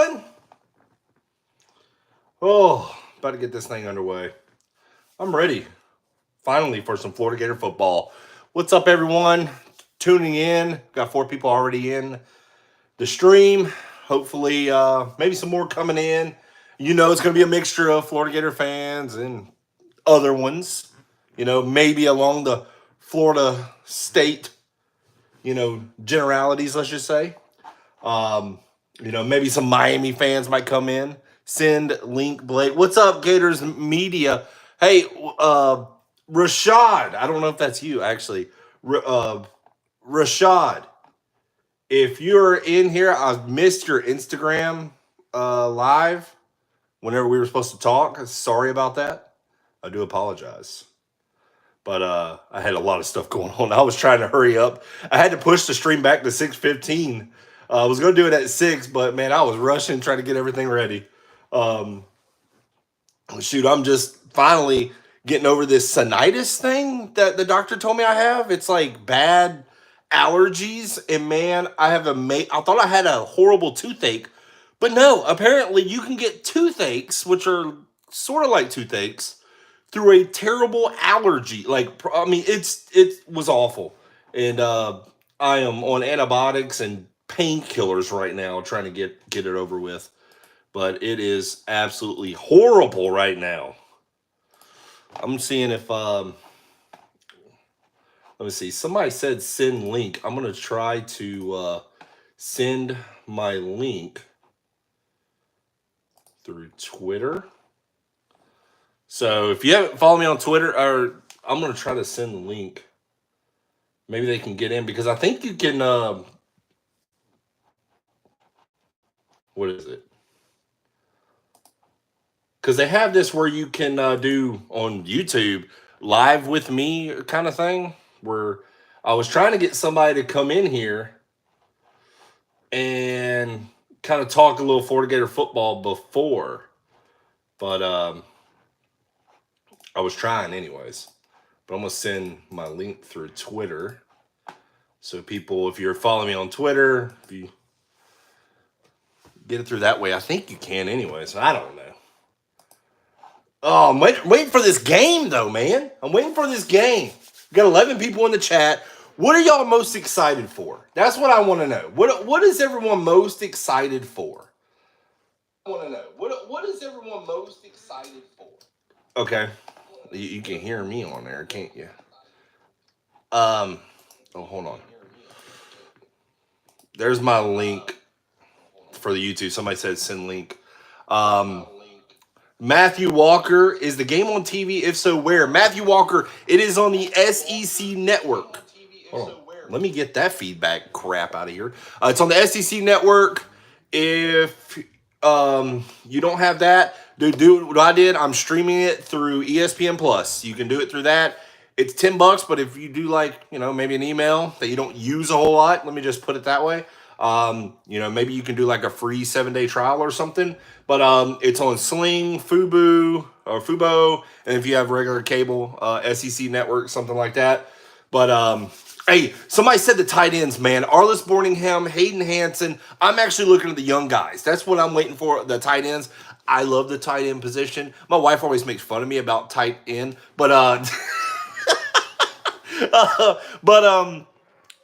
everyone. Oh, about to get this thing underway. I'm ready, finally, for some Florida Gator football. What's up, everyone? Tuning in. Got 4 people already in the stream. Hopefully, maybe some more coming in. You know, it's going to be a mixture of Florida Gator fans and other ones. You know, maybe along the Florida state, generalities, let's just say. Um, maybe some Miami fans might come in. Send link Blake. What's up, Gators Media? Hey, Rashad. I don't know if that's you actually. Rashad, if you're in here, I missed your Instagram live whenever we were supposed to talk. Sorry about that. I do apologize. But I had a lot of stuff going on. I was trying to hurry up. I had to push the stream back to 6:15. I was going to do it at 6, but man, I was rushing trying to get everything ready. Um, Shoot, I'm just finally getting over this sinusitis thing that the doctor told me I have. It's like bad allergies, and man, I have I thought I had a horrible toothache, but no. Apparently, you can get toothaches, which are sort of like toothaches, through a terrible allergy. It was awful, and I am on antibiotics and painkillers right now, trying to get it over with. But it is absolutely horrible right now. I'm seeing if let me see. Somebody said send link. I'm gonna try to send my link through Twitter. So if you haven't followed me on Twitter, or I'm gonna try to send the link. Maybe they can get in because I think you can. What is it? Because they have this where you can do on YouTube live with me kind of thing. Where I was trying to get somebody to come in here and kind of talk a little Florida Gator football before, but I was trying anyways. But I'm gonna send my link through Twitter, so people, if you're following me on Twitter, if you get it through that way, I think you can anyways. I don't know. Oh, I'm waiting for this game though, man. I'm waiting for this game. We got 11 people in the chat. What are y'all most excited for? That's what I want to know. What is everyone most excited for? I want to know. What is everyone most excited for? Okay. You can hear me on there, can't you? Oh, hold on. There's my link for the YouTube. Somebody said send link. Matthew Walker, is the game on TV? If so, where? Matthew Walker, it is on the SEC network. Oh, let me get that feedback crap out of here. It's on the SEC network. If you don't have that, do what I did. I'm streaming it through ESPN Plus. You can do it through that. It's $10, but if you do maybe an email that you don't use a whole lot, let me just put it that way. Maybe you can do like a free 7-day trial or something. But it's on Sling, Fubo, and if you have regular cable, SEC network, something like that. But hey, somebody said the tight ends, man. Arliss Borningham, Hayden Hansen. I'm actually looking at the young guys. That's what I'm waiting for, the tight ends. I love the tight end position. My wife always makes fun of me about tight end, but I'm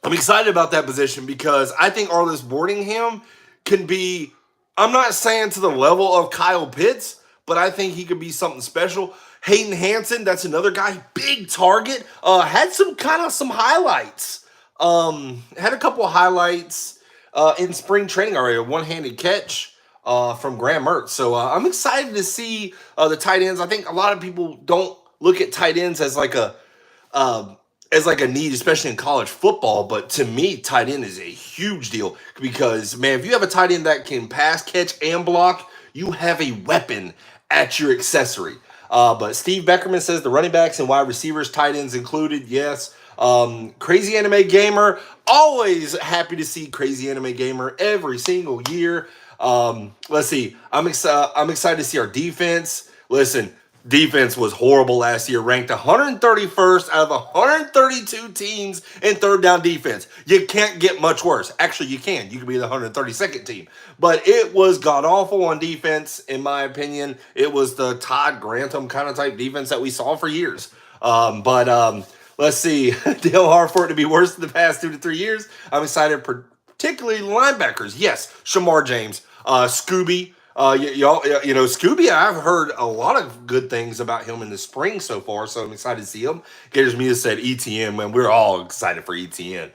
excited about that position because I think Arliss Borningham can be, I'm not saying to the level of Kyle Pitts, but I think he could be something special. Hayden Hansen, that's another guy, big target. Had some highlights. Had a couple of highlights in spring training already. A one-handed catch from Graham Mertz. So I'm excited to see the tight ends. I think a lot of people don't look at tight ends as like a need, especially in college football. But to me, tight end is a huge deal because, man, if you have a tight end that can pass, catch, and block, you have a weapon at your accessory. But Steve Beckerman says the running backs and wide receivers, tight ends included. Yes. Crazy Anime Gamer, always happy to see Crazy Anime Gamer every single year. Let's see. I'm excited to see our defense. Listen, defense was horrible last year, ranked 131st out of 132 teams in third down defense. You can't get much worse. Actually, you can. You could be the 132nd team. But it was god-awful on defense, in my opinion. It was the Todd Grantham kind of type defense that we saw for years. But let's see. Dale Harford to be worse than the past 2 to 3 years. I'm excited, particularly linebackers. Yes, Shamar James, Scooby. Scooby, I've heard a lot of good things about him in the spring so far, so I'm excited to see him. Gators Media said ETN, man, we're all excited for ETN.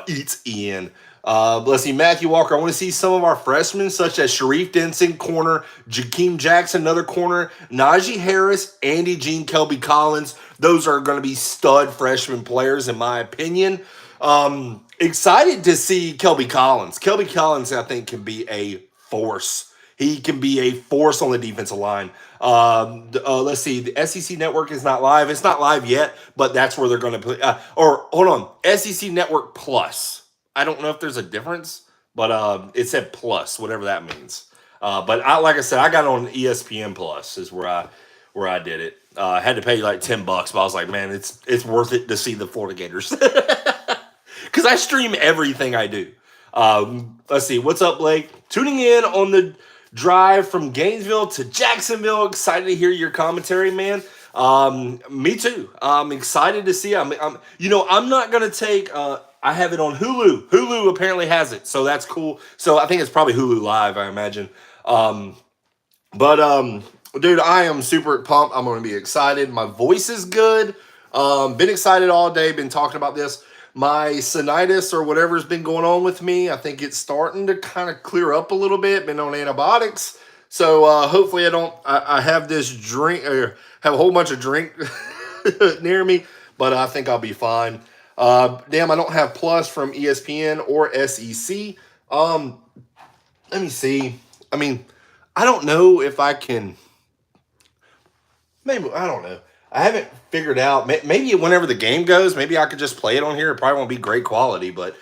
Eats Ian. Let's see, Matthew Walker. I want to see some of our freshmen, such as Sharif Denson, corner, Jakeem Jackson, another corner, Najee Harris, Andy Jean, Kelby Collins. Those are going to be stud freshman players, in my opinion. Excited to see Kelby Collins. Kelby Collins, I think, can be a force. He can be a force on the defensive line. Let's see. The SEC Network is not live. It's not live yet, but that's where they're going to play. Or hold on, SEC Network Plus. I don't know if there's a difference, but it said plus, whatever that means. But like I said, I got on ESPN Plus is where I did it. I had to pay like $10, but I was like, man, it's worth it to see the Florida Gators because I stream everything I do. Let's see. What's up, Blake? Tuning in on the drive from Gainesville to Jacksonville. Excited to hear your commentary, man. Me too. I'm excited to see. I'm not gonna take. I have it on Hulu. Hulu apparently has it, so that's cool. So I think it's probably Hulu Live, I imagine. Dude, I am super pumped. I'm gonna be excited. My voice is good. Been excited all day. Been talking about this. My sinusitis or whatever's been going on with me, I think it's starting to kind of clear up a little bit. Been on antibiotics. So hopefully I have this drink or have a whole bunch of drink near me, but I think I'll be fine. Damn, I don't have plus from ESPN or SEC. Let me see. I mean, I don't know if I can. Maybe, I don't know. I haven't figured out. Maybe whenever the game goes, maybe I could just play it on here. It probably won't be great quality, but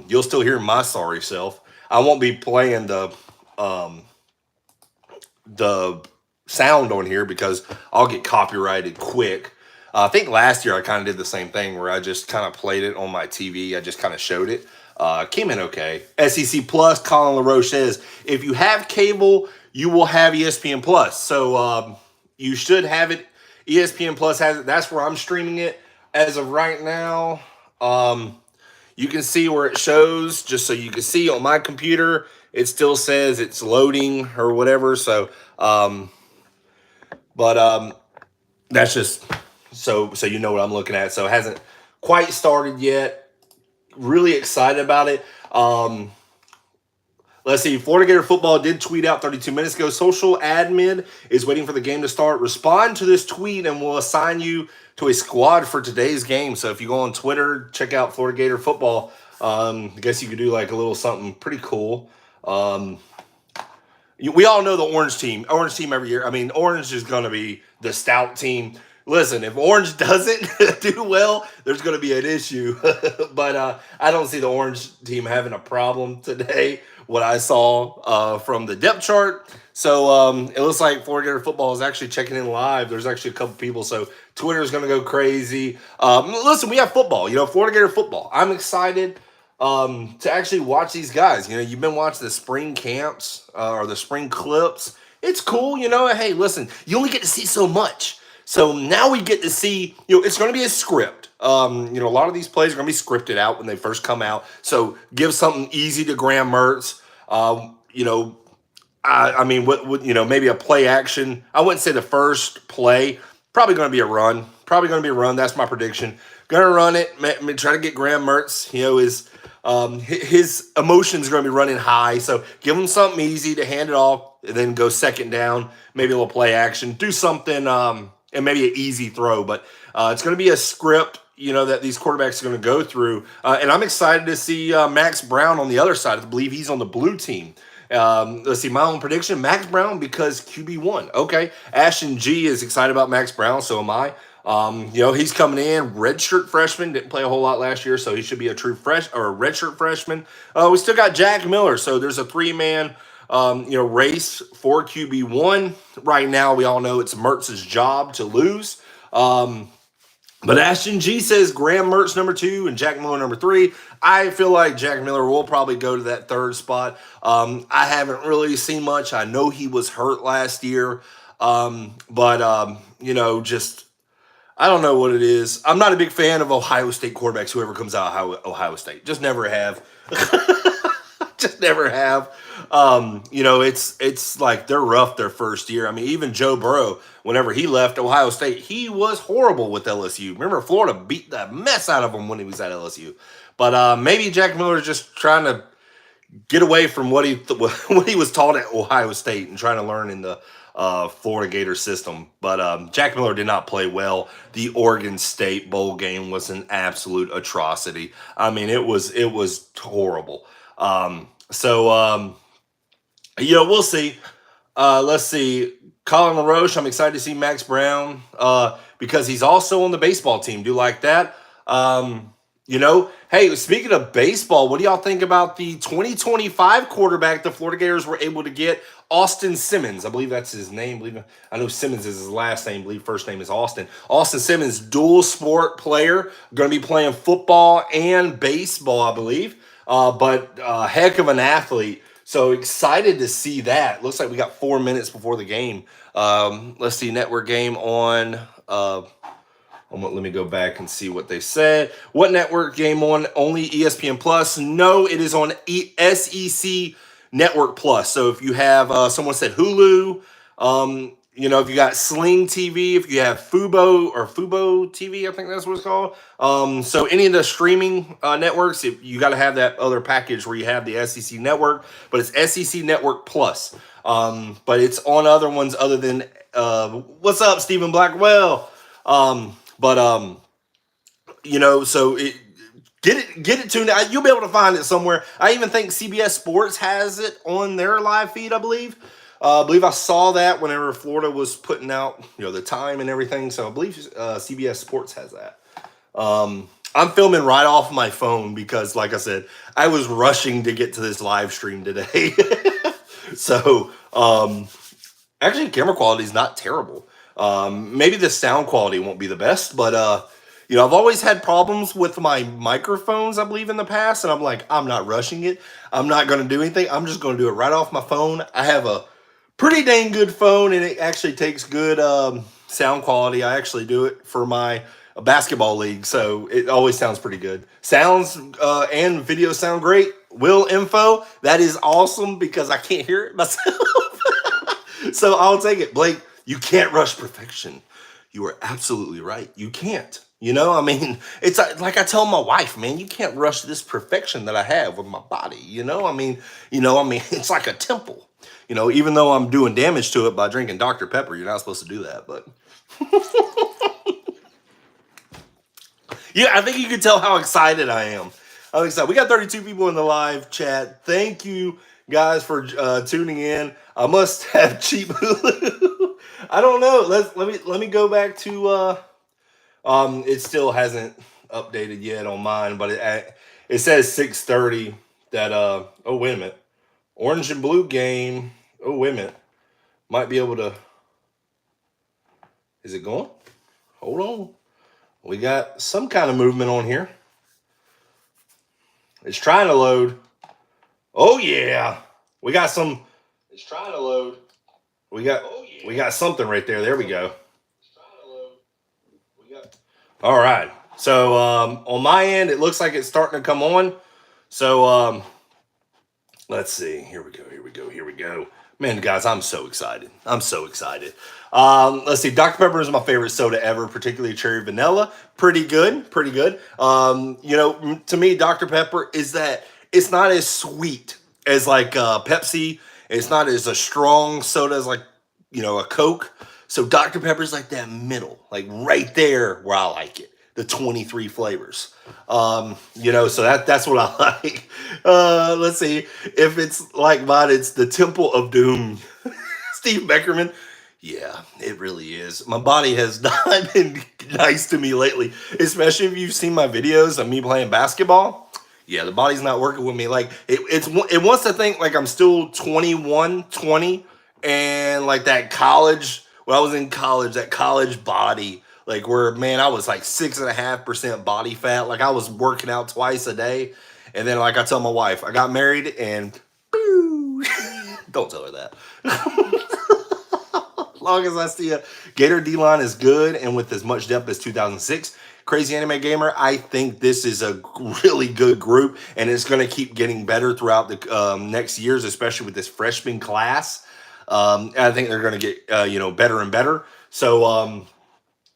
you'll still hear my sorry self. I won't be playing the sound on here because I'll get copyrighted quick. I think last year I kind of did the same thing where I just kind of played it on my TV. I just kind of showed it. Came in okay. SEC Plus, Colin LaRoche says, if you have cable, you will have ESPN Plus. So you should have it. ESPN Plus has it. That's where I'm streaming it as of right now. You can see where it shows, just so you can see on my computer. It still says it's loading or whatever. So, that's just so you know what I'm looking at. So it hasn't quite started yet. Really excited about it. Let's see. Florida Gator football did tweet out 32 minutes ago. Social admin is waiting for the game to start. Respond to this tweet and we'll assign you to a squad for today's game. So if you go on Twitter, check out Florida Gator football. I guess you could do like a little something pretty cool. We all know the Orange team every year. I mean, Orange is going to be the stout team. Listen, if Orange doesn't do well, there's going to be an issue. But I don't see the Orange team having a problem today, what I saw from the depth chart. So it looks like Florida Gator football is actually checking in live. There's actually a couple people, so Twitter is going to go crazy. Listen, we have football, Florida Gator football. I'm excited to actually watch these guys. You've been watching the spring camps or the spring clips. It's cool, Hey, listen, you only get to see so much. So now we get to see, it's going to be a script. A lot of these plays are going to be scripted out when they first come out. So give something easy to Graham Mertz. Maybe a play action. I wouldn't say the first play. Probably going to be a run. That's my prediction. Going to run it. Try to get Graham Mertz. His emotions are going to be running high. So give him something easy to hand it off and then go second down. Maybe a little play action. Do something, and maybe an easy throw. But it's going to be a script, that these quarterbacks are going to go through. And I'm excited to see Max Brown on the other side. I believe he's on the blue team. Let's see, my own prediction, Max Brown because QB1. Okay, Ashton G is excited about Max Brown, so am I. He's coming in, redshirt freshman, didn't play a whole lot last year, so he should be a true redshirt freshman. We still got Jack Miller, so there's a three-man race for QB1. Right now, we all know it's Mertz's job to lose. But Ashton G says Graham Mertz number 2 and Jack Miller number 3. I feel like Jack Miller will probably go to that third spot. I haven't really seen much. I know he was hurt last year. But just I don't know what it is. I'm not a big fan of Ohio State quarterbacks, whoever comes out of Ohio State. Just never have. Just never have. It's like they're rough their first year. I mean, even Joe Burrow, whenever he left Ohio State, he was horrible with LSU. Remember, Florida beat the mess out of him when he was at LSU. But maybe Jack Miller is just trying to get away from what he was taught at Ohio State and trying to learn in the Florida Gator system. But Jack Miller did not play well. The Oregon State bowl game was an absolute atrocity. I mean, it was horrible. We'll see. Let's see. Colin LaRoche, I'm excited to see Max Brown because he's also on the baseball team. Do you like that? Hey, speaking of baseball, what do y'all think about the 2025 quarterback the Florida Gators were able to get, Austin Simmons? I believe that's his name. I know Simmons is his last name. I believe first name is Austin. Austin Simmons, dual sport player, going to be playing football and baseball, I believe. But heck of an athlete. So excited to see that. Looks like we got 4 minutes before the game. Let's see, network game on. Let me go back and see what they said. What network game on? Only ESPN Plus. No, it is on SEC Network Plus. So if you have, someone said Hulu, if you got Sling TV, if you have Fubo TV, I think that's what it's called. So any of the streaming networks, if you got to have that other package where you have the SEC Network, but it's SEC Network Plus. But it's on other ones other than, what's up, Stephen Blackwell? So get it tuned. You'll be able to find it somewhere. I even think CBS Sports has it on their live feed, I believe. I believe I saw that whenever Florida was putting out, the time and everything. So I believe CBS Sports has that. I'm filming right off my phone because, like I said, I was rushing to get to this live stream today. So, actually, camera quality is not terrible. Maybe the sound quality won't be the best, but I've always had problems with my microphones, I believe, in the past, and I'm like, I'm not rushing it. I'm not going to do anything. I'm just going to do it right off my phone. I have a pretty dang good phone, and it actually takes good sound quality. I actually do it for my basketball league, so it always sounds pretty good. Sounds and video sound great. Will info, that is awesome because I can't hear it myself. So I'll take it. Blake, you can't rush perfection. You are absolutely right. You can't. It's like I tell my wife, man, you can't rush this perfection that I have with my body. It's like a temple. Even though I'm doing damage to it by drinking Dr. Pepper, you're not supposed to do that. But yeah, I think you can tell how excited I am. I'm excited. We got 32 people in the live chat. Thank you guys for tuning in. I must have cheap Hulu. I don't know. Let me go back to it still hasn't updated yet on mine, but it says 6:30 that oh wait a minute. Orange and blue game. Oh wait a minute. Might be able to. Is it going? Hold on. We got some kind of movement on here. It's trying to load. Oh yeah. We got some. It's trying to load. We got something right there. There we go. It's trying to load. All right. So on my end, it looks like it's starting to come on. So let's see. Here we go. Man, guys, I'm so excited. Let's see. Dr. Pepper is my favorite soda ever, particularly cherry vanilla. Pretty good. To me, Dr. Pepper is that it's not as sweet as like Pepsi. It's not as a strong soda as like, a Coke. So Dr. Pepper's like that middle, like right there where I like it. The 23 flavors. So that's what I like. Let's see. If it's like mine, it's the Temple of Doom. Steve Beckerman. Yeah, it really is. My body has not been nice to me lately, especially if you've seen my videos of me playing basketball. Yeah, the body's not working with me. Like it wants to think like I'm still 21, 20, and like that college when I was in college, that college body, like where man, I was like 6.5% body fat. Like I was working out twice a day. And then like I tell my wife, I got married and don't tell her that. As long as I see a Gator D-line is good and with as much depth as 2006, Crazy Anime Gamer, I think this is a really good group, and it's going to keep getting better throughout the next years, especially with this freshman class. I think they're going to get better and better. So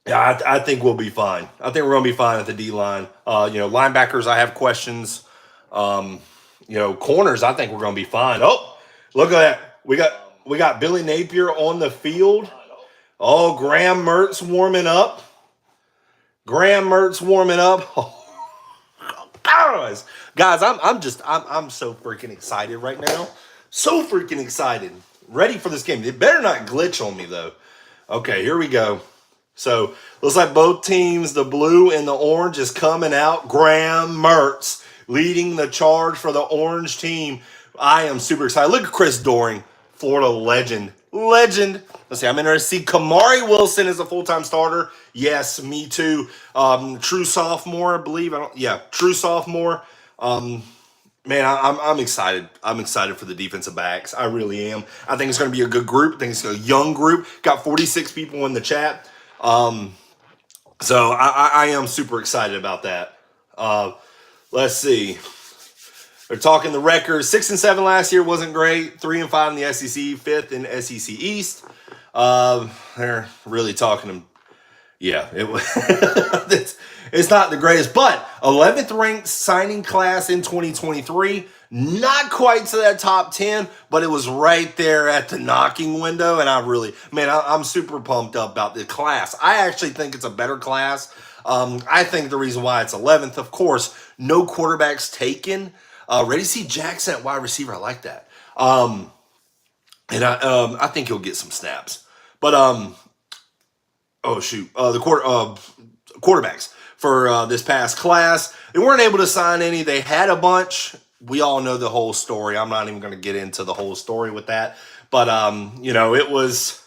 yeah, I think we'll be fine. I think we're going to be fine at the D-line. Linebackers, I have questions. Corners, I think we're going to be fine. Oh, look at that. We got Billy Napier on the field. Oh, Graham Mertz warming up. Guys, I'm so freaking excited right now. So freaking excited. Ready for this game. It better not glitch on me though. Okay, here we go. So looks like both teams, the blue and the orange, is coming out. Graham Mertz leading the charge for the orange team. I am super excited. Look at Chris Doring, Florida legend. Let's see. I'm interested to see Kamari Wilson as a full-time starter. Yes, me too. True sophomore, I believe. True sophomore. Man, I'm excited. I'm excited for the defensive backs. I really am. I think it's going to be a good group. I think it's a young group. Got 46 people in the chat. So I am super excited about that. Let's see. They're talking the record. 6-7 last year wasn't great. 3-5 in the SEC. 5th in SEC East. They're really talking them. Yeah, it's not the greatest, but 11th ranked signing class in 2023. Not quite to that top 10, but it was right there at the knocking window. And I'm super pumped up about the class. I actually think it's a better class. I think the reason why it's 11th, of course, no quarterbacks taken. Ready to see Jackson at wide receiver. I like that. And I think he'll get some snaps. But the quarterbacks for this past class, they weren't able to sign any. They had a bunch. We all know the whole story. I'm not even going to get into the whole story with that. But it was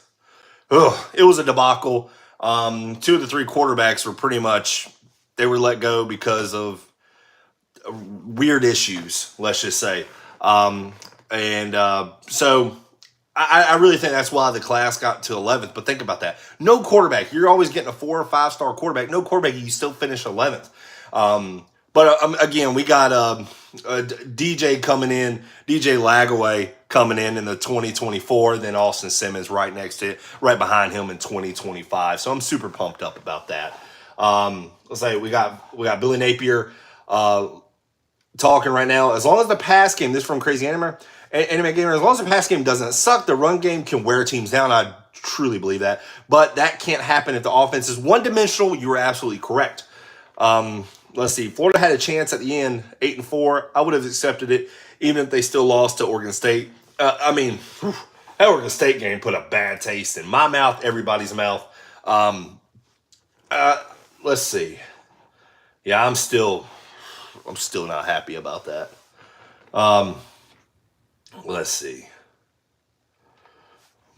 a debacle. 2 of the 3 quarterbacks were pretty much they were let go because of weird issues. Let's just say, so. I really think that's why the class got to 11th. But think about that. No quarterback. You're always getting a 4 or 5 star quarterback. No quarterback. You still finish 11th. Again, we got DJ coming in. DJ Lagaway coming in the 2024. Then Austin Simmons right behind him in 2025. So I'm super pumped up about that. Let's say we got Billy Napier talking right now. As long as the pass game, this from Crazy Anime Gamer, as long as the pass game doesn't suck, the run game can wear teams down. I truly believe that. But that can't happen if the offense is one-dimensional. You are absolutely correct. Let's see. Florida had a chance at the end, 8-4. I would have accepted it, even if they still lost to Oregon State. That Oregon State game put a bad taste in my mouth, everybody's mouth. Let's see. Yeah, I'm still not happy about that. Let's see.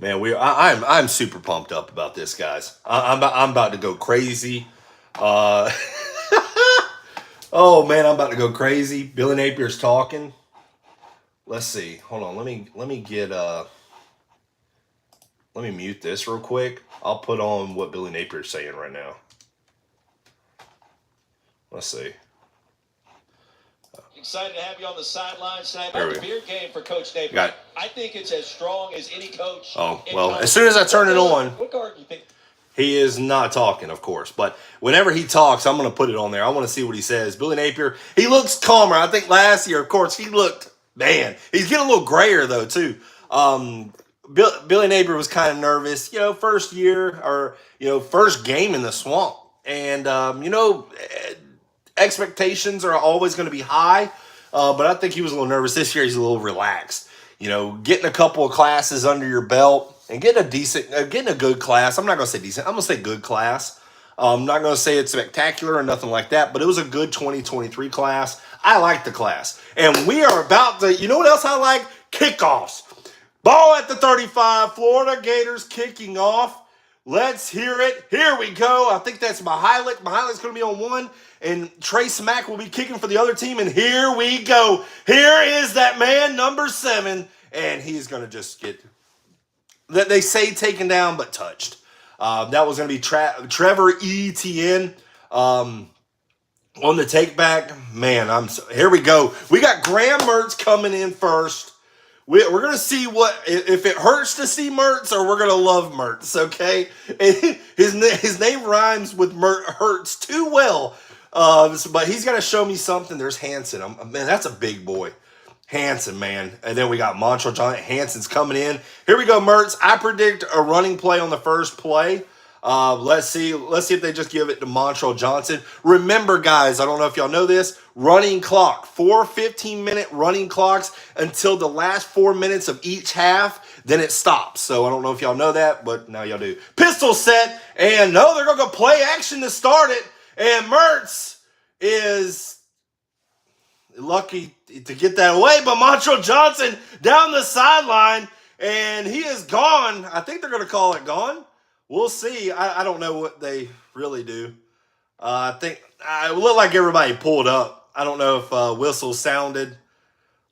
Man, I'm super pumped up about this, guys. I'm about to go crazy. Oh man, I'm about to go crazy. Billy Napier's talking. Let's see. Hold on. Let me mute this real quick. I'll put on what Billy Napier's saying right now. Let's see. Excited to have you on the sidelines tonight. About the beard game for Coach Napier. I think it's as strong as any coach. Oh, well, as soon as I turn it on, what guard do you think? He is not talking, of course. But whenever he talks, I'm going to put it on there. I want to see what he says. Billy Napier, he looks calmer. I think last year, of course, he looked, man, he's getting a little grayer, though, too. Billy Napier was kind of nervous, first year or, first game in the swamp. And, expectations are always going to be high, but I think he was a little nervous. This year, he's a little relaxed. Getting a couple of classes under your belt and getting a good class. I'm not going to say decent. I'm going to say good class. I'm not going to say it's spectacular or nothing like that, but it was a good 2023 class. I like the class. And we are about to, you know what else I like? Kickoffs. Ball at the 35, Florida Gators kicking off. Let's hear it. Here we go. I think that's Mihalik. Mihalik's going to be on one, and Trey Smack will be kicking for the other team. And here we go. Here is that man, number 7, and he's going to just get, they say taken down, but touched. That was going to be Trevor Etienne on the take back. Man, here we go. We got Graham Mertz coming in first. We're going to see if it hurts to see Mertz or we're going to love Mertz, okay? His name rhymes with hurts too well. But he's got to show me something. There's Hanson. Man, that's a big boy. Hanson, man. And then we got Montreal Johnson. Hanson's coming in. Here we go, Mertz. I predict a running play on the first play. Let's see if they just give it to Montreal Johnson. Remember, guys, I don't know if y'all know this, running clock, 4 15-minute running clocks until the last 4 minutes of each half, then it stops. So I don't know if y'all know that, but now y'all do. Pistol set, and no, they're going to go play action to start it, and Mertz is lucky to get that away, but Montreal Johnson down the sideline, and he is gone. I think they're going to call it gone. We'll see. I don't know what they really do. I think it looked like everybody pulled up. I don't know if whistles sounded.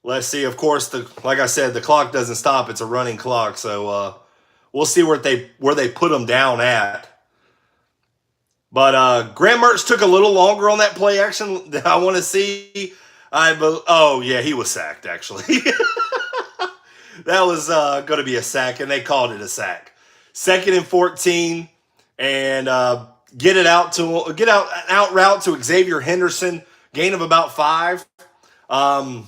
Let's see. Of course, like I said, the clock doesn't stop. It's a running clock. So we'll see where they put them down at. But Graham Mertz took a little longer on that play action than I want to see. He was sacked, actually. That was going to be a sack, and they called it a sack. 2nd and 14, and get an out route to Xavier Henderson, gain of about 5. Graham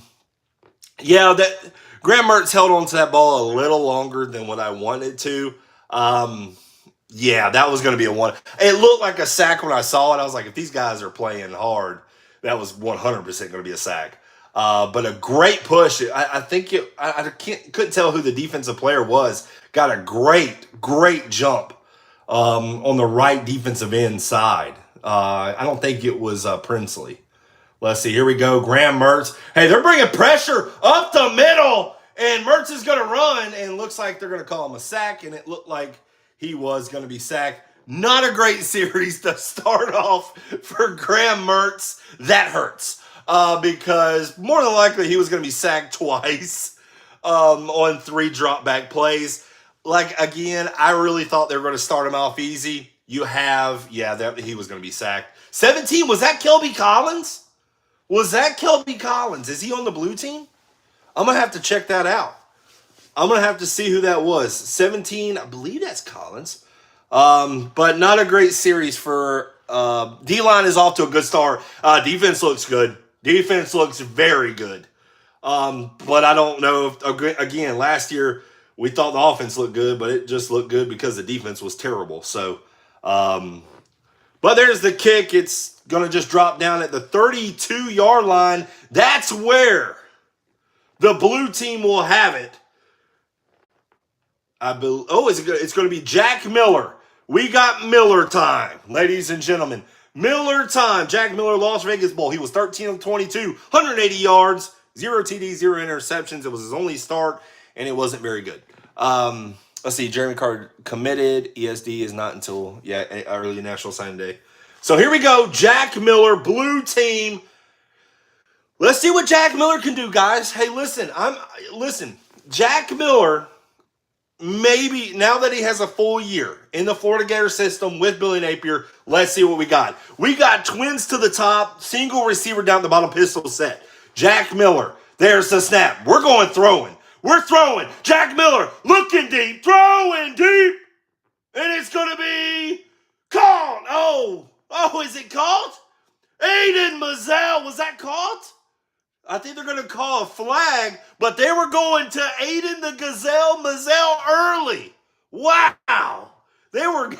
Mertz held on to that ball a little longer than what I wanted to. That was going to be a one. It looked like a sack when I saw it. I was like, if these guys are playing hard, that was 100% going to be a sack. But a great push. I think I couldn't tell who the defensive player was. Got a great jump on the right defensive end side. I don't think it was Princely. Let's see. Here we go. Graham Mertz. Hey, they're bringing pressure up the middle, and Mertz is going to run, and it looks like they're going to call him a sack, and it looked like he was going to be sacked. Not a great series to start off for Graham Mertz. That hurts. Because more than likely he was going to be sacked twice on 3 drop back plays. Like, again, I really thought they were going to start him off easy. He was going to be sacked. 17, was that Kelby Collins? Is he on the blue team? I'm going to have to check that out. I'm going to have to see who that was. 17, I believe that's Collins. But not a great series for D-line is off to a good start. Defense looks good. Defense looks very good. But I don't know if, again, last year we thought the offense looked good, but it just looked good because the defense was terrible. So, but there's the kick. It's going to just drop down at the 32-yard line. That's where the blue team will have it. It's going to be Jack Miller. We got Miller time, ladies and gentlemen. Miller time. Jack Miller, Las Vegas Bowl. He was 13 of 22, 180 yards, 0 TDs, 0 interceptions. It was his only start, and it wasn't very good. Let's see. Jeremy Carter committed. ESD is not until early National Signing Day. So here we go. Jack Miller, blue team. Let's see what Jack Miller can do, guys. Hey, listen. Jack Miller. Maybe now that he has a full year in the Florida Gator system with Billy Napier, let's see what we got. We got twins to the top, single receiver down the bottom, pistol set. Jack Miller, there's the snap. We're going throwing. We're throwing. Jack Miller looking deep, throwing deep. And it's going to be caught. Oh, is it caught? Aiden Mazzell, was that caught? I think they're going to call a flag, but they were going to Aiden the Gazelle Mazzell early. Wow. They were, and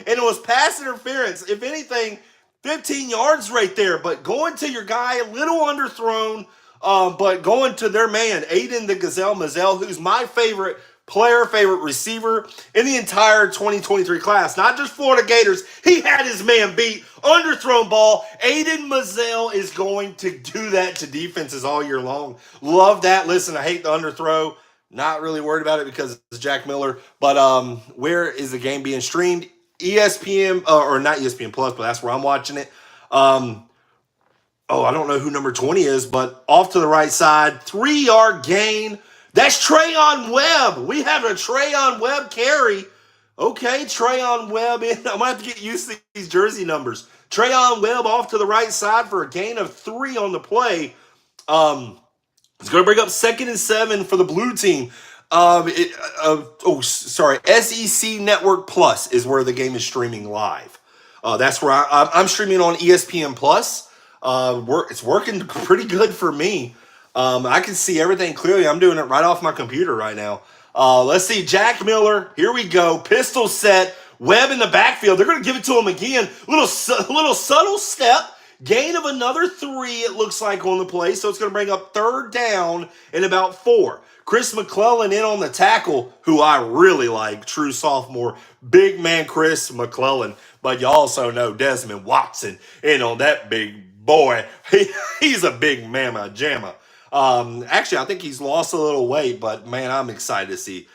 it was pass interference. If anything, 15 yards right there, but going to your guy, a little underthrown, but going to their man, Aiden the Gazelle Mazzell, who's my favorite player, favorite receiver in the entire 2023 class. Not just Florida Gators. He had his man beat. Underthrown ball. Aiden Mazzell is going to do that to defenses all year long. Love that. Listen, I hate the underthrow. Not really worried about it because it's Jack Miller. But where is the game being streamed? ESPN, or not ESPN Plus, but that's where I'm watching it. I don't know who number 20 is, but off to the right side, 3-yard gain. That's Trayon Webb. We have a Trayon Webb carry. Okay, Trayon Webb. I'm going to have to get used to these jersey numbers. Trayon Webb off to the right side for a gain of 3 on the play. It's going to bring up 2nd and 7 for the blue team. SEC Network Plus is where the game is streaming live. That's where I'm streaming on ESPN Plus. It's working pretty good for me. I can see everything clearly. I'm doing it right off my computer right now. Let's see. Jack Miller. Here we go. Pistol set. Webb in the backfield. They're going to give it to him again. Little subtle step. Gain of another 3, it looks like, on the play. So it's going to bring up 3rd down and about 4. Chris McClellan in on the tackle, who I really like. True sophomore. Big man Chris McClellan. But you also know Desmond Watson in on that big boy. He's a big mama jamma. Actually, I think he's lost a little weight, but man, I'm excited to see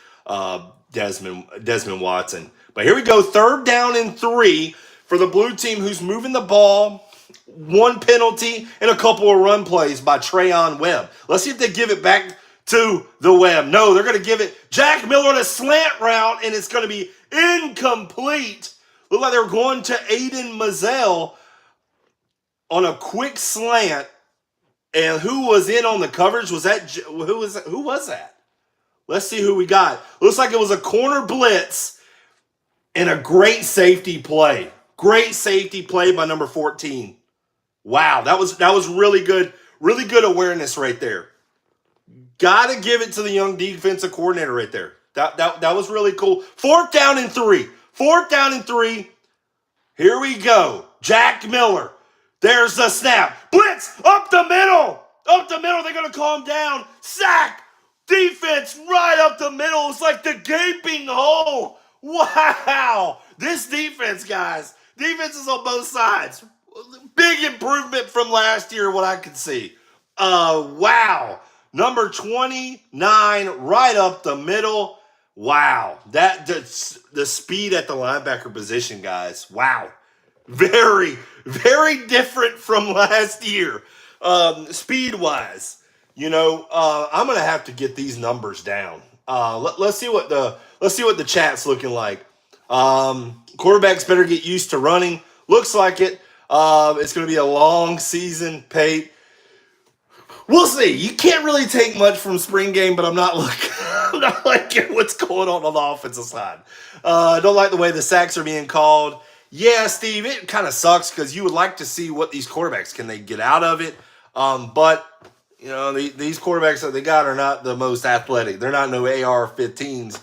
Desmond Watson. But here we go, 3rd down and 3 for the blue team, who's moving the ball. 1 penalty and a couple of run plays by Trayon Webb. Let's see if they give it back to the Webb. No, they're going to give it Jack Miller on a slant route, and it's going to be incomplete. Look like they're going to Aiden Mazzell on a quick slant. And who was in on the coverage? Who was that? Let's see who we got. Looks like it was a corner blitz and a great safety play. Great safety play by number 14. Wow, that was really good awareness right there. Got to give it to the young defensive coordinator right there. That was really cool. 4th down and 3. 4th down and 3. Here we go. Jack Miller. There's the snap. Blitz up the middle. Up the middle. They're going to calm down. Sack. Defense right up the middle. It's like the gaping hole. Wow. This defense, guys. Defense is on both sides. Big improvement from last year, what I could see. Wow. Number 29 right up the middle. Wow. The speed at the linebacker position, guys. Wow. Very, very different from last year. Speed-wise. I'm going to have to get these numbers down. Let's see what the chat's looking like. Quarterbacks better get used to running. Looks like it. It's going to be a long season, Pate. We'll see. You can't really take much from spring game, but I'm not liking what's going on the offensive side. I don't like the way the sacks are being called. Yeah, Steve, it kind of sucks because you would like to see what these quarterbacks can they get out of it. But these quarterbacks that they got are not the most athletic. They're not no AR-15s.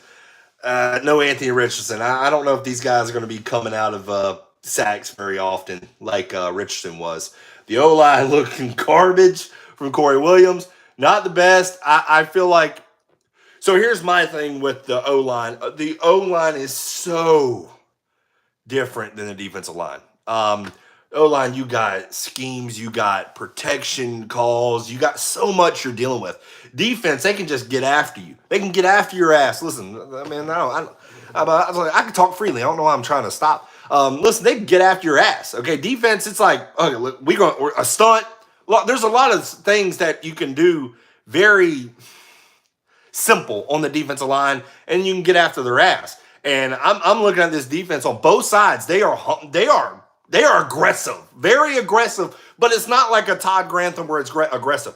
No Anthony Richardson. I don't know if these guys are going to be coming out of sacks very often like Richardson was. The O-line looking garbage from Corey Williams. Not the best. I feel like – so here's my thing with the O-line. The O-line is so different than the defensive line. O-line, you got schemes, you got protection calls, you got so much you're dealing with. Defense, they can just get after you. They can get after your ass. Listen, I mean, I can talk freely. I don't know why I'm trying to stop. Listen, they can get after your ass. Okay, defense, it's like, okay, look, we're a stunt. Look, there's a lot of things that you can do very simple on the defensive line, and you can get after their ass. And I'm looking at this defense on both sides. They are aggressive, very aggressive, but it's not like a Todd Grantham where it's aggressive.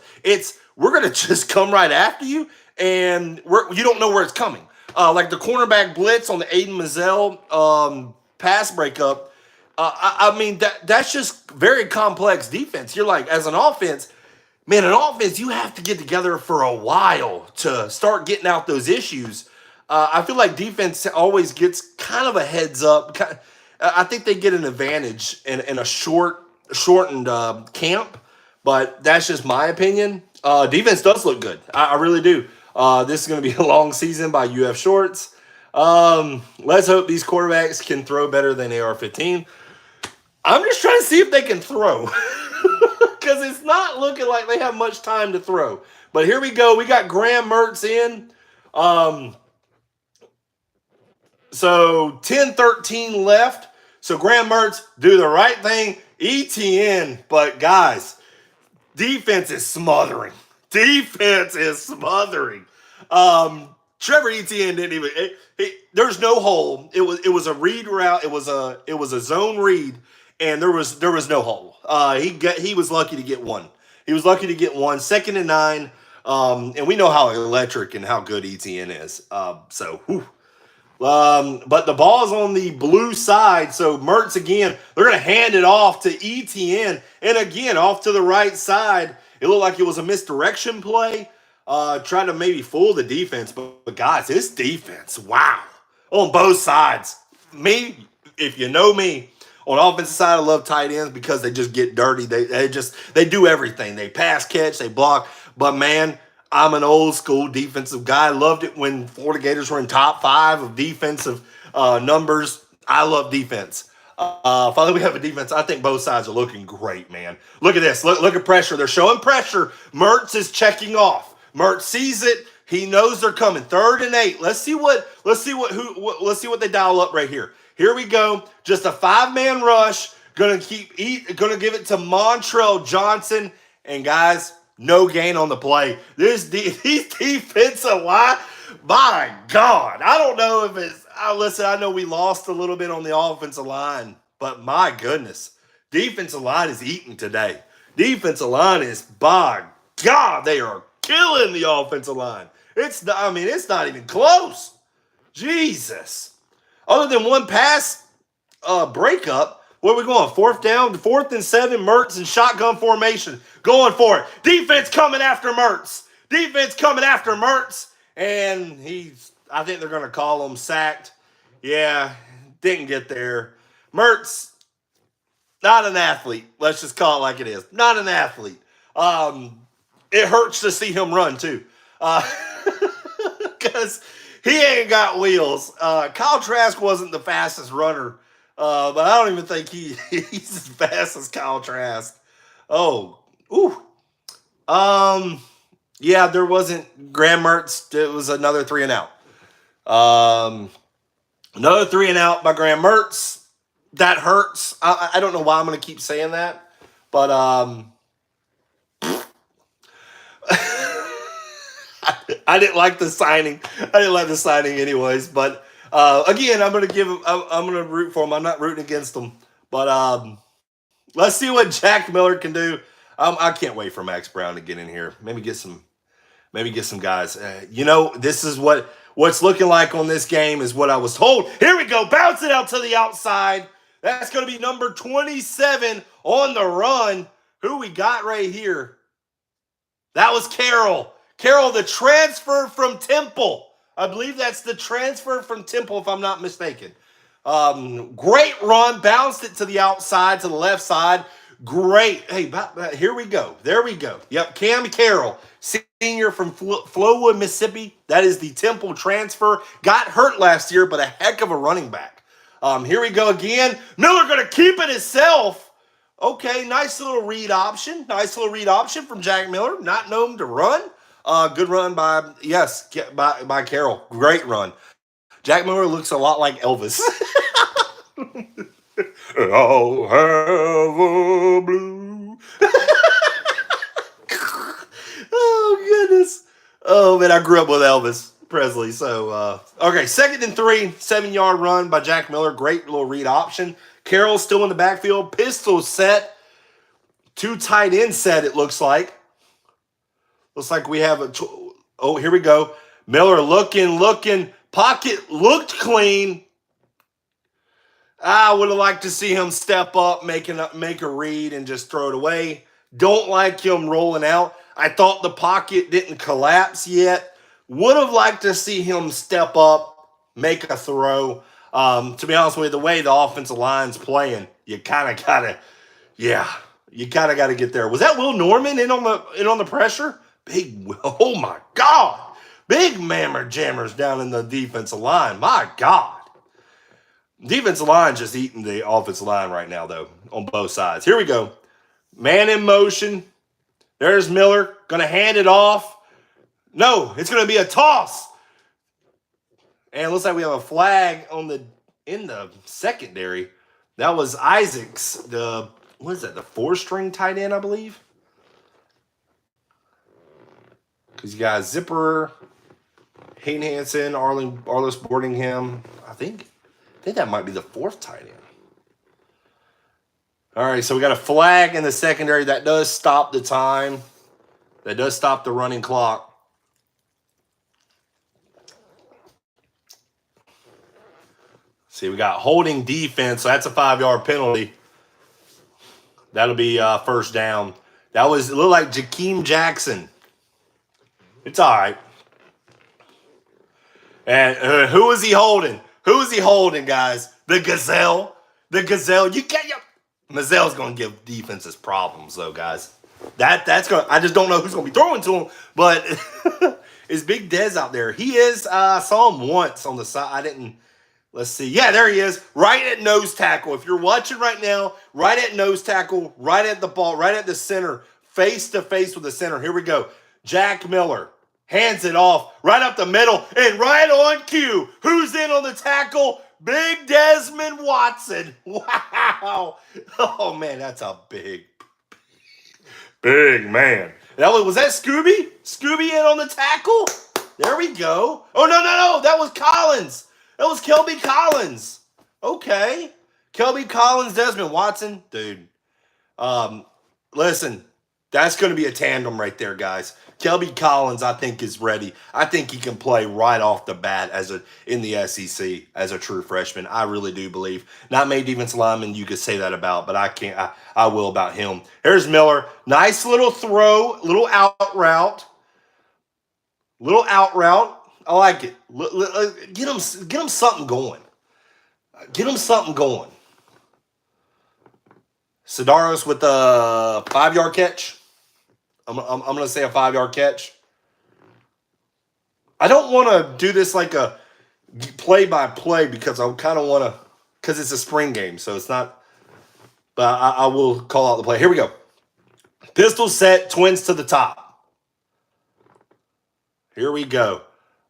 We're going to just come right after you, and you don't know where it's coming. Like the cornerback blitz on the Aiden Mazzell pass breakup. I mean, that's just very complex defense. You're like, as an offense, you have to get together for a while to start getting out those issues. I feel like defense always gets kind of a heads up. I think they get an advantage in a shortened camp, but that's just my opinion. Defense does look good. I really do. This is going to be a long season by UF Shorts. Let's hope these quarterbacks can throw better than AR-15. I'm just trying to see if they can throw because it's not looking like they have much time to throw. But here we go. We got Graham Mertz in. So 10-13 left. So Graham Mertz, do the right thing. ETN. But guys, defense is smothering. Defense is smothering. Trevor Etienne didn't even. There's no hole. It was a read route. It was a zone read, and there was no hole. He was lucky to get one. He was lucky to get one. 2nd and 9. And we know how electric and how good Etienne is. But the ball's on the blue side, so Mertz again, they're going to hand it off to ETN, and again, off to the right side. It looked like it was a misdirection play, trying to maybe fool the defense, but guys, this defense, wow, on both sides. Me, if you know me, on the offensive side, I love tight ends because they just get dirty. They do everything. They pass, catch, they block, but man, I'm an old school defensive guy. Loved it when Florida Gators were in top 5 of defensive numbers. I love defense. Finally, we have a defense. I think both sides are looking great, man. Look at this. Look at pressure. They're showing pressure. Mertz is checking off. Mertz sees it. He knows they're coming. 3rd and 8. Let's see what they dial up right here. Here we go. Just a 5-man rush. Gonna give it to Montrell Johnson. And guys, no gain on the play. These defensive line, my God. I don't know if it's, listen, I know we lost a little bit on the offensive line, but my goodness, defensive line is eating today. Defensive line is, by God, they are killing the offensive line. It's not even close. Jesus. Other than one pass breakup, where are we going? 4th down, 4th and 7, Mertz in shotgun formation. Going for it. Defense coming after Mertz. And I think they're going to call him sacked. Yeah, didn't get there. Mertz, not an athlete. Let's just call it like it is. Not an athlete. It hurts to see him run, too. Because he ain't got wheels. Kyle Trask wasn't the fastest runner. But I don't even think he's as fast as Kyle Trask. Oh, ooh. Yeah, there wasn't Graham Mertz. It was another 3 and out. Another 3 and out by Graham Mertz. That hurts. I don't know why I'm going to keep saying that, but I didn't like the signing. Anyways, but again, I'm going to root for him. I'm not rooting against him, but let's see what Jack Miller can do. I can't wait for Max Brown to get in here. Maybe get some guys. This is what's looking like on this game is what I was told. Here we go. Bounce it out to the outside. That's going to be number 27 on the run. Who we got right here? That was Carroll. Carroll, the transfer from Temple. I believe that's the transfer from Temple, if I'm not mistaken. Great run. Bounced it to the outside, to the left side. Great. Hey, here we go. There we go. Yep, Cam Carroll, senior from Flowood, Mississippi. That is the Temple transfer. Got hurt last year, but a heck of a running back. Here we go again. Miller going to keep it himself. Okay, nice little read option. From Jack Miller. Not known to run. Good run by Carroll. Great run. Jack Miller looks a lot like Elvis. I'll have a blue. Oh, goodness. Oh, man, I grew up with Elvis Presley. So, okay, 2nd and 3, 7-yard run by Jack Miller. Great little read option. Carroll's still in the backfield. Pistol set. 2 tight end set, it looks like. Looks like we have here we go. Miller looking. Pocket looked clean. I would have liked to see him step up, make a read, and just throw it away. Don't like him rolling out. I thought the pocket didn't collapse yet. Would have liked to see him step up, make a throw. To be honest with you, the way the offensive line's playing, you kind of gotta get there. Was that Will Norman in on the pressure? Big Will. Oh my God. Big mammer jammers down in the defensive line. My God. Defensive line just eating the offensive line right now, though, on both sides. Here we go. Man in motion. There's Miller. Going to hand it off. No, it's going to be a toss. And it looks like we have a flag in the secondary. That was Isaacs, the 4-string tight end, I believe. Because you got Zipper, Hayden Hansen, Arliss Boardingham. I think that might be the 4th tight end. All right, so we got a flag in the secondary. That does stop the time. That does stop the running clock. See, we got holding defense, so that's a 5-yard penalty. That'll be first down. It looked like Jakeem Jackson. It's all right. And who is he holding? Who is he holding, guys? The Gazelle. The Gazelle. Mazelle's going to give defenses problems, though, guys. That's going. I just don't know who's going to be throwing to him, but is Big Dez out there? He is. Saw him once on the side. I didn't. Let's see. Yeah, there he is. Right at nose tackle. If you're watching right now, right at nose tackle, right at the ball, right at the center, face to face with the center. Here we go. Jack Miller hands it off right up the middle and right on cue. Who's in on the tackle? Big Desmond Watson. Wow. Oh, man, that's a big man. Was that Scooby? Scooby in on the tackle? There we go. Oh, no. That was Collins. That was Kelby Collins. Okay. Kelby Collins, Desmond Watson. Dude. Listen, that's going to be a tandem right there, guys. Kelby Collins, I think, is ready. I think he can play right off the bat in the SEC as a true freshman. I really do believe. Not many defensive linemen you could say that about, but I can't. I will about him. Here's Miller. Nice little throw, little out route. I like it. Get him something going. Get him something going. Sedaros with a 5-yard catch. I'm going to say a 5-yard catch. I don't want to do this like a play-by-play because I kind of want to, because it's a spring game, so it's not, but I will call out the play. Here we go. Pistol set, twins to the top. Here we go.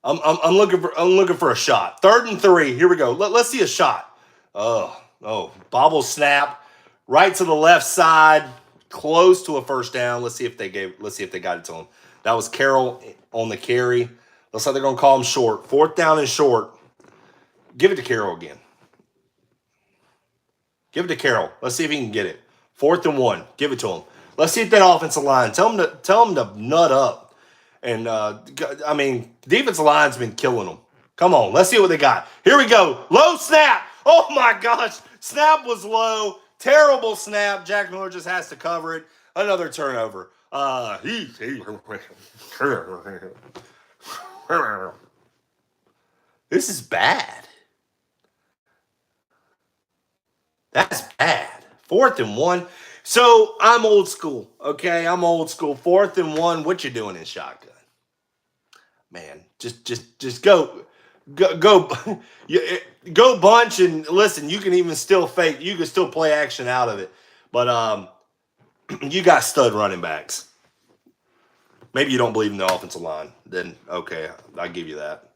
I'm looking for a shot. 3rd and 3. Here we go. Let's see a shot. Oh, bobble snap. Right to the left side. Close to a first down. Let's see if they got it to him. That was Carroll on the carry. Looks like they're going to call him short. 4th down and short. Give it to Carroll again. Give it to Carroll. Let's see if he can get it. 4th and 1. Give it to him. Let's see if that offensive line. Tell him to nut up. And defensive line's been killing them. Come on, let's see what they got. Here we go. Low snap. Oh my gosh. Snap was low. Terrible snap. Jack Miller just has to cover it. Another turnover. This is bad. That's bad. 4th and 1. So I'm old school. Okay, I'm old school. 4th and 1. What you doing in shotgun? Man, just go go bunch and listen. You can even still fake. You can still play action out of it. But you got stud running backs. Maybe you don't believe in the offensive line. Then okay, I give you that.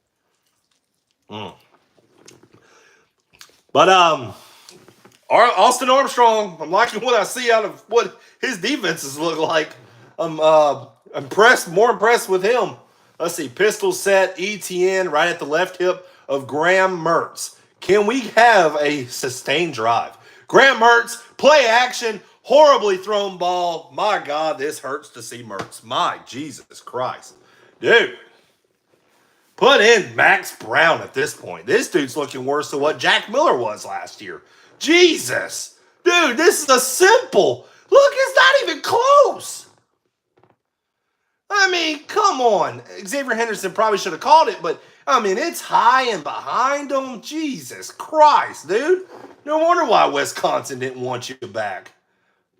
But Austin Armstrong, I'm liking what I see out of what his defenses look like. I'm more impressed with him. Let's see, pistol set, ETN right at the left hip of Graham Mertz. Can we have a sustained drive? Graham Mertz, play action, horribly thrown ball. My God, this hurts to see Mertz. My Jesus Christ. Dude, put in Max Brown at this point. This dude's looking worse than what Jack Miller was last year. Jesus. Dude, this is a simple. Look, it's not even close. I mean, come on. Xavier Henderson probably should have called it, but, I mean, it's high and behind him. Jesus Christ, dude. No wonder why Wisconsin didn't want you back.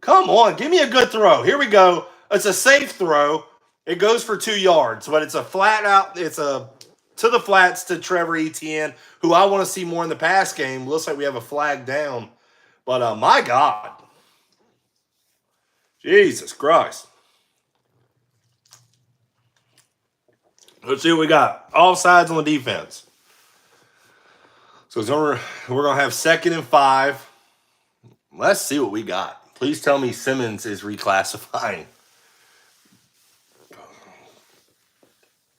Come on, give me a good throw. Here we go. It's a safe throw. It goes for 2 yards, but it's a flat out. It's a to the flats to Trevor Etienne, who I want to see more in the pass game. Looks like we have a flag down. But my God. Jesus Christ. Let's see what we got. Offsides on the defense. So we're going to have 2nd and 5. Let's see what we got. Please tell me Simmons is reclassifying.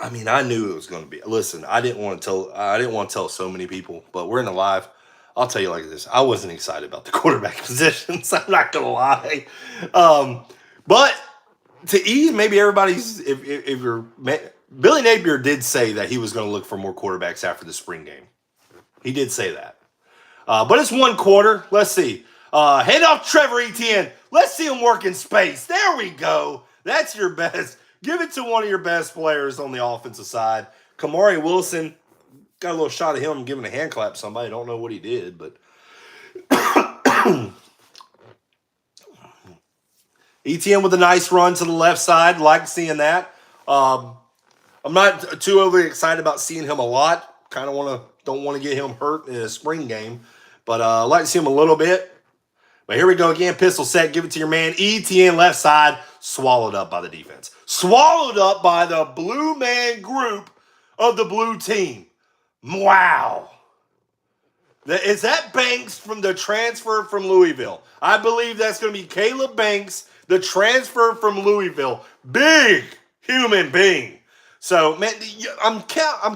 I mean, I knew it was going to be. Listen, I didn't want to tell so many people, but we're in the live. I'll tell you like this. I wasn't excited about the quarterback positions. I'm not going to lie. But to ease maybe everybody's, if you're, Billy Napier did say that he was going to look for more quarterbacks after the spring game. He did say that. But it's 1 quarter. Let's see. Hand off Trevor Etienne. Let's see him work in space. There we go. That's your best. Give it to one of your best players on the offensive side. Kamari Wilson, got a little shot of him giving a hand clap to somebody. Don't know what he did, but Etienne with a nice run to the left side. Like seeing that. I'm not too overly excited about seeing him a lot. Kind of don't want to get him hurt in a spring game, but I like to see him a little bit. But here we go again. Pistol set. Give it to your man. Etienne left side. Swallowed up by the defense. Swallowed up by the blue man group of the blue team. Wow. Is that Banks from the transfer from Louisville? I believe that's going to be Caleb Banks, the transfer from Louisville. Big human being. So, man, I'm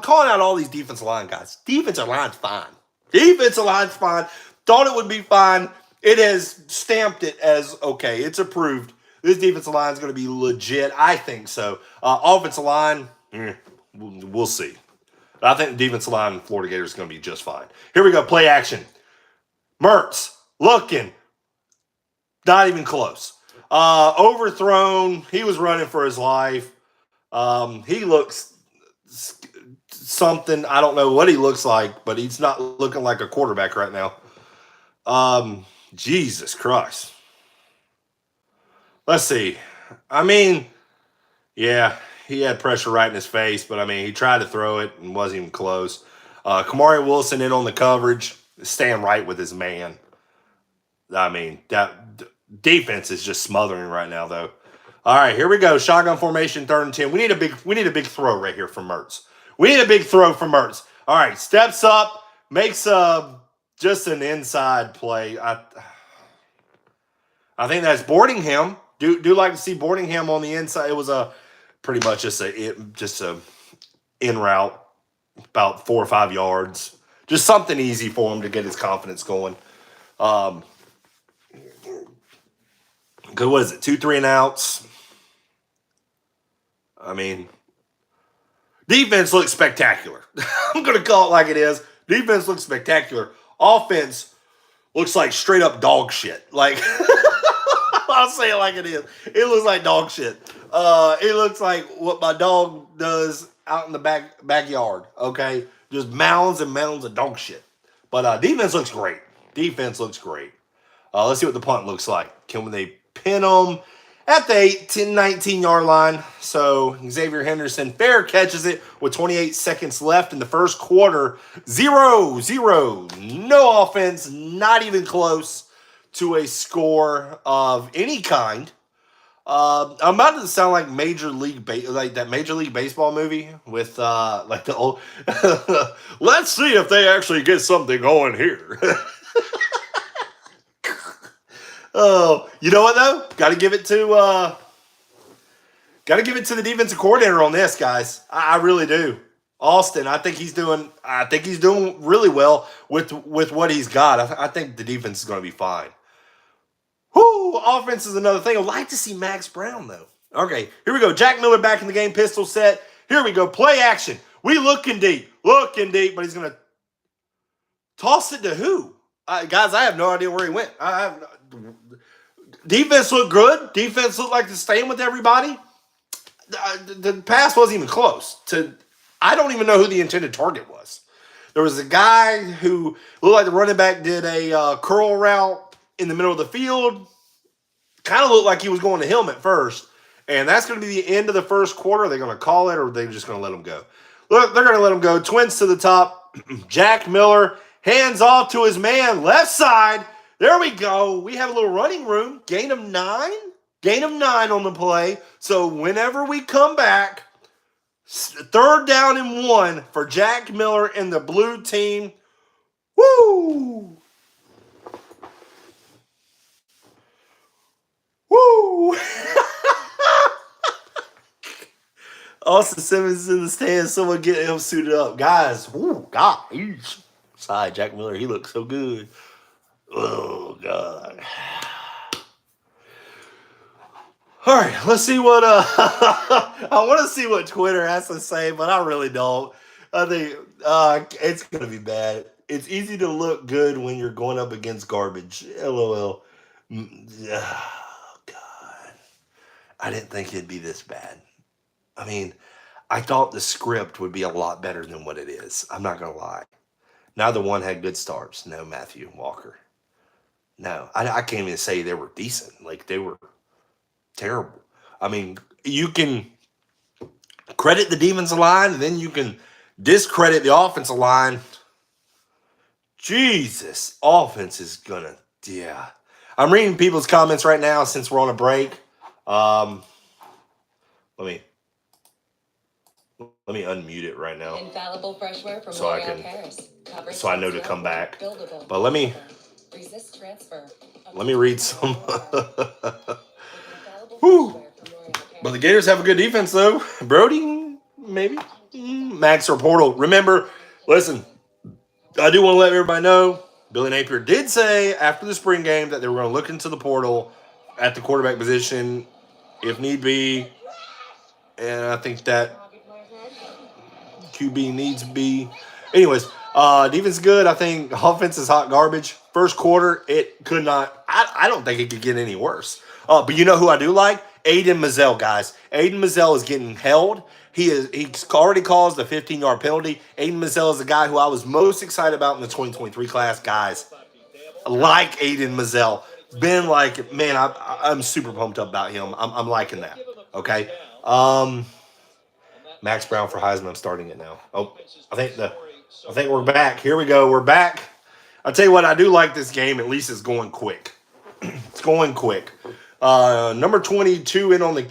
calling out all these defensive line guys. Defensive line's fine. Defensive line's fine. Thought it would be fine. It has stamped it as, okay, it's approved. This defensive line is going to be legit. I think so. Offensive line, we'll see. I think the defensive line in Florida Gators is going to be just fine. Here we go. Play action. Mertz looking. Not even close. Overthrown. He was running for his life. He looks something. I don't know what he looks like, but he's not looking like a quarterback right now. Jesus Christ. Let's see. I mean, yeah, he had pressure right in his face, but I mean, he tried to throw it and wasn't even close. Kamari Wilson in on the coverage, staying right with his man. I mean, that defense is just smothering right now, though. All right, here we go. Shotgun formation, 3rd and 10. We need a big throw right here from Mertz. We need a big throw from Mertz. All right, steps up, makes just an inside play. I think that's Boardingham. Do like to see Boardingham on the inside. It was pretty much just a in route, about 4 or 5 yards. Just something easy for him to get his confidence going. What is it? 2 3 and outs. I mean, defense looks spectacular. I'm going to call it like it is. Defense looks spectacular. Offense looks like straight up dog shit. Like, I'll say it like it is. It looks like dog shit. It looks like what my dog does out in the backyard. Okay, just mounds and mounds of dog shit. But defense looks great. Defense looks great. Let's see what the punt looks like. Can they pin them at the 19-yard line? So Xavier Henderson fair catches it with 28 seconds left in the first quarter. 0-0. No offense. Not even close to a score of any kind. I'm about to sound like like that Major League Baseball movie with like the old. Let's see if they actually get something going here. Oh, you know what though? Got to give it to the defensive coordinator on this, guys. I really do. Austin, I think he's doing really well with what he's got. I think the defense is going to be fine. Whoo, offense is another thing. I'd like to see Max Brown, though. Okay, here we go. Jack Miller back in the game, pistol set. Here we go, play action. We looking deep, but he's going to toss it to who? Guys, I have no idea where he went. Defense looked good. Defense looked like they're staying with everybody. The pass wasn't even close. I don't even know who the intended target was. There was a guy who looked like the running back did a curl route in the middle of the field. Kind of looked like he was going to him at first. And that's going to be the end of the first quarter. Are they going to call it, or are they just going to let them go? Look, they're going to let them go. Twins to the top. Jack Miller, hands off to his man, left side. There we go. We have a little running room. Gain of 9. Gain of 9 on the play. So whenever we come back, 3rd down and 1 for Jack Miller and the blue team. Woo! Woo! Austin Simmons in the stands. Someone get him suited up. Guys, woo, God. Sorry, Jack Miller. He looks so good. Oh, God. All right, let's see what I want to see what Twitter has to say, but I really don't. I think it's gonna be bad. It's easy to look good when you're going up against garbage. LOL. Oh, God. I didn't think it'd be this bad. I mean, I thought the script would be a lot better than what it is. I'm not gonna lie. Neither one had good starts. No, Matthew Walker. No, I can't even say they were decent. Like, they were terrible. I mean, you can credit the defensive line, and then you can discredit the offensive line. Jesus, offense is gonna, yeah. I'm reading people's comments right now since we're on a break. Let me unmute it right now. Infallible freshware from so I can, so I know to come back. But let me read some. Whew. But the Gators have a good defense, though. Brody, maybe. Max or Portal. Remember, listen, I do want to let everybody know, Billy Napier did say after the spring game that they were going to look into the portal at the quarterback position if need be. And I think that QB needs to be. Anyways, defense is good. I think offense is hot garbage. First quarter, it could not. I don't think it could get any worse. But you know who I do like? Aiden Mazzell, guys. Aiden Mazzell is getting held. He's already caused a 15-yard penalty. Aiden Mazzell is the guy who I was most excited about in the 2023 class, guys. Like Aiden Mazzell. Been like, man, I'm super pumped up about him. I'm liking that. Okay. Max Brown for Heisman. I'm starting it now. Oh, I think we're back. Here we go. We're back. I'll tell you what, I do like this game. At least it's going quick. It's going quick. Number 22 in on the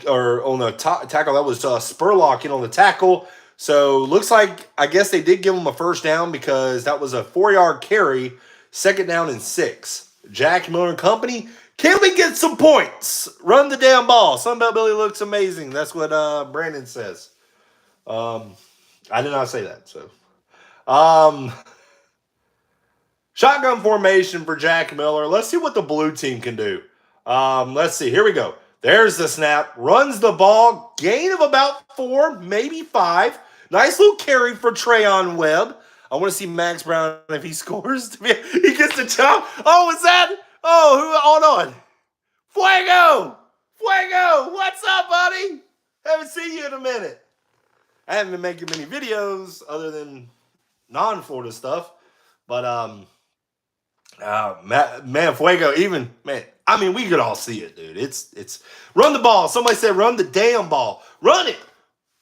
tackle. That was Spurlock in on the tackle. So looks like, I guess they did give him a first down because that was a 4-yard carry. 2nd down and 6. Jack Miller and company. Can we get some points? Run the damn ball. Sunbelt Billy looks amazing. That's what Brandon says. I did not say that. So, shotgun formation for Jack Miller. Let's see what the blue team can do. Let's see. Here we go. There's the snap. Runs the ball. Gain of about 4, maybe 5. Nice little carry for Trayon Webb. I want to see Max Brown if he scores. He gets the jump. Oh, is that? Oh, hold on. Fuego! What's up, buddy? Haven't seen you in a minute. I haven't been making many videos other than non-Florida stuff. But, man, Fuego, even, man, I mean, we could all see it, dude. It's run the ball. Somebody said run the damn ball. Run it,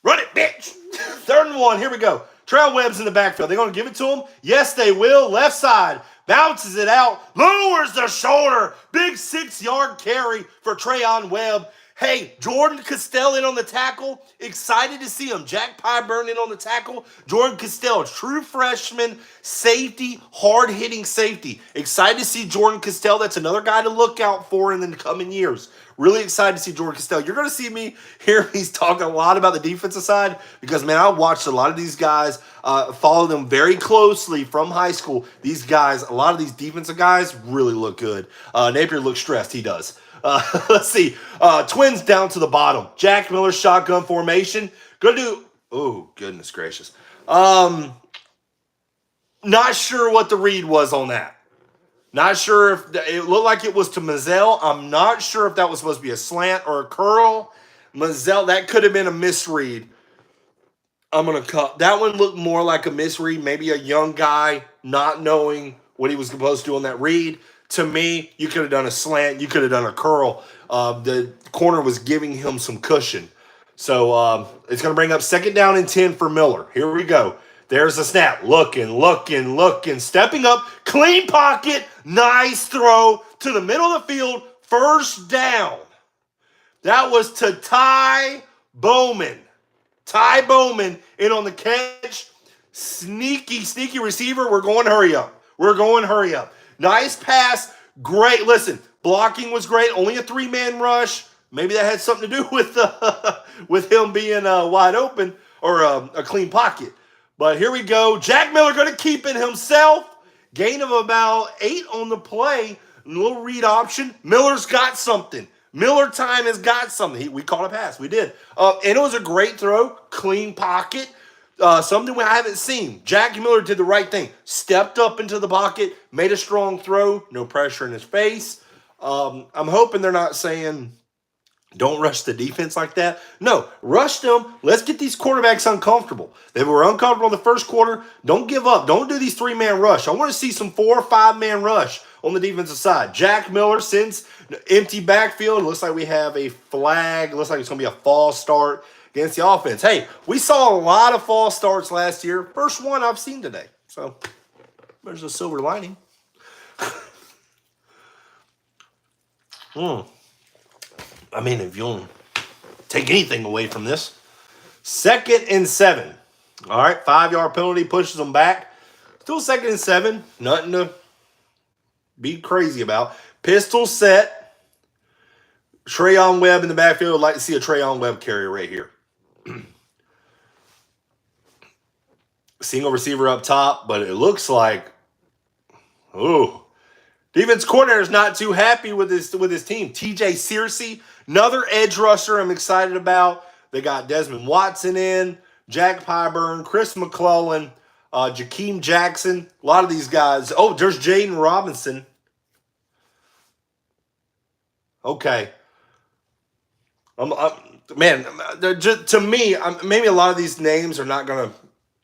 bitch. 3rd and 1. Here we go. Trail Webb's in the backfield. They're going to give it to him? Yes, they will. Left side. Bounces it out. Lowers the shoulder. Big 6-yard carry for Trayon Webb. Hey, Jordan Castell in on the tackle. Excited to see him. Jack Pyburn in on the tackle. Jordan Castell, true freshman, safety, hard-hitting safety. Excited to see Jordan Castell. That's another guy to look out for in the coming years. Really excited to see Jordan Castell. You're going to see me hear he's talking a lot about the defensive side because, man, I watched a lot of these guys, follow them very closely from high school. These guys, a lot of these defensive guys really look good. Napier looks stressed. He does. Let's see. Twins down to the bottom. Jack Miller shotgun formation. Gonna do. Oh, goodness gracious. Not sure what the read was on that. Not sure if it looked like it was to Mazzell. I'm not sure if that was supposed to be a slant or a curl. Mazzell, that could have been a misread. I'm going to cut. That one looked more like a misread. Maybe a young guy not knowing what he was supposed to do on that read. To me, you could have done a slant. You could have done a curl. The corner was giving him some cushion. So it's going to bring up 2nd down and 10 for Miller. Here we go. There's a snap. Looking. Stepping up. Clean pocket. Nice throw to the middle of the field. 1st down. That was to Ty Bowman. Ty Bowman in on the catch. Sneaky receiver. We're going hurry up. Nice pass. Great. Listen, blocking was great. Only a 3-man rush. Maybe that had something to do with him being wide open or a clean pocket. But here we go. Jack Miller going to keep it himself. Gain of about 8 on the play. A little read option. Miller's got something. Miller time has got something. We caught a pass. We did. And it was a great throw. Clean pocket. Something I haven't seen. Jack Miller did the right thing. Stepped up into the pocket. Made a strong throw. No pressure in his face. I'm hoping they're not saying don't rush the defense like that. No, rush them. Let's get these quarterbacks uncomfortable. They were uncomfortable in the first quarter. Don't give up. Don't do these 3-man rush. I want to see some 4 or 5-man rush on the defensive side. Jack Miller sends empty backfield. Looks like we have a flag. Looks like it's going to be a false start against the offense. Hey, we saw a lot of false starts last year. First one I've seen today. So there's a silver lining. I mean, if you don't take anything away from this. 2nd and 7. All right, 5-yard penalty pushes them back. Still 2nd and 7. Nothing to be crazy about. Pistol set. Trayon Webb in the backfield. I'd like to see a Trayon Webb carry right here. Single receiver up top, but it looks like, defense coordinator is not too happy with his team. TJ Searcy, another edge rusher I'm excited about. They got Desmond Watson in, Jack Pyburn, Chris McClellan, Jakeem Jackson. A lot of these guys. Oh, there's Jaden Robinson. Okay. Man, to me, maybe a lot of these names are not going to,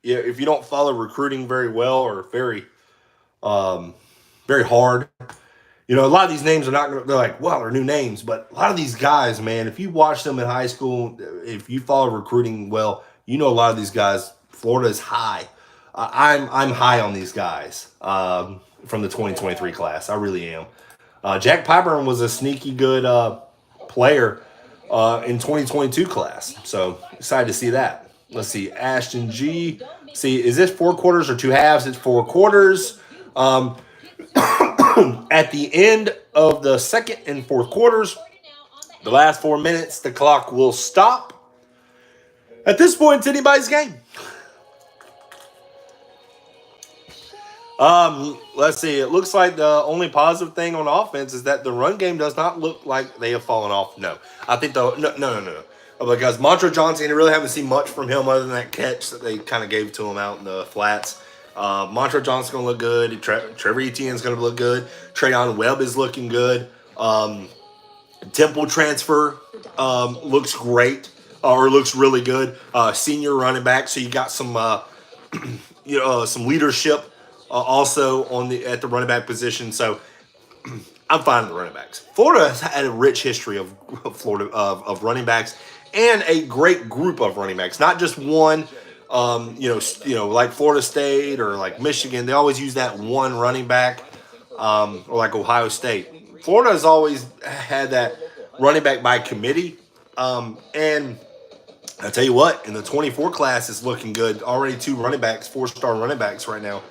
if you don't follow recruiting very well or very hard, a lot of these names are not going to, they're like, well, they're new names. But a lot of these guys, man, if you watch them in high school, if you follow recruiting well, a lot of these guys, Florida is high. I'm high on these guys from the 2023 class. I really am. Jack Pyburn was a sneaky good player in 2022 class. So excited to see that. Let's see. Ashton G. See, is this 4 quarters or 2 halves? It's 4 quarters. At the end of the 2nd and 4th quarters, the last 4 minutes, the clock will stop. At this point, it's anybody's game. Let's see. It looks like the only positive thing on offense is that the run game does not look like they have fallen off. No. I think no. Because Montrell Johnson, I really haven't seen much from him other than that catch that they kind of gave to him out in the flats. Montrell Johnson's going to look good. Trevor Etienne's going to look good. Trayon Webb is looking good. Temple transfer looks great or looks really good. Senior running back, so you got some some leadership also at the running back position. So I'm fine with the running backs. Florida has had a rich history of running backs and a great group of running backs, not just one. Like Florida State or like Michigan, they always use that one running back, or like Ohio State. Florida has always had that running back by committee, and I tell you what, in the 24 class, it's looking good. Already 2 running backs, 4-star running backs right now.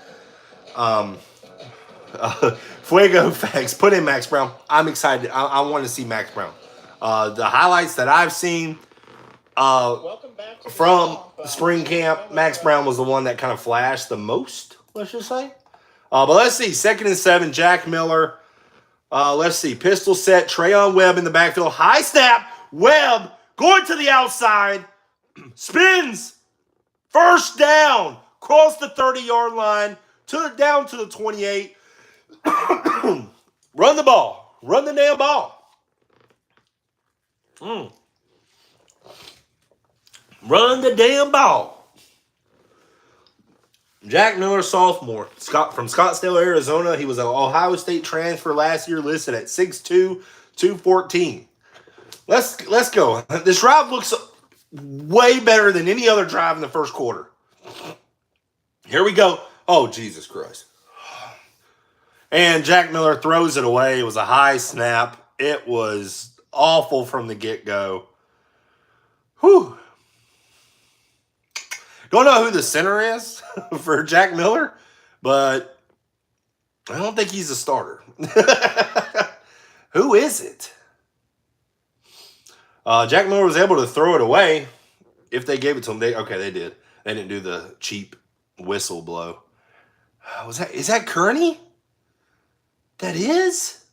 Fuego facts. Put in Max Brown. I'm excited. I want to see Max Brown. The highlights that I've seen from spring camp, Max Brown was the one that kind of flashed the most, let's just say. But let's see. 2nd and 7, Jack Miller. Let's see. Pistol set. Trayon Webb in the backfield. High snap. Webb going to the outside. Spins. 1st down. Cross the 30-yard line. Down to the 28. Run the ball. Run the damn ball. Run the damn ball. Jack Miller, sophomore, from Scottsdale, Arizona. He was an Ohio State transfer last year, listed at 6'2", 214. Let's go. This drive looks way better than any other drive in the first quarter. Here we go. Oh, Jesus Christ. And Jack Miller throws it away. It was a high snap. It was awful from the get-go. Whew. Don't know who the center is for Jack Miller, but I don't think he's a starter. Who is it? Jack Miller was able to throw it away if they gave it to him. They did. They didn't do the cheap whistle blow. Is that Kearney? That is?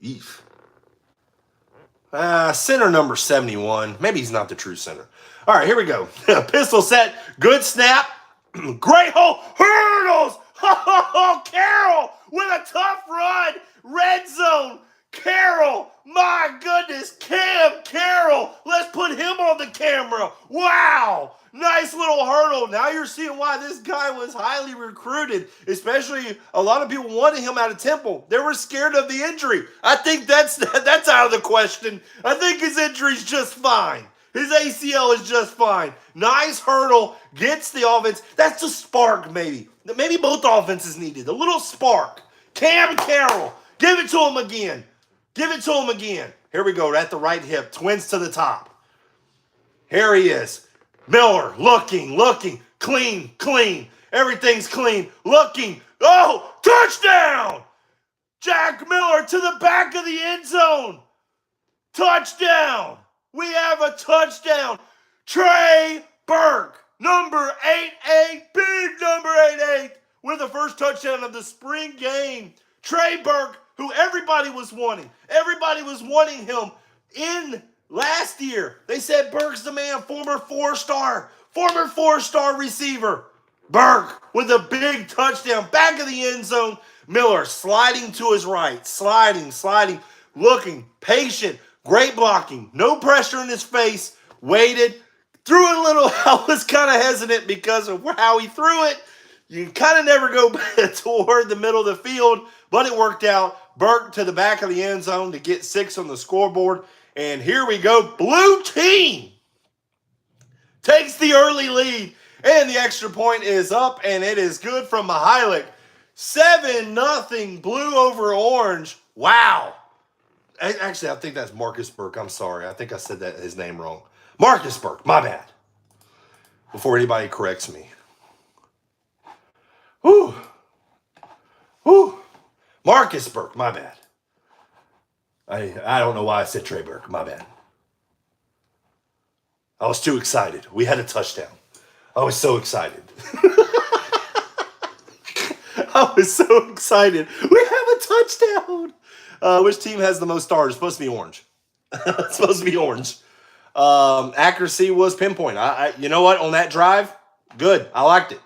Eef. Center number 71. Maybe he's not the true center. All right, here we go. Pistol set. Good snap. Great hole. Hurdles. Oh, Carroll with a tough run. Red zone. Carroll. My goodness. Cam Carroll. Let's put him on the camera. Wow. Nice little hurdle. Now you're seeing why this guy was highly recruited, especially a lot of people wanted him out of Temple. They were scared of the injury. I think that's out of the question. I think his injury's just fine. His ACL is just fine. Nice hurdle. Gets the offense. That's a spark, maybe. Maybe both offenses needed. A little spark. Cam Carroll. Give it to him again. Give it to him again. Here we go. At the right hip. Twins to the top. Here he is. Miller, looking, clean. Everything's clean. Looking. Oh, touchdown! Jack Miller to the back of the end zone. Touchdown. We have a touchdown. Trey Burke, number 88, big number 88, with the first touchdown of the spring game. Trey Burke, who everybody was wanting. Everybody was wanting him in last year. They said Burke's the man, former four-star receiver. Burke with a big touchdown, back of the end zone. Miller sliding to his right, sliding, looking, patient, great blocking, no pressure in his face, waited, threw it a little. I was kind of hesitant because of how he threw it. You kind of never go toward the middle of the field, but it worked out. Burke to the back of the end zone to get 6 on the scoreboard. And here we go. Blue team takes the early lead. And the extra point is up, and it is good from Mihalik. 7-0 blue over orange. Wow. Actually, I think that's Marcus Burke. I'm sorry. I think I said his name wrong. Marcus Burke. My bad. Before anybody corrects me. Whew. Marcus Burke. My bad. I don't know why I said Trey Burke. My bad. I was too excited. We had a touchdown. I was so excited. I was so excited. We have a touchdown. Which team has the most stars? It's supposed to be orange. It's supposed to be orange. Accuracy was pinpoint. You know what? On that drive, good. I liked it.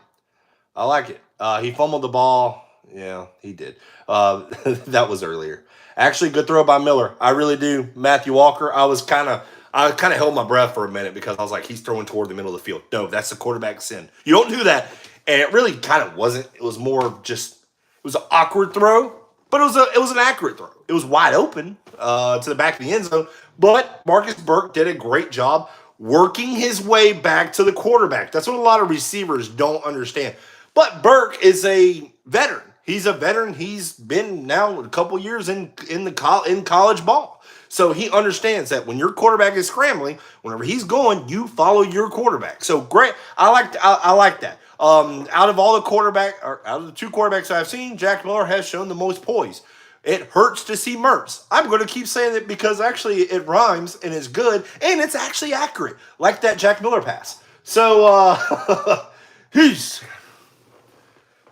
He fumbled the ball. Yeah, he did. That was earlier. Actually, good throw by Miller. I really do. Matthew Walker, I kind of held my breath for a minute because I was like, he's throwing toward the middle of the field. No, that's the quarterback's sin. You don't do that. And it really kind of wasn't. It was more just, it was an awkward throw, but it was an accurate throw. It was wide open to the back of the end zone. But Marcus Burke did a great job working his way back to the quarterback. That's what a lot of receivers don't understand. But Burke is a veteran. He's a veteran. He's been now a couple years in college ball. So he understands that when your quarterback is scrambling, whenever he's going, you follow your quarterback. So great. I like that. Out of the 2 quarterbacks I've seen, Jack Miller has shown the most poise. It hurts to see Mertz. I'm going to keep saying it because actually it rhymes and it's good and it's actually accurate, like that Jack Miller pass. So he's.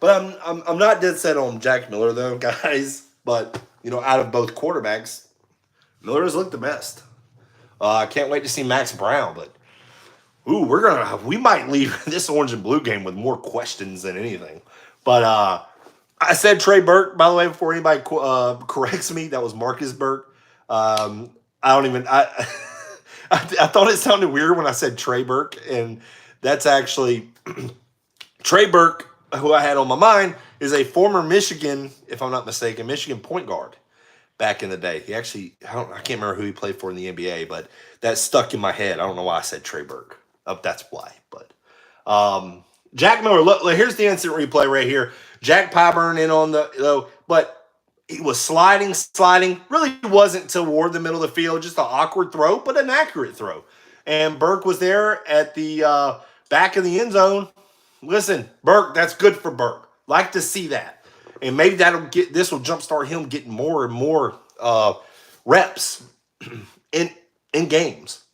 But I'm not dead set on Jack Miller though, guys. But out of both quarterbacks, Miller has looked the best. I can't wait to see Max Brown, but we might leave this orange and blue game with more questions than anything. But I said Trey Burke, by the way, before anybody corrects me. That was Marcus Burke. I thought it sounded weird when I said Trey Burke, and that's actually Trey Burke who I had on my mind is a former Michigan, if I'm not mistaken, Michigan point guard back in the day. He actually, I can't remember who he played for in the NBA, but that stuck in my head. I don't know why I said Trey Burke. That's why. But Jack Miller, look, here's the instant replay right here. Jack Pyburn in on but he was sliding. Really wasn't toward the middle of the field, just an awkward throw, but an accurate throw. And Burke was there at the back of the end zone. Listen, Burke, that's good for Burke. Like to see that. And maybe this will jumpstart him getting more and more reps in games.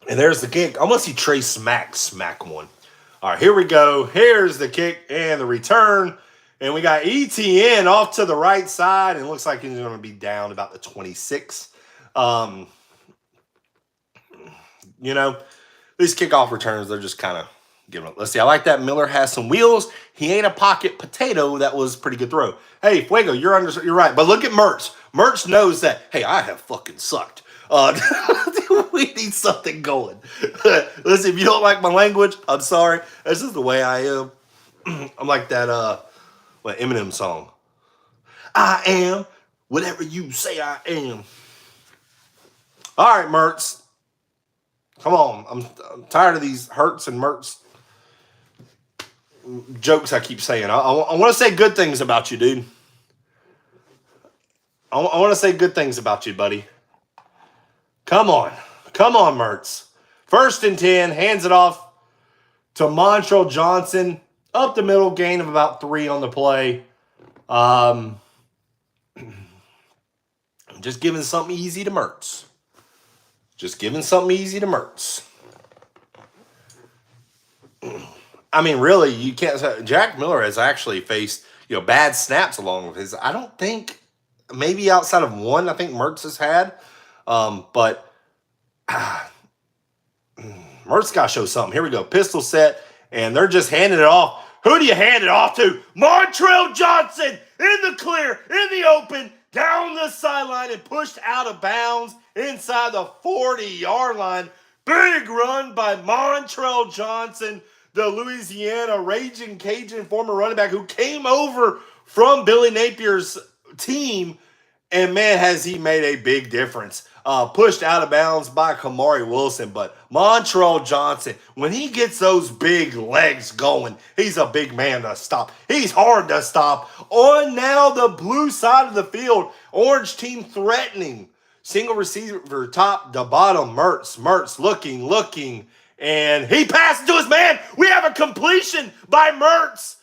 And there's the kick. I want to see Trey smack one. All right, here we go. Here's the kick and the return. And we got ETN off to the right side. And it looks like he's going to be down about the 26. These kickoff returns, they're just kind of giving up. Let's see. I like that. Miller has some wheels. He ain't a pocket potato. That was a pretty good throw. Hey, Fuego, you're right. But look at Mertz. Mertz knows that, hey, I have fucking sucked. We need something going. Listen, if you don't like my language, I'm sorry. That's just the way I am. I'm like that Eminem song. I am whatever you say I am. All right, Mertz. Come on. I'm tired of these Hurts and Mertz jokes I keep saying. I want to say good things about you, dude. I want to say good things about you, buddy. Come on, Mertz. 1st and 10, hands it off to Montrell Johnson. Up the middle, gain of about 3 on the play. Just giving something easy to Mertz. I mean, really, you can't. Jack Miller has actually faced bad snaps along with his. I don't think, maybe outside of one, I think Mertz has had. But Mertz got to show something. Here we go. Pistol set, and they're just handing it off. Who do you hand it off to? Montrell Johnson in the clear, in the open, down the sideline and pushed out of bounds inside the 40-yard line. Big run by Montrell Johnson, the Louisiana Raging Cajun former running back who came over from Billy Napier's team. And, man, has he made a big difference. Pushed out of bounds by Kamari Wilson. But Montrell Johnson, when he gets those big legs going, he's a big man to stop. He's hard to stop. On now the blue side of the field, orange team threatening. Single receiver top to bottom. Mertz looking. And he passes to his man. We have a completion by Mertz.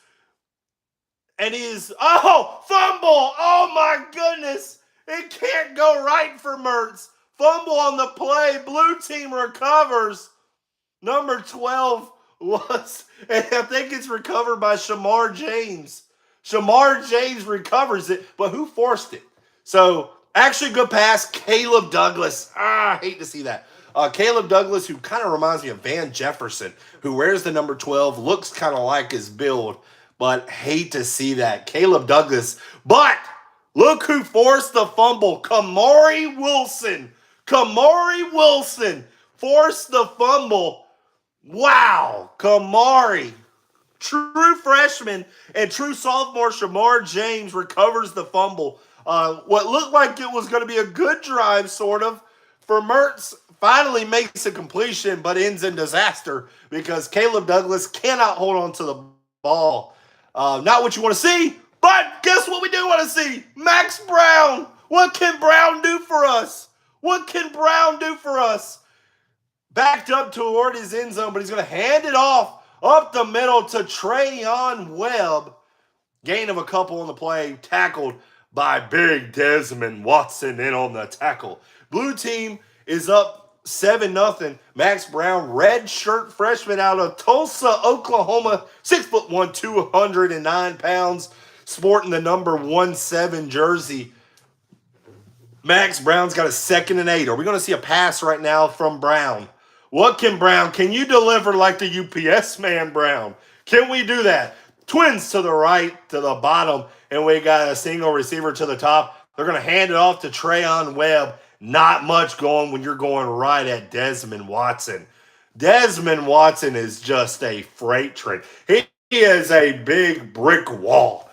And he's, fumble. Oh, my goodness. It can't go right for Mertz. Fumble on the play. Blue team recovers. Number 12 was, and I think it's recovered by Shamar James. Shamar James recovers it, but who forced it? So, actually good pass. Caleb Douglas. I hate to see that. Caleb Douglas, who kind of reminds me of Van Jefferson, who wears the number 12, looks kind of like his build, but hate to see that. Caleb Douglas, but look who forced the fumble. Kamari Wilson forced the fumble. Wow. Kamari. True freshman and true sophomore Shamar James recovers the fumble. What looked like it was going to be a good drive, sort of, for Mertz finally makes a completion, but ends in disaster because Caleb Douglas cannot hold on to the ball. Not what you want to see. But guess what we do want to see? Max Brown. What can Brown do for us? Backed up toward his end zone, but he's going to hand it off up the middle to Trayon Webb. Gain of a couple on the play. Tackled by big Desmond Watson in on the tackle. Blue team is up 7-0. Max Brown, red shirt freshman out of Tulsa, Oklahoma. 6'1", 209 pounds. Sporting the number 17 jersey. Max Brown's got a 2nd and 8. Are we going to see a pass right now from Brown? What can Brown? Can you deliver like the UPS man, Brown? Can we do that? Twins to the right, to the bottom, and we got a single receiver to the top. They're going to hand it off to Trayon Webb. Not much going when you're going right at Desmond Watson. Desmond Watson is just a freight train. He is a big brick wall.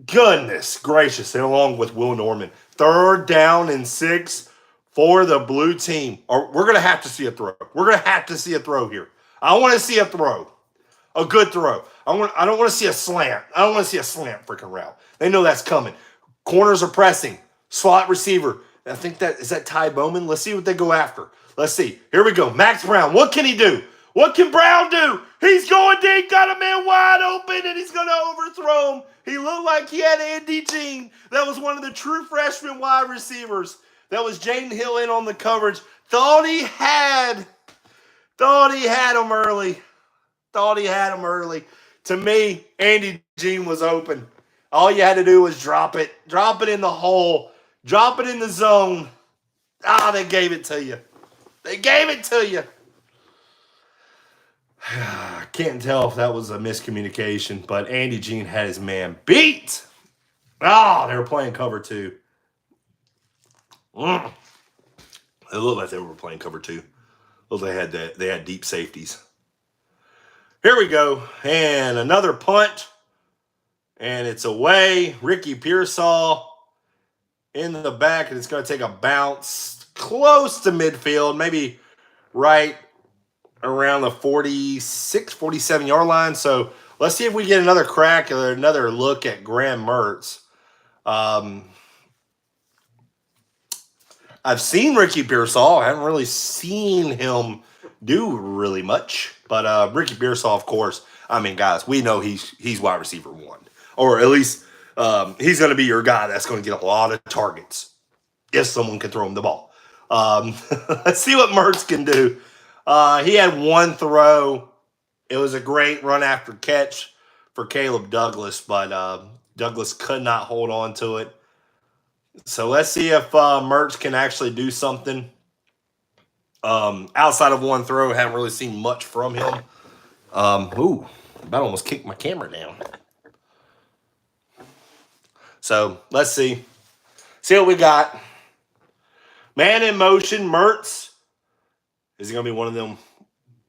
Goodness gracious. And along with Will Norman. 3rd down and 6 for the blue team. We're going to have to see a throw. We're going to have to see a throw here. I want to see a throw. A good throw. I don't want to see a slant. I don't want to see a slant freaking route. They know that's coming. Corners are pressing. Slot receiver. I think is that Ty Bowman? Let's see what they go after. Let's see. Here we go. Max Brown. What can he do? What can Brown do? He's going deep. Got a man wide open, and he's going to overthrow him. He looked like he had Andy Jean. That was one of the true freshman wide receivers. That was Jaden Hill in on the coverage. Thought he had him early. Thought he had him early. To me, Andy Jean was open. All you had to do was drop it. Drop it in the hole. Drop it in the zone. They gave it to you. They gave it to you. I can't tell if that was a miscommunication, but Andy Jean had his man beat. They were playing cover 2. It looked like they were playing cover 2. They had deep safeties. Here we go. And another punt. And it's away. Ricky Pearsall in the back. And it's going to take a bounce close to midfield. Maybe right around the 46, 47-yard line. So let's see if we get another crack or another look at Graham Mertz. I've seen Ricky Pearsall. I haven't really seen him do really much. But Ricky Pearsall, of course, I mean, guys, we know he's wide receiver 1. Or at least he's going to be your guy that's going to get a lot of targets if someone can throw him the ball. Let's see what Mertz can do. He had one throw. It was a great run after catch for Caleb Douglas, but Douglas could not hold on to it. So let's see if Mertz can actually do something. Outside of one throw, haven't really seen much from him. About almost kicked my camera down. So let's see. See what we got. Man in motion, Mertz. Is he going to be one of them?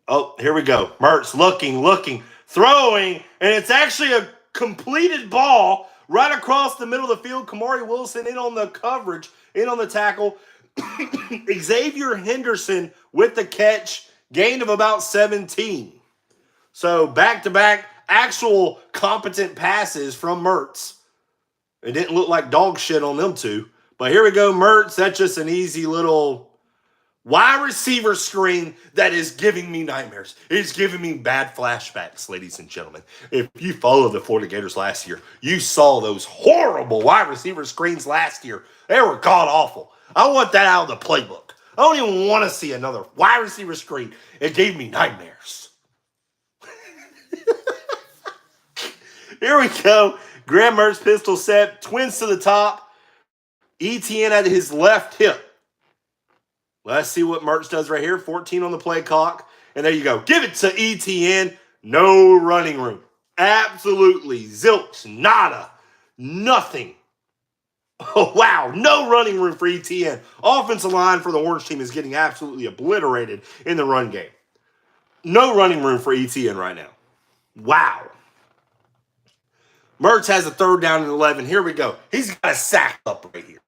Oh, here we go. Mertz looking, throwing, and it's actually a completed ball right across the middle of the field. Kamari Wilson in on the coverage, in on the tackle. Xavier Henderson with the catch, gain of about 17. So back-to-back actual competent passes from Mertz. It didn't look like dog shit on them two. But here we go, Mertz. That's just an easy little wide receiver screen that is giving me nightmares. It's giving me bad flashbacks, ladies and gentlemen. If you followed the Florida Gators last year, you saw those horrible wide receiver screens last year. They were god-awful. I want that out of the playbook. I don't even want to see another wide receiver screen. It gave me nightmares. Here we go. Graham Mertz pistol set. Twins to the top. ETN at his left hip. Let's see what Mertz does right here. 14 on the play clock. And there you go. Give it to ETN. No running room. Absolutely. Zilch. Nada. Nothing. Oh, wow. No running room for ETN. Offensive line for the Orange team is getting absolutely obliterated in the run game. No running room for ETN right now. Wow. Mertz has a 3rd down and 11. Here we go. He's got a sack up right here.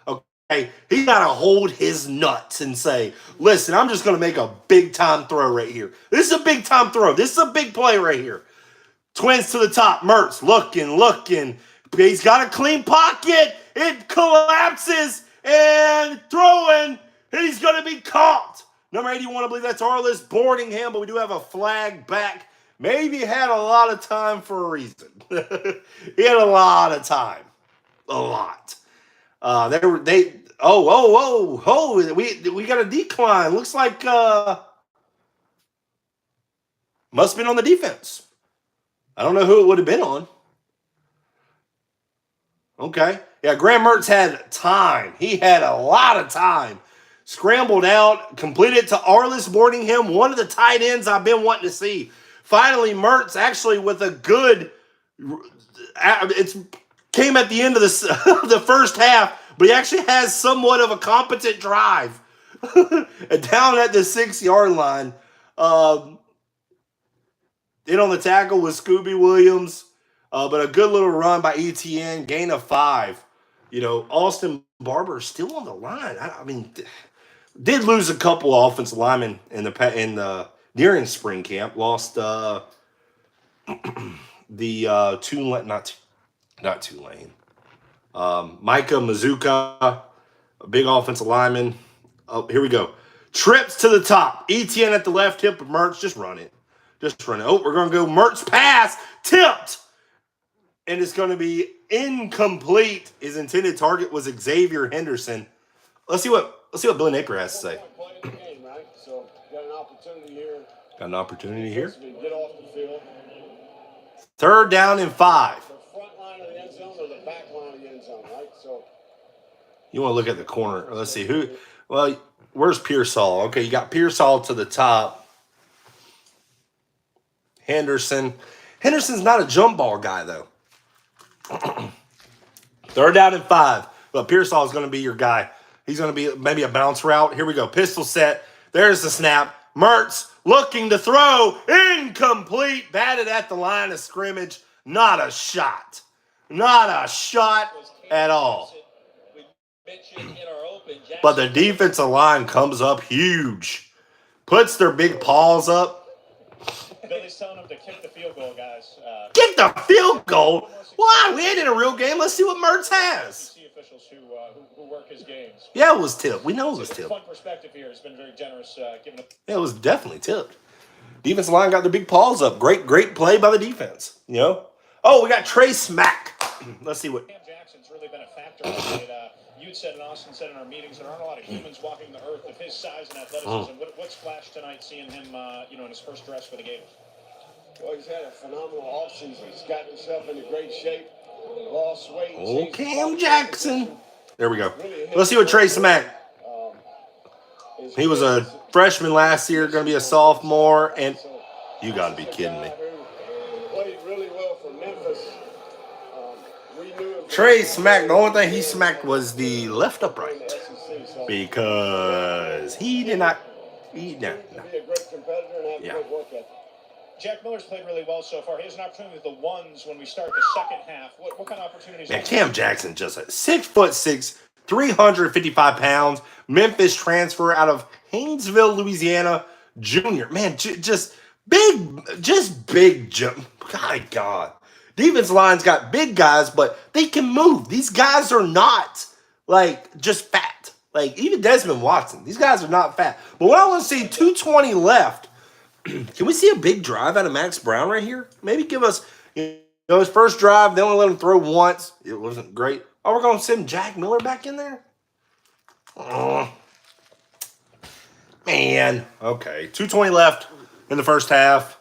Okay. He got to hold his nuts and say, listen, I'm just going to make a big-time throw right here. This is a big-time throw. This is a big play right here. Twins to the top. Mertz looking. He's got a clean pocket. It collapses and throwing. And he's going to be caught. Number 81, I believe that's Arliss Boardingham, but we do have a flag back. Maybe had a lot of time for a reason. He had a lot of time. A lot. We got a decline. Looks like must have been on the defense. I don't know who it would have been on. Okay. Yeah, Graham Mertz had time. He had a lot of time. Scrambled out, completed to Arliss Boardingham, one of the tight ends I've been wanting to see. Finally, Mertz actually with a good, it came at the end of the first half, but he actually has somewhat of a competent drive. Down at the 6-yard line, In on the tackle was Scooby Williams, but a good little run by ETN, gain of 5. Austin Barber still on the line. I mean, did lose a couple of offensive linemen during spring camp. Lost the Tulane, not Tulane. Micah Mazuka, a big offensive lineman. Oh, here we go. Trips to the top. ETN at the left hip of Mertz. Just run it. Oh, we're going to go Mertz pass. Tipped. And it's going to be incomplete. His intended target was Xavier Henderson. Let's see what Billy Napier has to say. So got an opportunity here. Got an opportunity here. Get off the field. 3rd down and 5. The front line of the end zone or the back line of the end zone, right? So you want to look at the corner. Let's see who. Well, where's Pearsall? Okay, you got Pearsall to the top. Henderson's not a jump ball guy though. 3rd down and 5. But Pearsall is going to be your guy. He's going to be maybe a bounce route. Here we go. Pistol set. There's the snap. Mertz looking to throw. Incomplete. Batted at the line of scrimmage. Not a shot. Not a shot at all. But the defensive line comes up huge. Puts their big paws up. Billy's telling them to kick the field goal, guys. Kick the field goal? Why? We ain't in a real game. Let's see what Mertz has. Officials who work his games. Yeah, it was tipped. We know it was tipped. Fun perspective here. Has been very generous. Giving yeah, it was definitely tipped. Defensive line got their big paws up. Great play by the defense. Oh, we got Trey Smack. Let's see what. Cam Jackson's really been a factor. You'd said and Austin said in our meetings there aren't a lot of humans walking the earth of his size and athleticism. What's flashed tonight seeing him, in his first dress for the Gators? Well, he's had a phenomenal offseason. He's got himself into great shape. Lost weight. Oh, Cam Jackson. There we go. Let's see what Trey Smack. He was a freshman last year, going to be a sophomore, and you got to be kidding me. Played really well for Memphis. Trey Smack, the only thing he smacked was the left upright because he did not. No. Yeah. Jack Miller's played really well so far. He has an opportunity with the ones when we start the second half. What kind of opportunities? Man, Cam Jackson just a 6'6", 355 pounds, Memphis transfer out of Haynesville, Louisiana, junior. Man, just big jump. God. Defense line's got big guys, but they can move. These guys are not just fat. Even Desmond Watson. These guys are not fat. But what I want to see, 2:20 left. Can we see a big drive out of Max Brown right here? Maybe give us, his first drive. They only let him throw once. It wasn't great. Oh, we're going to send Jack Miller back in there? Oh, man. Okay. 2:20 left in the first half.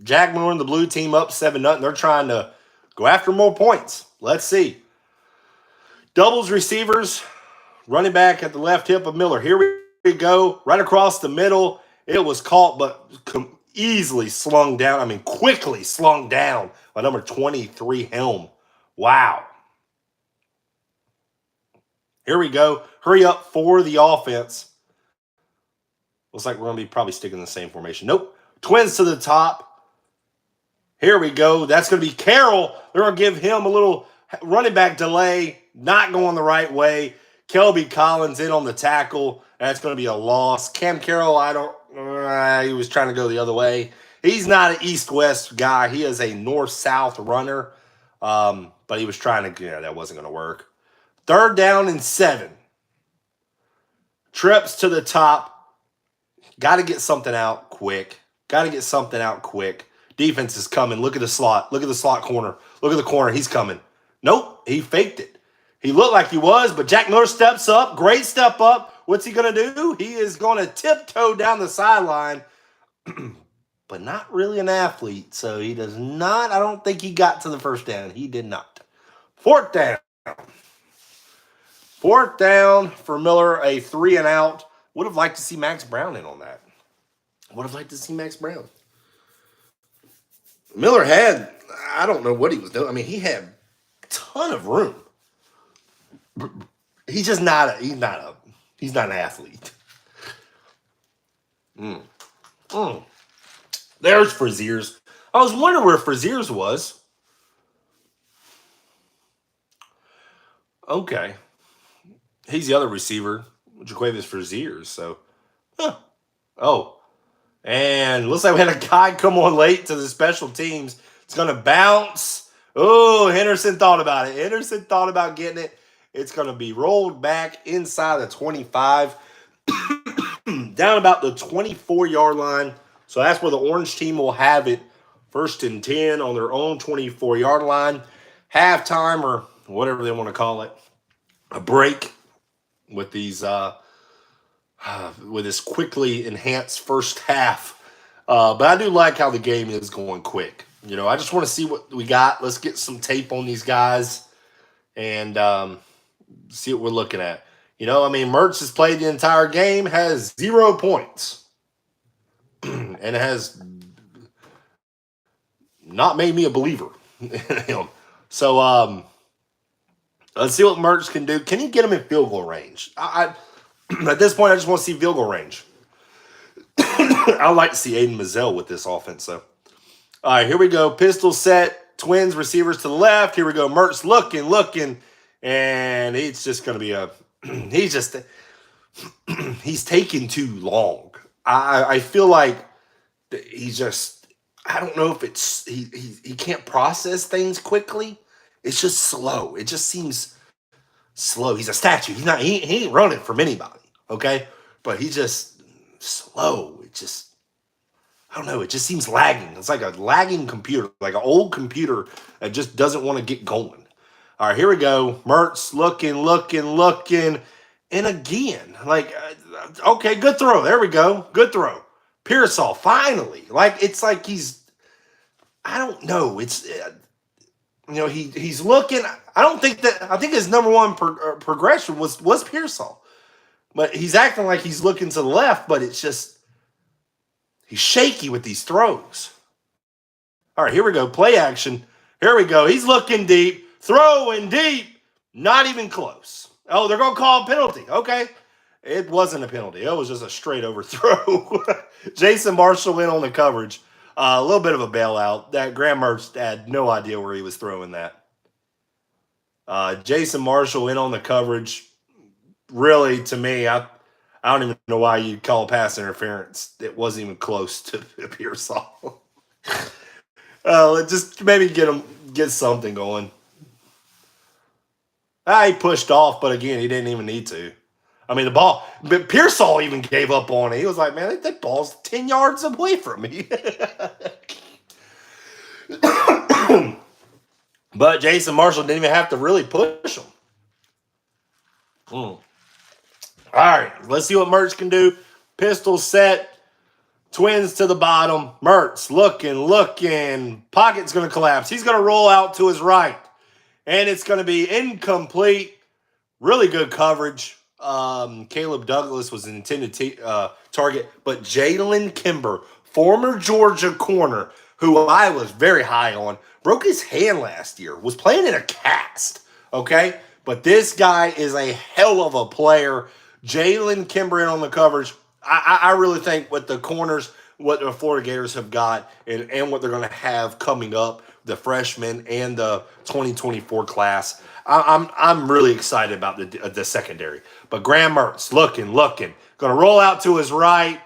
Jack Miller and the blue team up 7-0. They're trying to go after more points. Let's see. Doubles receivers. Running back at the left hip of Miller. Here we go, right across the middle. It was caught, but quickly slung down by number 23, Helm. Wow. Here we go. Hurry up for the offense. Looks like we're going to be probably sticking in the same formation. Nope. Twins to the top. Here we go. That's going to be Carroll. They're going to give him a little running back delay. Not going the right way. Kelby Collins in on the tackle. That's going to be a loss. Cam Carroll, he was trying to go the other way. He's not an east-west guy. He is a north-south runner. But he was trying to, that wasn't going to work. 3rd down and 7. Trips to the top. Got to get something out quick. Defense is coming. Look at the slot. Look at the slot corner. Look at the corner. He's coming. Nope, he faked it. He looked like he was, but Jack Miller steps up. Great step up. What's he going to do? He is going to tiptoe down the sideline, but not really an athlete. So he does not, I don't think he got to the first down. He did not. 4th down. 4th down for Miller, a 3 and out. Would have liked to see Max Brown in on that. Miller had, I don't know what he was doing. I mean, he had a ton of room. He's just not an athlete. There's Fraziers. I was wondering where Fraziers was. Okay. He's the other receiver. Jaquavius Fraziers. So, huh. Oh. And looks like we had a guy come on late to the special teams. It's going to bounce. Oh, Henderson thought about it. Henderson thought about getting it. It's going to be rolled back inside the 25. Down about the 24-yard line. So that's where the orange team will have it. 1st and 10 on their own 24-yard line. Halftime, or whatever they want to call it. A break with these with this quickly enhanced first half. But I do like how the game is going quick. You know, I just want to see what we got. Let's get some tape on these guys and see what we're looking at. You know, I mean, Mertz has played the entire game, has 0 points, and has not made me a believer in him. So let's see what Mertz can do. Can he get him in field goal range? At this point, I just want to see field goal range. I'd like to see Aiden Mazzell with this offense, though. All right, here we go. Pistol set. Twins receivers to the left. Here we go. Mertz looking. And it's just going to be a – he's taking too long. I feel like he's just – I don't know if it's – he can't process things quickly. It's just slow. It just seems slow. He's a statue. He ain't running from anybody, okay? But he's just slow. It just – I don't know. It just seems lagging. It's like a lagging computer, like an old computer that just doesn't want to get going. All right, here we go. Mertz looking. And again, okay, good throw. There we go. Good throw. Pearsall, finally. It's like he's, I don't know. It's, he's looking. I think his number one progression was Pearsall. But he's acting like he's looking to the left, but it's just, he's shaky with these throws. All right, here we go. Play action. Here we go. He's looking deep. Throwing deep. Not even close. Oh, they're going to call a penalty. Okay. It wasn't a penalty. It was just a straight overthrow. Jason Marshall in on the coverage. A little bit of a bailout. That Graham Mertz had no idea where he was throwing that. Jason Marshall in on the coverage. Really, to me, I don't even know why you'd call pass interference. It wasn't even close to Pearsall. Just maybe get something going. He pushed off, but again, he didn't even need to. I mean, the ball, but Pearsall even gave up on it. He was like, man, that ball's 10 yards away from me. But Jason Marshall didn't even have to really push him. All right, let's see what Mertz can do. Pistol set. Twins to the bottom. Mertz looking. Pocket's going to collapse. He's going to roll out to his right. And it's going to be incomplete. Really good coverage. Caleb Douglas was an intended target. But Jalen Kimber, former Georgia corner, who I was very high on, broke his hand last year. Was playing in a cast. Okay? But this guy is a hell of a player. Jalen Kimber in on the coverage. I really think with the corners, what the Florida Gators have got and what they're going to have coming up, the freshmen and the 2024 class, I'm really excited about the secondary. But Graham Mertz looking, going to roll out to his right.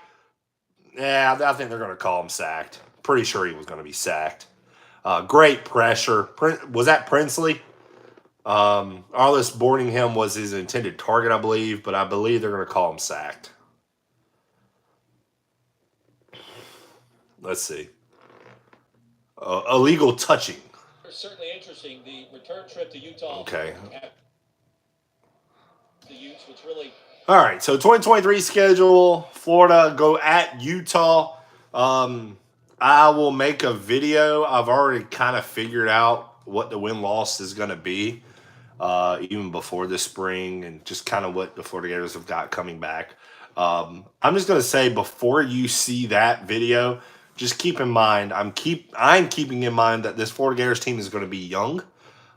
Yeah, I think they're going to call him sacked. Pretty sure he was going to be sacked. Great pressure. Was that Princely? Arliss Boardingham was his intended target, I believe, but I believe they're going to call him sacked. Let's see. Illegal touching. Certainly interesting. The return trip to Utah. Okay. The Utes, which really. All right. So 2023 schedule. Florida go at Utah. I will make a video. I've already kind of figured out what the win-loss is going to be, even before the spring, and just kind of what the Florida Gators have got coming back. I'm just going to say before you see that video, just keep in mind, I'm keeping in mind that this Florida Gators team is going to be young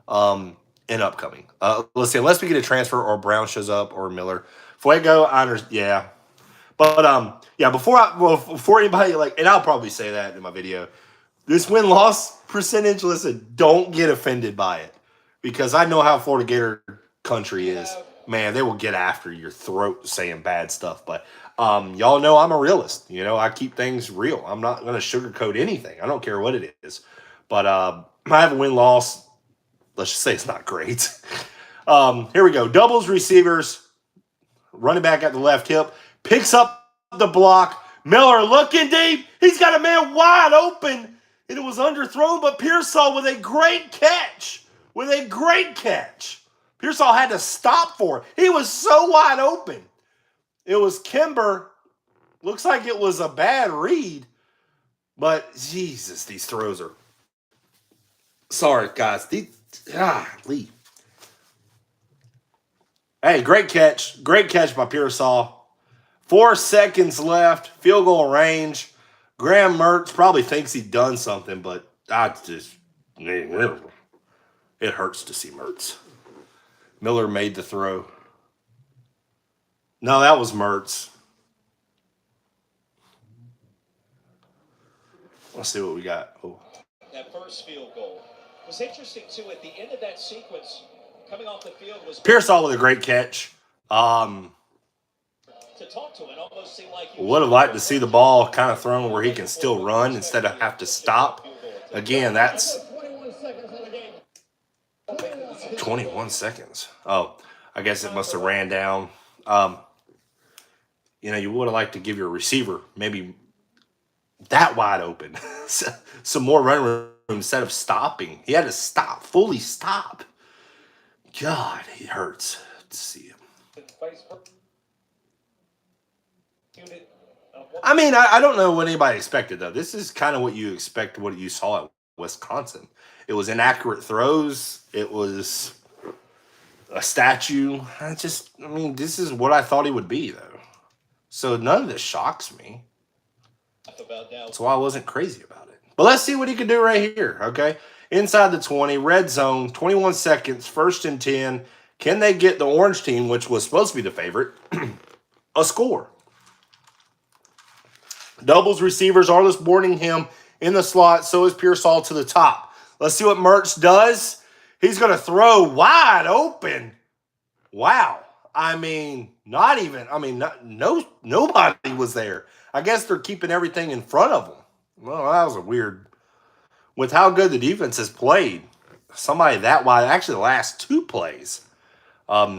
and upcoming. Let's see, unless we get a transfer or Brown shows up or Miller. Fuego, yeah. But yeah, before anybody like, and I'll probably say that in my video. This win-loss percentage, listen, don't get offended by it. Because I know how Florida Gator country is. Man, they will get after your throat saying bad stuff. But y'all know I'm a realist. You know, I keep things real. I'm not going to sugarcoat anything. I don't care what it is. But I have a win-loss. Let's just say it's not great. Here we go. Doubles receivers. Running back at the left hip. Picks up the block. Miller looking deep. He's got a man wide open. And it was underthrown, but Pearsall with a great catch. With a great catch. Pearsall had to stop for it. He was so wide open. It was Kimber. Looks like it was a bad read. But, Jesus, these throws are... Sorry, guys. Lee. Hey, great catch. Great catch by Pearsall. 4 seconds left. Field goal range. Graham Mertz probably thinks he's done something, but it hurts to see Mertz. Miller made the throw. No, that was Mertz. Let's see what we got. Oh. That first field goal was interesting, too. At the end of that sequence, coming off the field was... Pearsall with a great catch. To talk to him, it almost seemed like would have liked to see the ball kind of thrown where he can still run instead of have to stop. Again, that's 21 seconds. Oh, I guess it must have ran down. You would have liked to give your receiver maybe that wide open. Some more running room instead of stopping. He had to stop, fully stop. God, it hurts to see him. I mean, I don't know what anybody expected, though. This is kind of what you expect, what you saw at Wisconsin. It was inaccurate throws. It was a statue. I mean, this is what I thought he would be, though. So none of this shocks me. That's why I wasn't crazy about it. But let's see what he can do right here, okay? Inside the 20, red zone, 21 seconds, 1st and 10. Can they get the orange team, which was supposed to be the favorite, a score? Doubles receivers, Arliss Boardingham in the slot. So is Pearsall to the top. Let's see what Mertz does. He's going to throw wide open. Wow. I mean, nobody was there. I guess they're keeping everything in front of them. Well, that was a weird. With how good the defense has played, somebody that wide, actually the last 2 plays,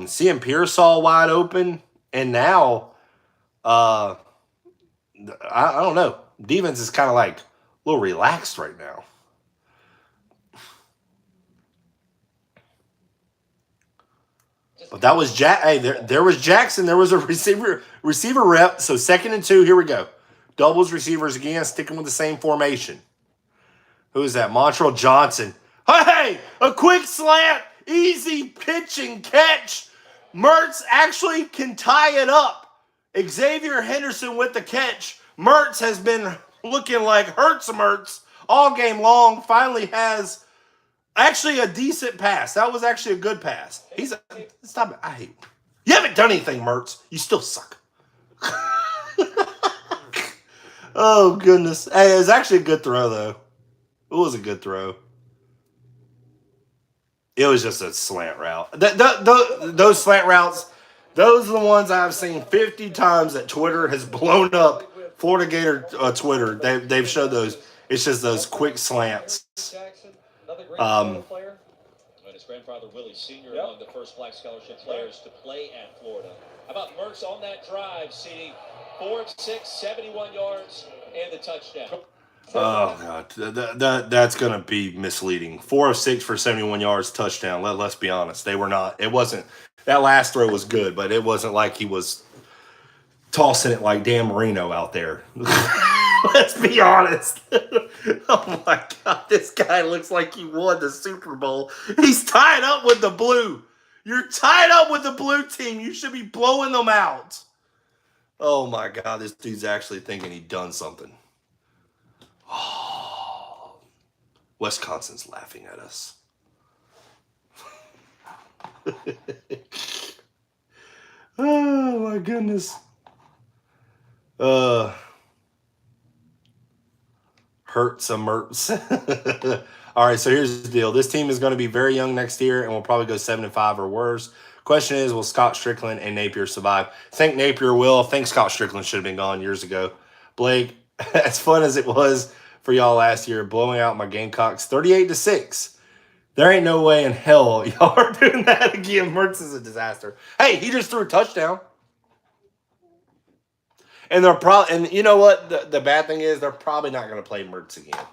seeing Pearsall wide open, and now, I don't know. Defense is kind of like a little relaxed right now. But that was Hey, there was Jackson. There was a receiver rep. So 2nd and 2. Here we go. Doubles receivers again, sticking with the same formation. Who is that? Montrell Johnson. Hey, a quick slant, easy pitch and catch. Mertz actually can tie it up. Xavier Henderson with the catch. Mertz has been looking like Mertz all game long. Finally has actually a decent pass. That was actually a good pass. Stop it. I hate you. You haven't done anything, Mertz. You still suck. Oh, goodness. Hey, it was actually a good throw, though. It was a good throw. It was just a slant route. Those slant routes, those are the ones I've seen 50 times that Twitter has blown up. Florida Gator Twitter, they've showed those. It's just those quick slants. His grandfather Willie Sr. among the first Black Scholarship players to play at Florida. How about Mertz on that drive, CD? 4 of 6, 71 yards, and the touchdown. Oh, God. That's going to be misleading. 4 of 6 for 71 yards, touchdown. Let's be honest. They were not. It wasn't. That last throw was good, but it wasn't like he was tossing it like Dan Marino out there. Let's be honest. Oh, my God. This guy looks like he won the Super Bowl. He's tied up with the blue. You're tied up with the blue team. You should be blowing them out. Oh, my God. This dude's actually thinking he done something. Oh, Wisconsin's laughing at us. Oh, my goodness. Hurts a Mertz. All right, so here's the deal. This team is going to be very young next year and will probably go 7-5 or worse. Question is, will Scott Strickland and Napier survive? I think Napier will. I think Scott Strickland should have been gone years ago. Blake, as fun as it was for y'all last year, blowing out my Gamecocks 38-6. There ain't no way in hell y'all are doing that again. Mertz is a disaster. Hey, he just threw a touchdown. And they're probably, and you know what? The bad thing is they're probably not going to play Mertz again.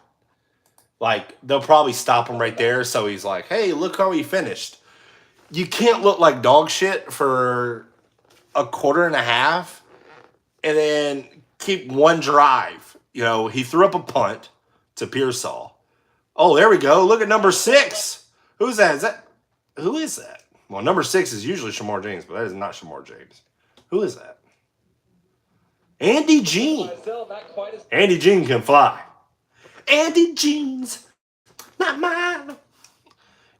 Like, they'll probably stop him right there. So he's like, hey, look how he finished. You can't look like dog shit for a quarter and a half and then keep one drive. You know, he threw up a punt to Pearsall. Oh, there we go. Look at number 6. Who's that? Who is that? Well, number 6 is usually Shamar James, but that is not Shamar James. Who is that? Andy Jean. Andy Jean can fly. Andy Jeans, not mine.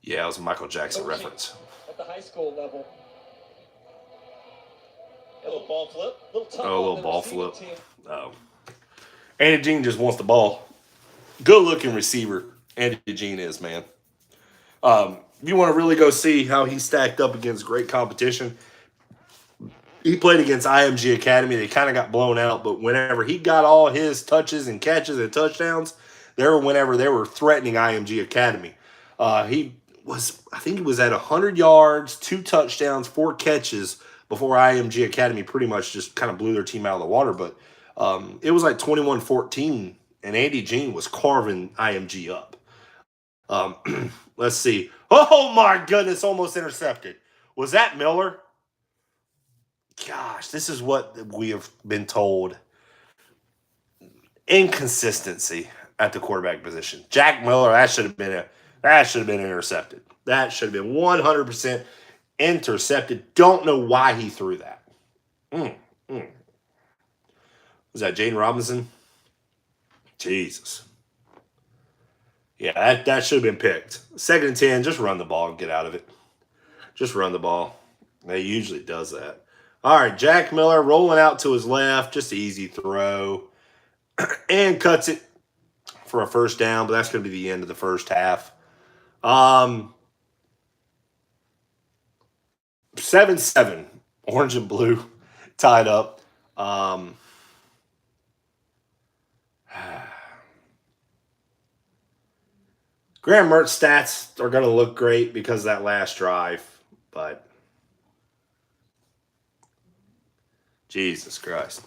Yeah, it was a Michael Jackson reference. At the high school level. A little ball flip. A little ball flip. Oh. Andy Jean just wants the ball. Good looking receiver. Andy Jean is, man. You want to really go see how he stacked up against great competition. He played against IMG Academy. They kind of got blown out, but whenever he got all his touches and catches and touchdowns, whenever they were threatening IMG Academy. He was, I think he was at 100 yards, 2 touchdowns, 4 catches before IMG Academy pretty much just kind of blew their team out of the water. But it was like 21-14, and Andy Jean was carving IMG up. Let's see. Oh, my goodness, almost intercepted. Was that Miller? Gosh, this is what we have been told. Inconsistency at the quarterback position. Jack Miller, that should have been intercepted. That should have been 100% intercepted. Don't know why he threw that. Was that Jaden Robinson? Jesus. Yeah, that should have been picked. 2nd and 10, just run the ball and get out of it. Just run the ball. He usually does that. All right, Jack Miller rolling out to his left. Just an easy throw. And cuts it for a first down, but that's going to be the end of the first half. 7-7, orange and blue, tied up. Graham Mertz stats are going to look great because of that last drive, but Jesus Christ.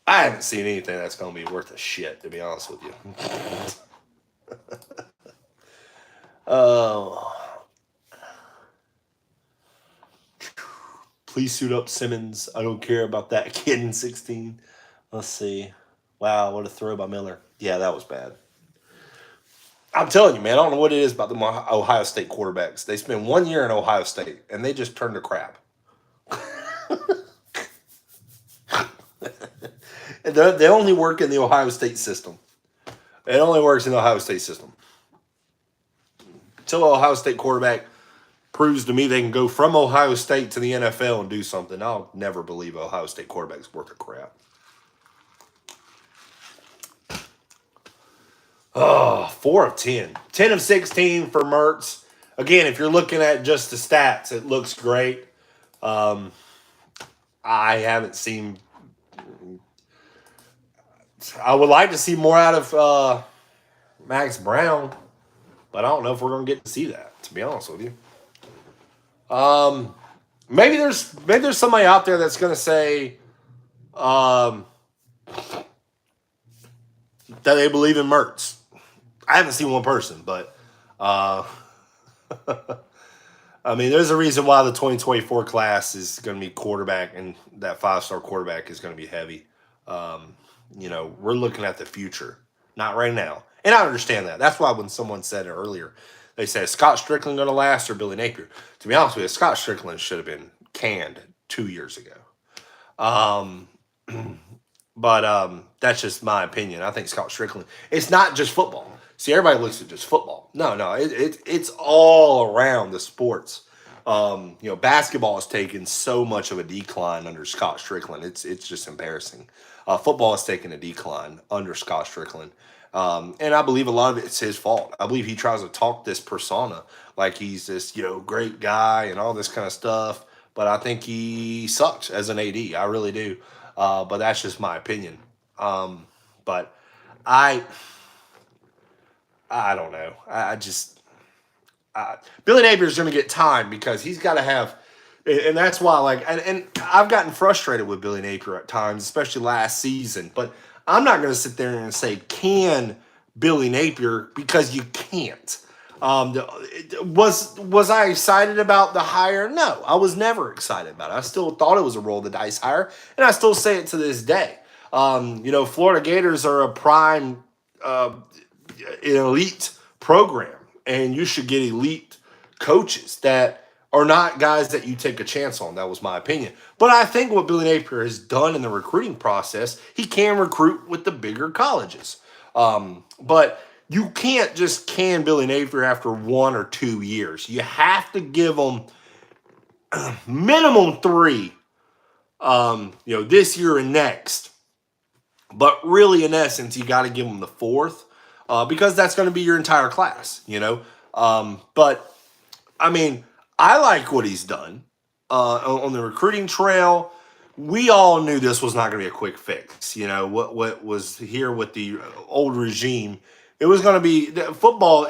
I haven't seen anything that's going to be worth a shit, to be honest with you. Oh. Please suit up Simmons. I don't care about that kid in 16. Let's see. Wow, what a throw by Miller. Yeah, that was bad. I'm telling you, man, I don't know what it is about the Ohio State quarterbacks. They spend 1 year in Ohio State, and they just turn to crap. They only work in the Ohio State system. It only works in the Ohio State system. Until an Ohio State quarterback proves to me they can go from Ohio State to the NFL and do something, I'll never believe Ohio State quarterback's worth of crap. Oh, 4 of 10. 10 of 16 for Mertz. Again, if you're looking at just the stats, it looks great. I haven't seen... I would like to see more out of Max Brown, but I don't know if we're going to get to see that, to be honest with you. Maybe there's somebody out there that's going to say that they believe in Mertz. I haven't seen one person, but I mean, there's a reason why the 2024 class is going to be quarterback, and that 5-star quarterback is going to be heavy. You know, we're looking at the future, not right now. And I understand that. That's why when someone said it earlier, they said, is Scott Strickland going to last or Billy Napier? To be honest with you, Scott Strickland should have been canned 2 years ago. But that's just my opinion. I think Scott Strickland, it's not just football. See, everybody looks at just football. No, it's all around the sports. Basketball has taken so much of a decline under Scott Strickland. It's just embarrassing. Football has taken a decline under Scott Strickland. And I believe a lot of it's his fault. I believe he tries to talk this persona like he's this, great guy and all this kind of stuff. But I think he sucks as an AD. I really do. But that's just my opinion. But I I don't know. I just Billy Napier's going to get time because he's got to have, and that's why, and I've gotten frustrated with Billy Napier at times, especially last season. But I'm not going to sit there and say, can Billy Napier, because you can't. Was I excited about the hire? No, I was never excited about it. I still thought it was a roll of the dice hire, and I still say it to this day. Florida Gators are a prime, an elite program, and you should get elite coaches that are not guys that you take a chance on. That was my opinion. But I think what Billy Napier has done in the recruiting process, he can recruit with the bigger colleges. But you can't just can Billy Napier after 1 or 2 years. You have to give them minimum 3, this year and next. But really, in essence, you got to give them the 4th because that's going to be your entire class, But, I mean, I like what he's done on the recruiting trail. We all knew this was not going to be a quick fix. What was here with the old regime, it was going to be football.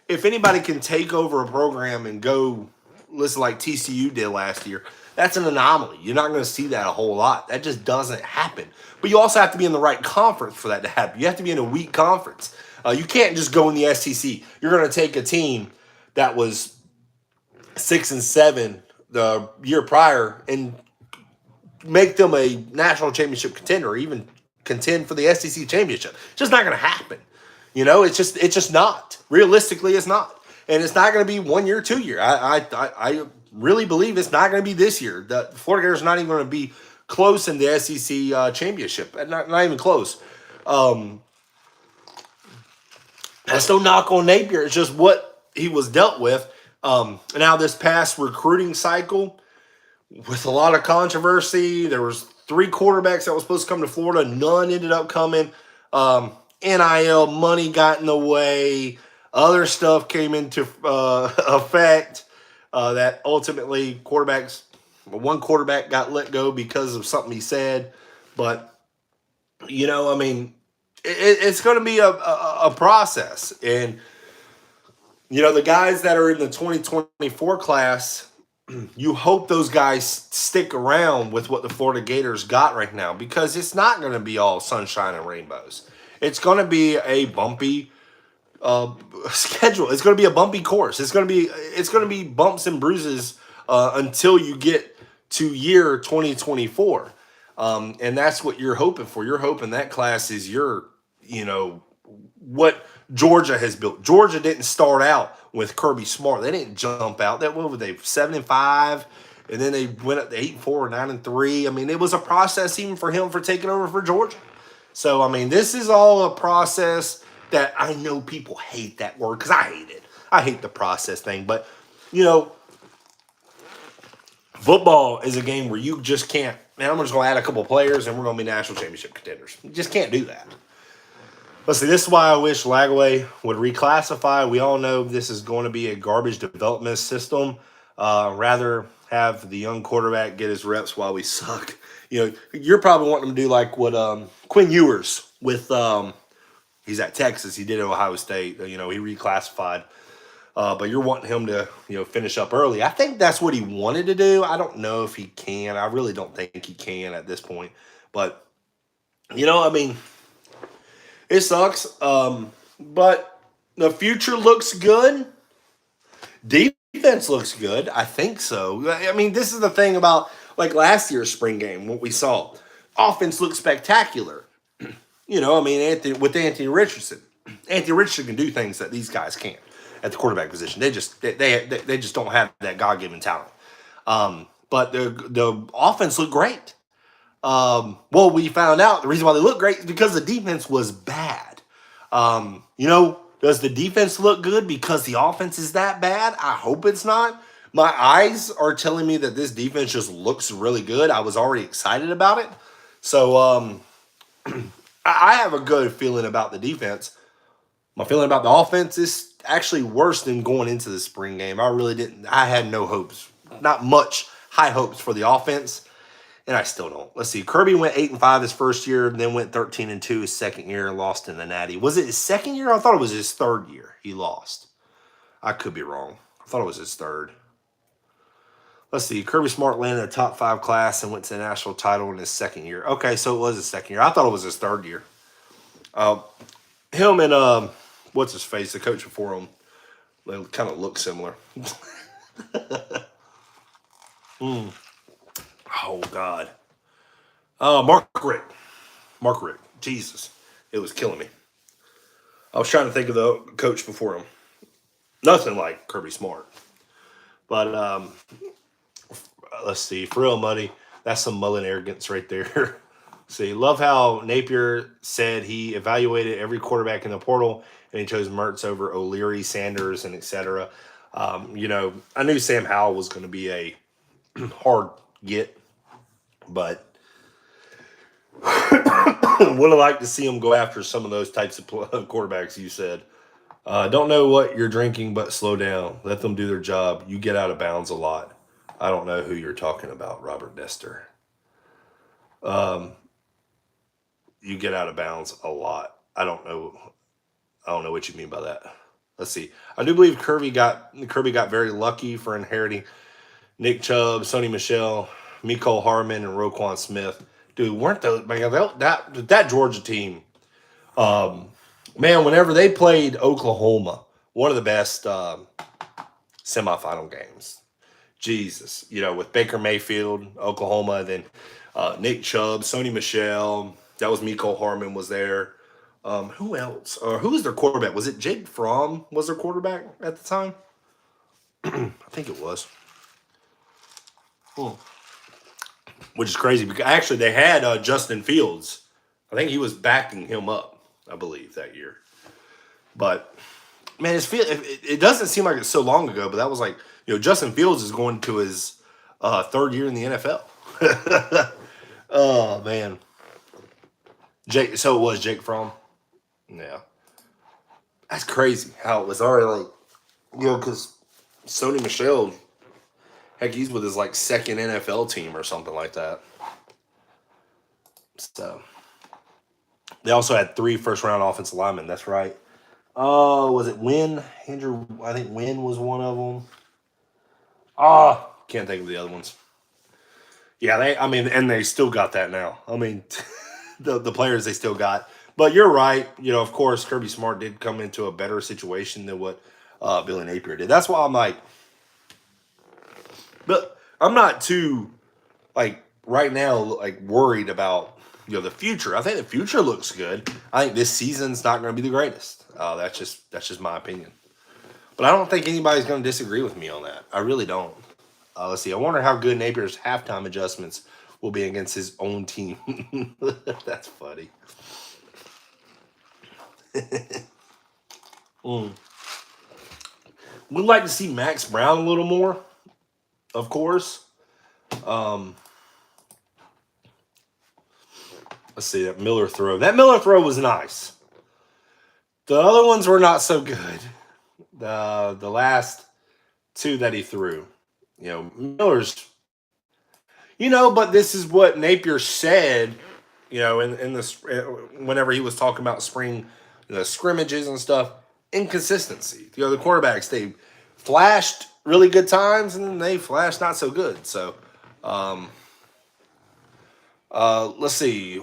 If anybody can take over a program and go listen like TCU did last year, that's an anomaly. You're not going to see that a whole lot. That just doesn't happen. But you also have to be in the right conference for that to happen. You have to be in a weak conference. You can't just go in the SEC. You're going to take a team that was 6-7 the year prior and make them a national championship contender, or even contend for the SEC championship. It's just not going to happen. It's just not. Realistically, it's not. And it's not going to be 1 year, 2 year. I really believe it's not going to be this year. The Florida Gators are not even going to be close in the SEC championship. Not even close. That's no knock on Napier. It's just what he was dealt with. Now this past recruiting cycle, with a lot of controversy, there was 3 quarterbacks that was supposed to come to Florida. None ended up coming. NIL money got in the way. Other stuff came into effect that ultimately one quarterback got let go because of something he said. But, it's going to be a process. And, the guys that are in the 2024 class, you hope those guys stick around with what the Florida Gators got right now, because it's not going to be all sunshine and rainbows. It's going to be a bumpy schedule. It's going to be a bumpy course. It's going to be bumps and bruises until you get to year 2024. And that's what you're hoping for. You're hoping that class is what Georgia has built. Georgia didn't start out with Kirby Smart. They didn't jump out. What were they, 7-5? And then they went up to 8-4, 9-3. I mean, it was a process even for him for taking over for Georgia. So, I mean, this is all a process that I know people hate that word because I hate it. I hate the process thing. But, football is a game where you just can't, man, I'm just going to add a couple players and we're going to be national championship contenders. You just can't do that. But see, this is why I wish Lagway would reclassify. We all know this is going to be a garbage development system. Rather have the young quarterback get his reps while we suck. You're probably wanting him to do like what Quinn Ewers with he's at Texas. He did at Ohio State. He reclassified. But you're wanting him to, finish up early. I think that's what he wanted to do. I don't know if he can. I really don't think he can at this point. But, it sucks. But the future looks good. Defense looks good. I think so. I mean, this is the thing about like last year's spring game, what we saw. Offense looked spectacular. With Anthony Richardson. Anthony Richardson can do things that these guys can't at the quarterback position. They just don't have that God-given talent. But the offense looked great. We found out the reason why they look great is because the defense was bad. Does the defense look good because the offense is that bad? I hope it's not. my eyes are telling me that this defense just looks really good. I was already excited about it. So I have a good feeling about the defense. My feeling about the offense is actually worse than going into the spring game. I really didn't. I had no hopes, not much high hopes for the offense, and I still don't. Let's see. Kirby went 8-5 his first year, then went 13-2 his second year, lost in the Natty. Was it his second year? I thought it was his third year. He lost. I could be wrong. I thought it was his third. Let's see. Kirby Smart landed a top 5 class and went to the national title in his second year. Okay, so it was his second year. I thought it was his third year. Him and what's his face, the coach before him, they kind of look similar. Oh God. Mark Rick. Jesus, it was killing me. I was trying to think of the coach before him. Nothing like Kirby Smart. But let's see. For real money, that's some Mullen arrogance right there. See, love how Napier said he evaluated every quarterback in the portal and he chose Mertz over O'Leary, Sanders, and etc. I knew Sam Howell was going to be a hard get, but would have liked to see him go after some of those types of quarterbacks you said. Don't know what you're drinking, but slow down. Let them do their job. You get out of bounds a lot. I don't know who you're talking about, Robert Nestor. You get out of bounds a lot. I don't know what you mean by that. Let's see. I do believe Kirby got very lucky for inheriting Nick Chubb, Sony Michel, Mecole Hardman, and Roquan Smith. Dude, weren't those that Georgia team? Man, whenever they played Oklahoma, one of the best semifinal games. Jesus, with Baker Mayfield, Oklahoma, then Nick Chubb, Sony Michel. That was Mecole Hardman was there. Who else? Who was their quarterback? Was it Jake Fromm was their quarterback at the time? I think it was. Which is crazy because actually they had Justin Fields. I think he was backing him up, I believe, that year. But man, it doesn't seem like it's so long ago, but that was like, Justin Fields is going to his third year in the NFL. Oh man. So it was Jake Fromm? Yeah. That's crazy how it was already because Sony Michel, heck, he's with his second NFL team or something like that. So they also had 3 first-round offensive linemen. That's right. Was it Wynn? Andrew, I think Wynn was one of them. Can't think of the other ones. Yeah, and they still got that now. I mean, the players they still got. But you're right. Of course, Kirby Smart did come into a better situation than what Billy Napier did. That's why I'm but I'm not too, right now, worried about, the future. I think the future looks good. I think this season's not going to be the greatest. That's just my opinion. But I don't think anybody's going to disagree with me on that. I really don't. Let's see. I wonder how good Napier's halftime adjustments will be against his own team. That's funny. We'd like to see Max Brown a little more, of course. Let's see, that Miller throw. That Miller throw was nice. The other ones were not so good. The last 2 that he threw. Miller's, but this is what Napier said, in this, whenever he was talking about spring, the scrimmages and stuff, inconsistency. The quarterbacks, they flashed really good times and then they flashed not so good. So, let's see.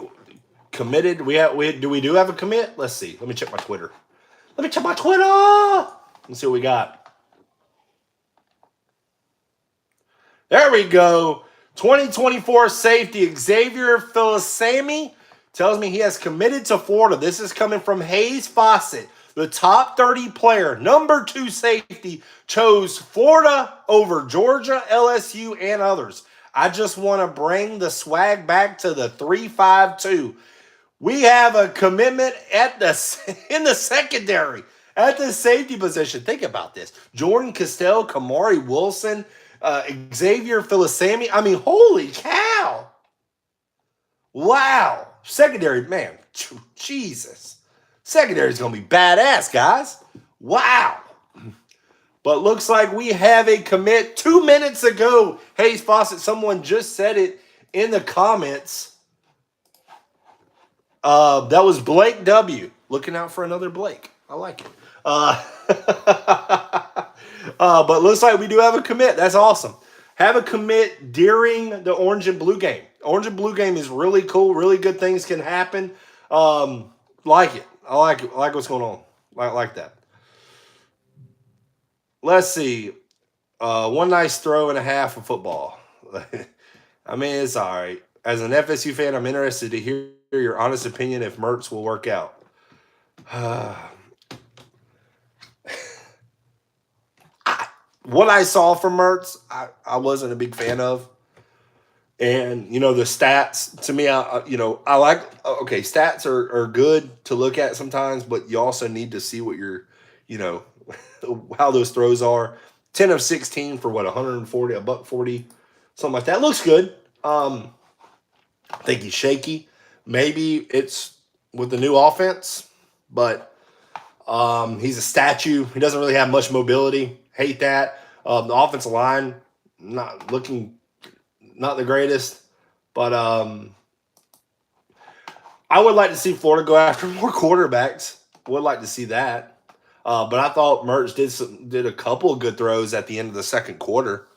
Committed. Do we have a commit? Let's see. Let me check my Twitter. Let's see what we got. There we go. 2024 safety Xavier Filisami tells me he has committed to Florida. This is coming from Hayes Fawcett. The top 30 player, number 2 safety, chose Florida over Georgia, LSU, and others. I just want to bring the swag back to the 3-5-2. We have a commitment in the secondary at the safety position. Think about this. Jordan Castell, Kamari Wilson, Xavier Philisami. I mean, holy cow. Wow. Secondary, man. Jesus. Secondary is going to be badass, guys. Wow. But looks like we have a commit 2 minutes ago. Hayes Fawcett, someone just said it in the comments. That was Blake W. Looking out for another Blake. I like it. But looks like we do have a commit. That's awesome. Have a commit during the Orange and Blue game. Orange and Blue game is really cool. Really good things can happen. Like it. I like it. I like what's going on. I like that. Let's see. One nice throw and a half of football. I mean, it's all right. As an FSU fan, I'm interested to hear your honest opinion if Mertz will work out. What I saw from Mertz, I wasn't a big fan of. And, you know, the stats, to me, I like, okay, stats are good to look at sometimes, but you also need to see what you're, you know, how those throws are. 10 of 16 for what, 140, $140, something like that. Looks good. I think he's shaky. Maybe it's with the new offense, but he's a statue. He doesn't really have much mobility. Hate that. The offensive line, not the greatest, but I would like to see Florida go after more quarterbacks. Would like to see that. But I thought Mertz did a couple of good throws at the end of the second quarter.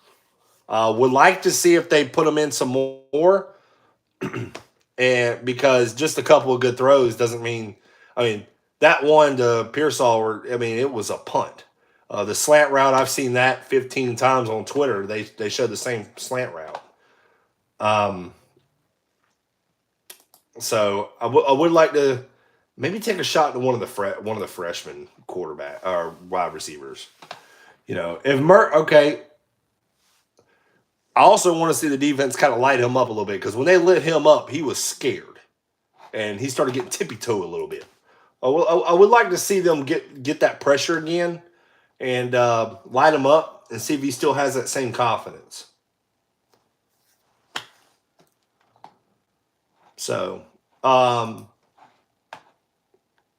Would like to see if they put him in some more. And because just a couple of good throws doesn't mean, that one to Pearsall, it was a punt. The slant route, I've seen that 15 times on Twitter. They showed the same slant route. So I would like to maybe take a shot to one of the freshman quarterback or wide receivers. You know, if okay. I also want to see the defense kind of light him up a little bit because when they lit him up, he was scared and he started getting tippy-toe a little bit. I would like to see them get that pressure again and light him up and see if he still has that same confidence. So,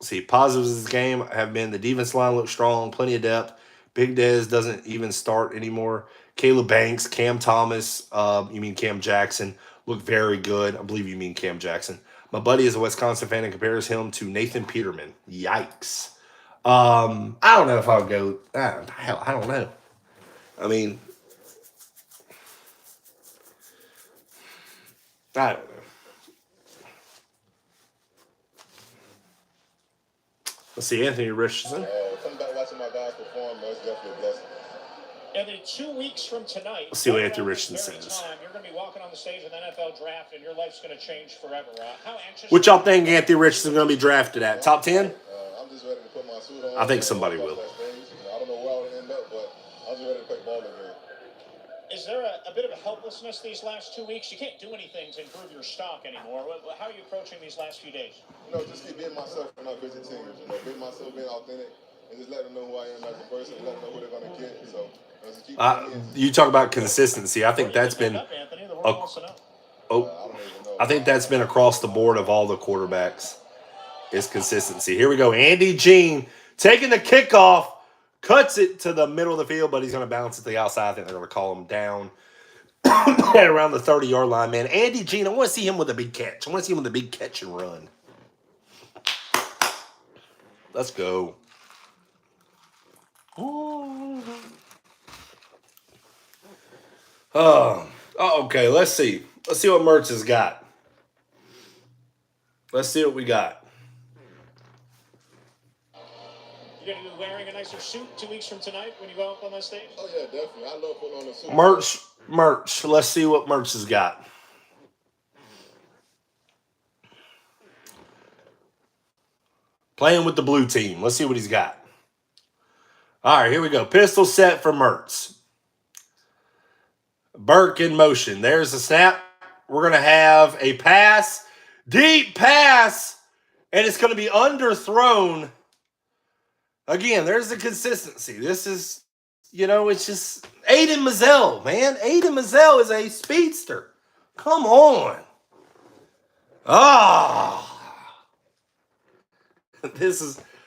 see, positives of this game have been the defense line looks strong, plenty of depth. Big Dez doesn't even start anymore. Caleb Banks, Cam Thomas, you mean Cam Jackson, look very good. I believe you mean Cam Jackson. My buddy is a Wisconsin fan and compares him to Nathan Peterman. Yikes. I don't know if I would go. I don't know. I mean, I don't know. Let's see, Anthony Richardson. Coming back watching my guys perform, that's definitely a blessing. And then 2 weeks from tonight, Let's see what Anthony Richardson says. You're going to be walking on the stage of the NFL draft, and your life's going to change forever. How anxious? What y'all think Anthony Richardson going to be drafted at? Top 10? I'm just ready to put my suit on. I think somebody will. I don't know where I'll end up, but I'm just ready to play ball again. Is there a bit of a helplessness these last 2 weeks? You can't do anything to improve your stock anymore. How are you approaching these last few days? Just keep being myself and not visit teams. Being myself, being authentic, and just let them know who I am as a person, and let them know who they're going to get. So, just keep you talk about consistency. I think that's been I think that's been across the board of all the quarterbacks is consistency. Here we go. Andy Jean taking the kickoff, cuts it to the middle of the field, but he's going to bounce it to the outside. I think they're going to call him down at around the 30-yard line, man. Andy Jean, I want to see him with a big catch. I want to see him with a big catch and run. Let's go. Okay, let's see. Let's see what Mertz has got. Let's see what we got. You going to be wearing a nicer suit 2 weeks from tonight when you go up on that stage? Oh, yeah, definitely. I love putting on a suit. Mertz. Let's see what Mertz has got. Playing with the blue team. Let's see what he's got. All right, here we go. Pistol set for Mertz. Burke in motion. There's the snap. We're going to have a pass. Deep pass. And it's going to be underthrown. Again, there's the consistency. This is, it's just Aiden Mazzell, man. Aiden Mazzell is a speedster. Come on. This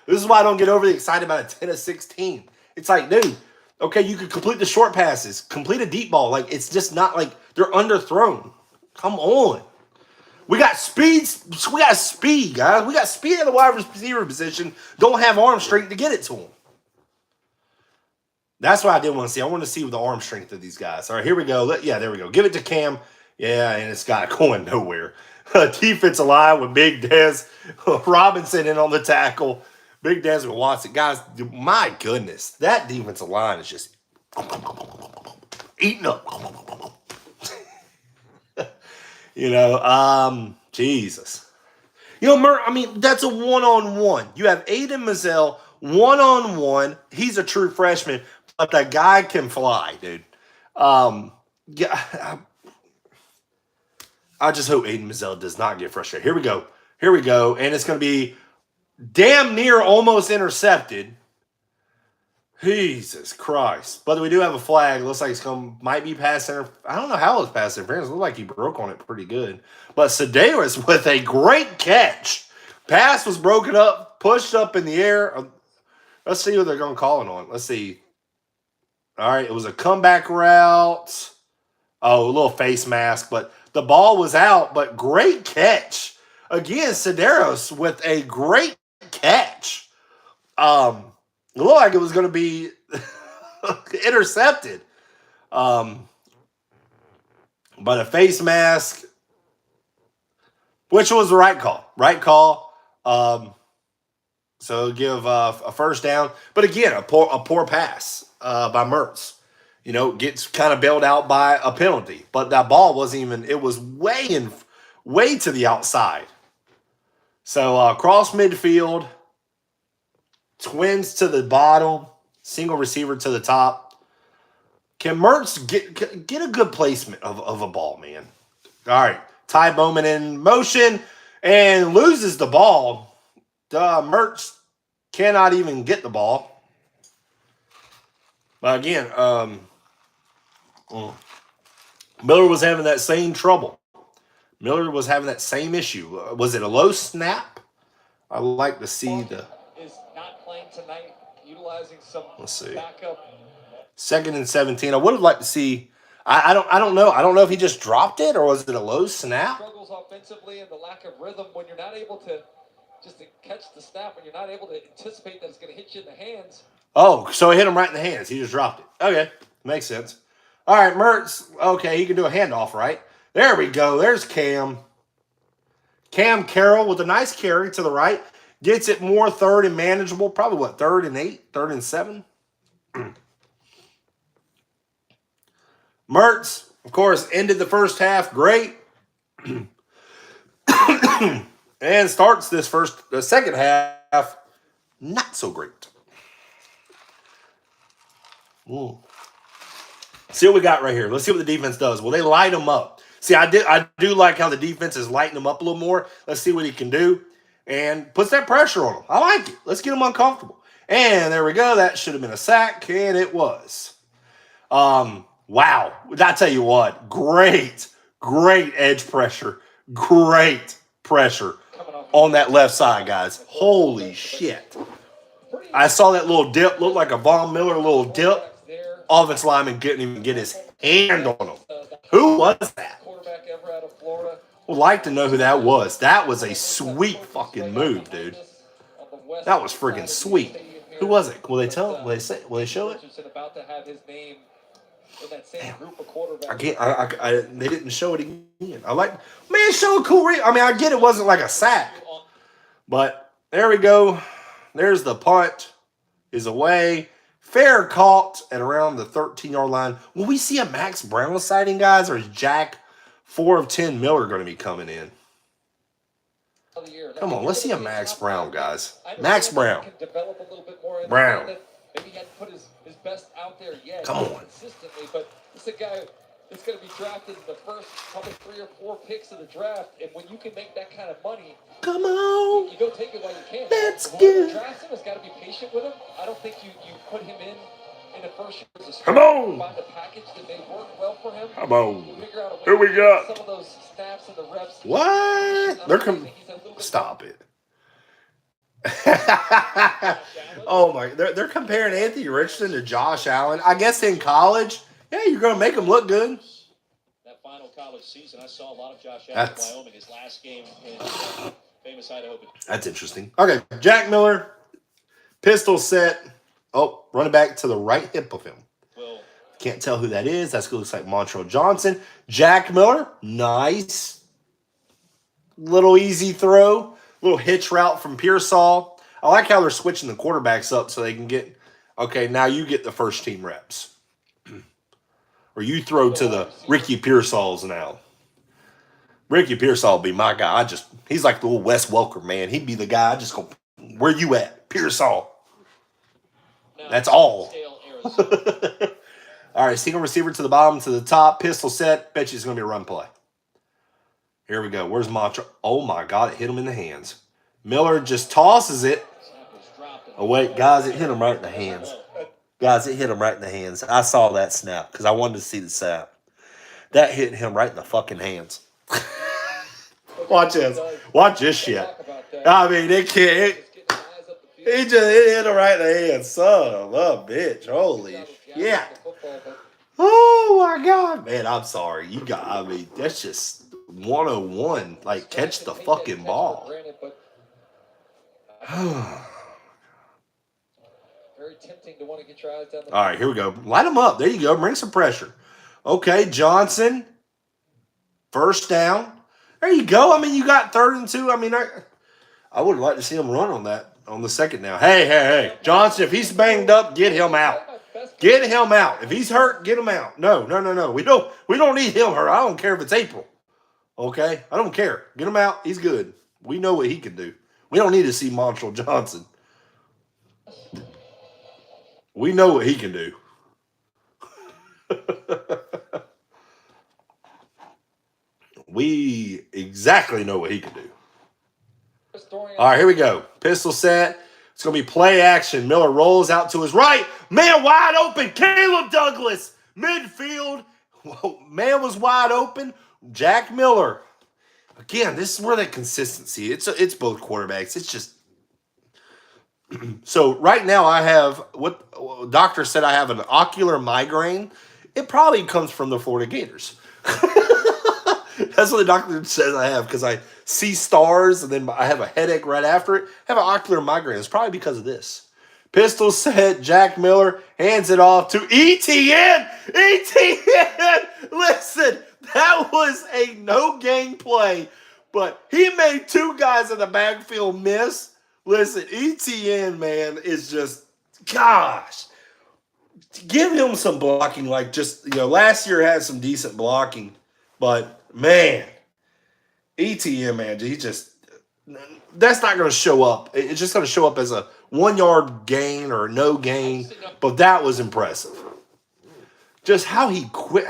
is why I don't get overly excited about a 10 of 16. It's like, dude, okay, you could complete the short passes, complete a deep ball. Like, it's just not like they're underthrown. Come on. We got speed. We got speed, guys. We got speed in the wide receiver position. Don't have arm strength to get it to them. That's what I did want to see. I want to see the arm strength of these guys. All right, here we go. Yeah, there we go. Give it to Cam. Yeah, and it's got going nowhere. Defensive line with Big Dez Robinson in on the tackle. Big Dez with Watson. Guys, my goodness. That defensive line is just eating up. Jesus. That's a one-on-one. You have Aiden Mazzell one-on-one. He's a true freshman, but that guy can fly, dude. Yeah, I just hope Aiden Mazzell does not get frustrated. Here we go. And it's going to be damn near almost intercepted. Jesus Christ. But we do have a flag. Looks like might be pass interference. I don't know how it's pass interference. It looked like he broke on it pretty good. But Sedaris with a great catch. Pass was broken up, pushed up in the air. Let's see what they're going to call it on. Let's see. All right, it was a comeback route. Oh, a little face mask, but the ball was out. But great catch. Again, Sedaris with a great catch. It looked like it was going to be intercepted. But a face mask, which was the right call. So give a first down. But again, a poor pass by Mertz. Gets kind of bailed out by a penalty. But that ball wasn't even, it was way to the outside. So cross midfield, twins to the bottom, single receiver to the top. Can Mertz get a good placement of a ball, man? All right. Ty Bowman in motion and loses the ball. Mertz cannot even get the ball. But again, Miller was having that same trouble. Miller was having that same issue. Was it a low snap? I like to see the. Is not playing tonight, utilizing some backup. 2nd and 17. I would have liked to see. I don't know. I don't know if he just dropped it or was it a low snap. Struggles offensively and the lack of rhythm when you're not able to catch the snap, when you're not able to anticipate that it's going to hit you in the hands. Oh, so it hit him right in the hands. He just dropped it. Okay, makes sense. All right, Mertz. Okay, he can do a handoff, right? There we go. There's Cam. Cam Carroll with a nice carry to the right. Gets it more third and manageable. Probably 3rd and 8, 3rd and 7. Mertz, of course, ended the first half great. And starts the second half not so great. See what we got right here. Let's see what the defense does. Well, they light them up. See, I do like how the defense is lighting them up a little more. Let's see what he can do. And puts that pressure on them. I like it. Let's get them uncomfortable. And there we go. That should have been a sack, and it was. Wow. I tell you what, great edge pressure. Great pressure on that left side, guys. Holy shit. I saw that little dip, looked like a Von Miller little dip. Offensive lineman couldn't even get his hand on him. Who was that? Would like to know who that was. That was a sweet fucking move, dude. That was friggin' sweet. Who was it? Will they tell? Will they show it? They didn't show it again. Show a cool. I get it wasn't like a sack, but there we go. There's the punt. Is away. Fair caught at around the 13-yard line. Will we see a Max Brown sighting, guys, or is Jack 4 of 10 Miller going to be coming in? Come on, let's see a Max Brown, guys. Max Brown. Brown. Maybe he hadn't put his best out there yet. Come on. Consistently, but this is a guy that's going to be drafted in the first probably 3 or 4 picks of the draft, and when you can make that kind of money, come on, you go take it while you can. Let's Whoever get. drafts him has got to be patient with him. I don't think you put him in the Come on. Come on. Here we go. What? Stop it. Oh my! They're comparing Anthony Richardson to Josh Allen. I guess in college, yeah, you're gonna make him look good. That final college season, I saw a lot of Josh Allen in Wyoming. His last game in famous Idaho. That's interesting. Okay, Jack Miller, pistol set. Oh, running back to the right hip of him. Can't tell who that is. That looks like Montrell Johnson. Jack Miller, nice. Little easy throw. Little hitch route from Pearsall. I like how they're switching the quarterbacks up so they can get, okay, now you get the first team reps. Or you throw to the Ricky Pearsalls now. Ricky Pearsall will be my guy. He's like the little Wes Welker, man. He'd be the guy. I just go, where you at? Pearsall. That's all. All right, single receiver to the bottom, to the top, pistol set. Bet you it's going to be a run play. Here we go. Where's Mantra? Oh, my God. It hit him in the hands. Miller just tosses it. Oh, wait. Guys, it hit him right in the hands. Guys, it hit him right in the hands. I saw that snap because I wanted to see the snap. That hit him right in the fucking hands. Watch this. Watch this shit. I mean, it can't. It hit him right in the hands. Son of a bitch. Holy shit. Oh, my God. Man, I'm sorry. That's just 101. Like, catch the fucking ball. Very tempting to want to get your eyes down the All right, here we go. Light them up. There you go. Bring some pressure. Okay, Johnson. First down. There you go. I mean, you got 3rd and 2. I mean, I would like to see him run on that on the second now. Hey. Johnson, if he's banged up, get him out. Get him out. If he's hurt, get him out. No. We don't need him hurt. I don't care if it's April. Okay? I don't care. Get him out. He's good. We know what he can do. We don't need to see Montrell Johnson. We know what he can do. We exactly know what he can do. All right, here we go. Pistol set. It's going to be play action. Miller rolls out to his right. Man wide open. Caleb Douglas. Midfield. Whoa, man was wide open. Jack Miller. Again, this is where the consistency. It's both quarterbacks. It's just. So right now I have what doctor said I have an ocular migraine. It probably comes from the Florida Gators. That's what the doctor says I have because I see stars and then I have a headache right after it. I have an ocular migraine. It's probably because of this. Pistol set. Jack Miller hands it off to ETN. ETN. Listen, that was a no-gain play, but he made 2 guys in the backfield miss. Listen, ETN, man, is just, gosh, give him some blocking. Like last year had some decent blocking, but man, ETN, man, that's not going to show up. It's just going to show up as a 1-yard gain or no gain, but that was impressive. Just how he quit,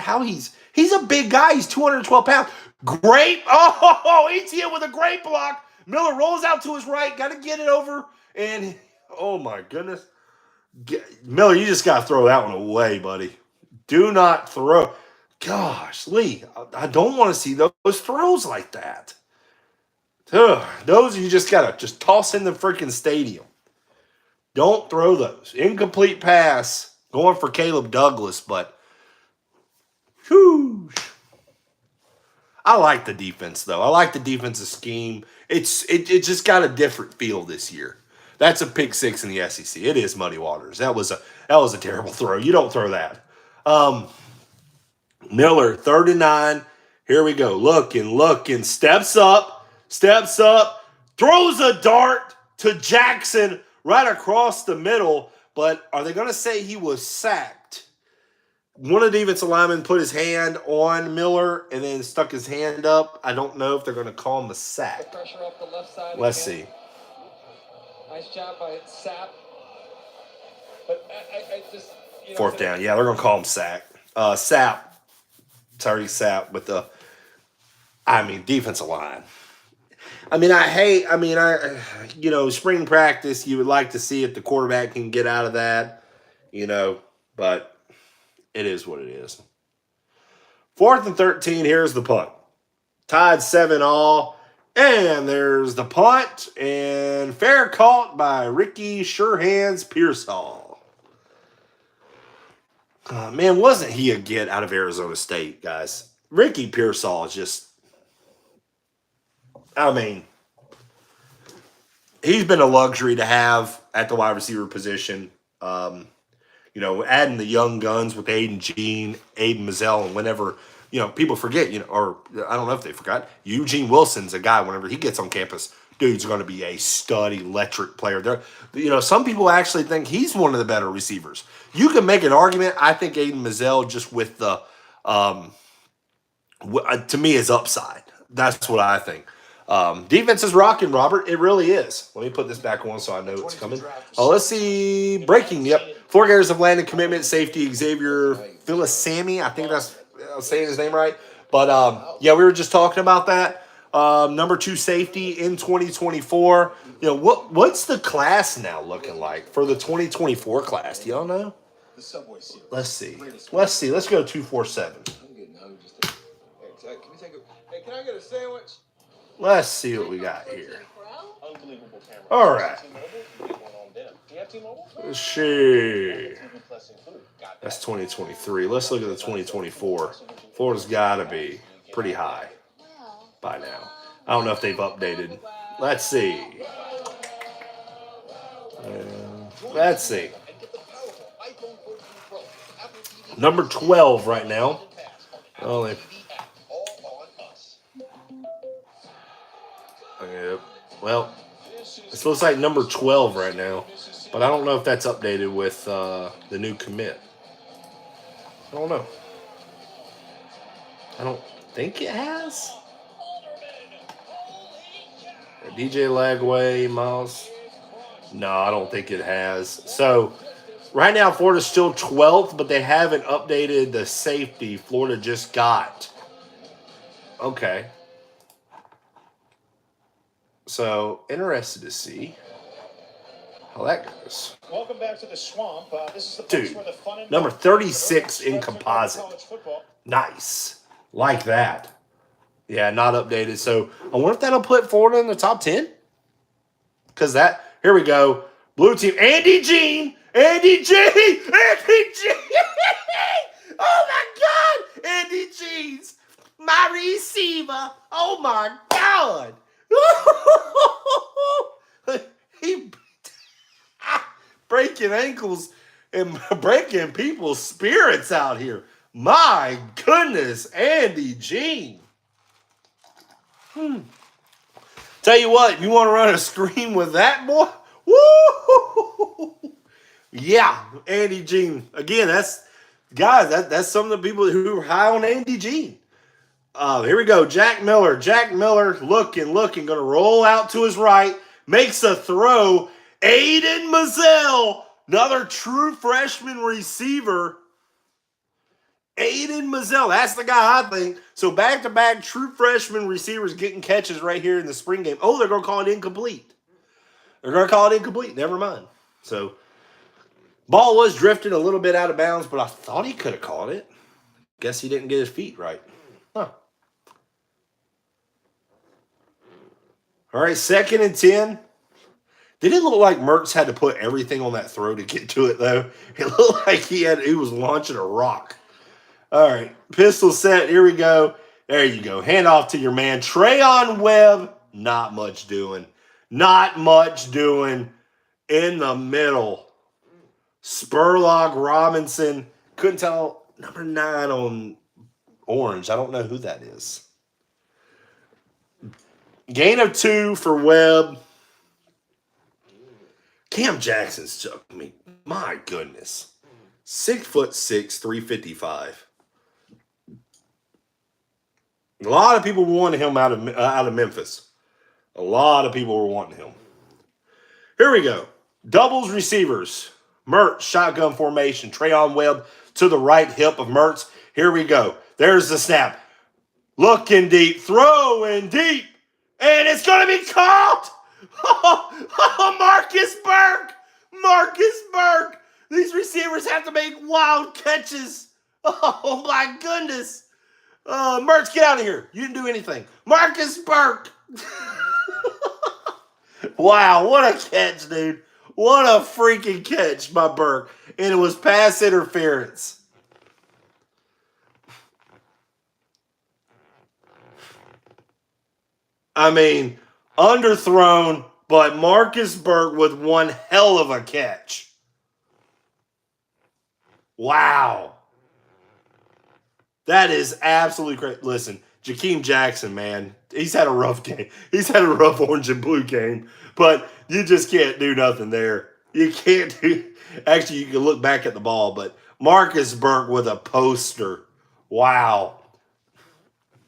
he's a big guy. He's 212 pounds. Great. Oh, ETN with a great block. Miller rolls out to his right. Got to get it over. And, oh, my goodness. Miller, you just got to throw that one away, buddy. Do not throw. Gosh, Lee, I don't want to see those throws like that. Ugh, those you just got to just toss in the freaking stadium. Don't throw those. Incomplete pass going for Caleb Douglas, but whew. I like the defense, though. I like the defensive scheme. It just got a different feel this year. That's a pick 6 in the SEC. It is muddy waters. That was a terrible throw. You don't throw that. Miller, 3rd and 9. Here we go. Looking. Steps up. Throws a dart to Jackson right across the middle. But are they going to say he was sacked? One of the defensive linemen put his hand on Miller and then stuck his hand up. I don't know if they're going to call him a sack. Pressure off the left side. Let's see. Nice job by Sapp. But I just... 4th down. Yeah, they're going to call him sack. Sapp. Sorry, Sapp with the... defensive line. Spring practice, you would like to see if the quarterback can get out of that. But it is what it is. 4th and 13, here's the punt. Tied 7-all. And there's the punt. And fair caught by Ricky Surehands Pearsall. Man, wasn't he a get out of Arizona State, guys? Ricky Pearsall is just, I mean, he's been a luxury to have at the wide receiver position. Adding the young guns with Aiden Jean, Aiden Mazzell, and whenever, people forget, or I don't know if they forgot, Eugene Wilson's a guy, whenever he gets on campus, dude's going to be a stud, electric player. Some people actually think he's one of the better receivers. You can make an argument. I think Aiden Mazzell, just with the, to me, is upside. That's what I think. Defense is rocking, Robert. It really is. Let me put this back on so I know it's coming. Let's see. Breaking. Yep. 4 Gators have landed commitment. Safety Xavier Filisami. I think I'm saying his name right. But, we were just talking about that. Number 2 safety in 2024. What's the class now looking like for the 2024 class? Do y'all know? Let's see. Let's go 247. Hey, can I get a sandwich? Let's see what we got here. All right. Let's see. That's 2023. Let's look at the 2024. Florida's got to be pretty high by now. I don't know if they've updated. Let's see. Let's see. Number 12 right now. Well, this looks like number 12 right now, but I don't know if that's updated with the new commit. I don't know. I don't think it has. DJ Lagway, Miles. No, I don't think it has. So, right now, Florida's still 12th, but they haven't updated the safety Florida just got. Okay. So, interested to see how that goes. Welcome back to the swamp. This is the place where the fun and number 36 in composite. Nice. Like that. Yeah, not updated. So, I wonder if that'll put Florida in the top 10? Because here we go. Blue team, Andy Jean. Andy Jean. Oh, my God. Andy Jeans. My receiver. Oh, my God. He breaking ankles and breaking people's spirits out here. My goodness, Andy Jean. Tell you what, you want to run a screen with that boy? Woo! Yeah, Andy Jean. Again, that's some of the people who are high on Andy Jean. Here we go. Jack Miller. Jack Miller looking, going to roll out to his right. Makes a throw. Aiden Mazzell, another true freshman receiver. Aiden Mazzell, that's the guy I think. So back-to-back true freshman receivers getting catches right here in the spring game. Oh, they're going to call it incomplete. Never mind. So ball was drifting a little bit out of bounds, but I thought he could have caught it. Guess he didn't get his feet right. Huh. All right, 2nd and 10. Did it look like Mertz had to put everything on that throw to get to it, though? It looked like he was launching a rock. All right, pistol set. Here we go. There you go. Hand off to your man, Trayon Webb. Not much doing. In the middle. Spurlock Robinson. Couldn't tell. Number 9 on orange. I don't know who that is. Gain of 2 for Webb. Cam Jackson's took me. My goodness. 6'6", 355. A lot of people wanted him out of Memphis. A lot of people were wanting him. Here we go. Doubles receivers. Mertz, shotgun formation. Trayon Webb to the right hip of Mertz. Here we go. There's the snap. Looking deep. Throwing deep. And it's going to be caught. Marcus Burke. These receivers have to make wild catches. Oh, my goodness. Mertz, get out of here. You didn't do anything. Marcus Burke. Wow, what a catch, dude. What a freaking catch by Burke. And it was pass interference. I mean, underthrown, but Marcus Burke with one hell of a catch. Wow. That is absolutely great. Listen, Jakeem Jackson, man, he's had a rough game. He's had a rough orange and blue game, but you just can't do nothing there. You can't do. Actually, you can look back at the ball, but Marcus Burke with a poster. Wow.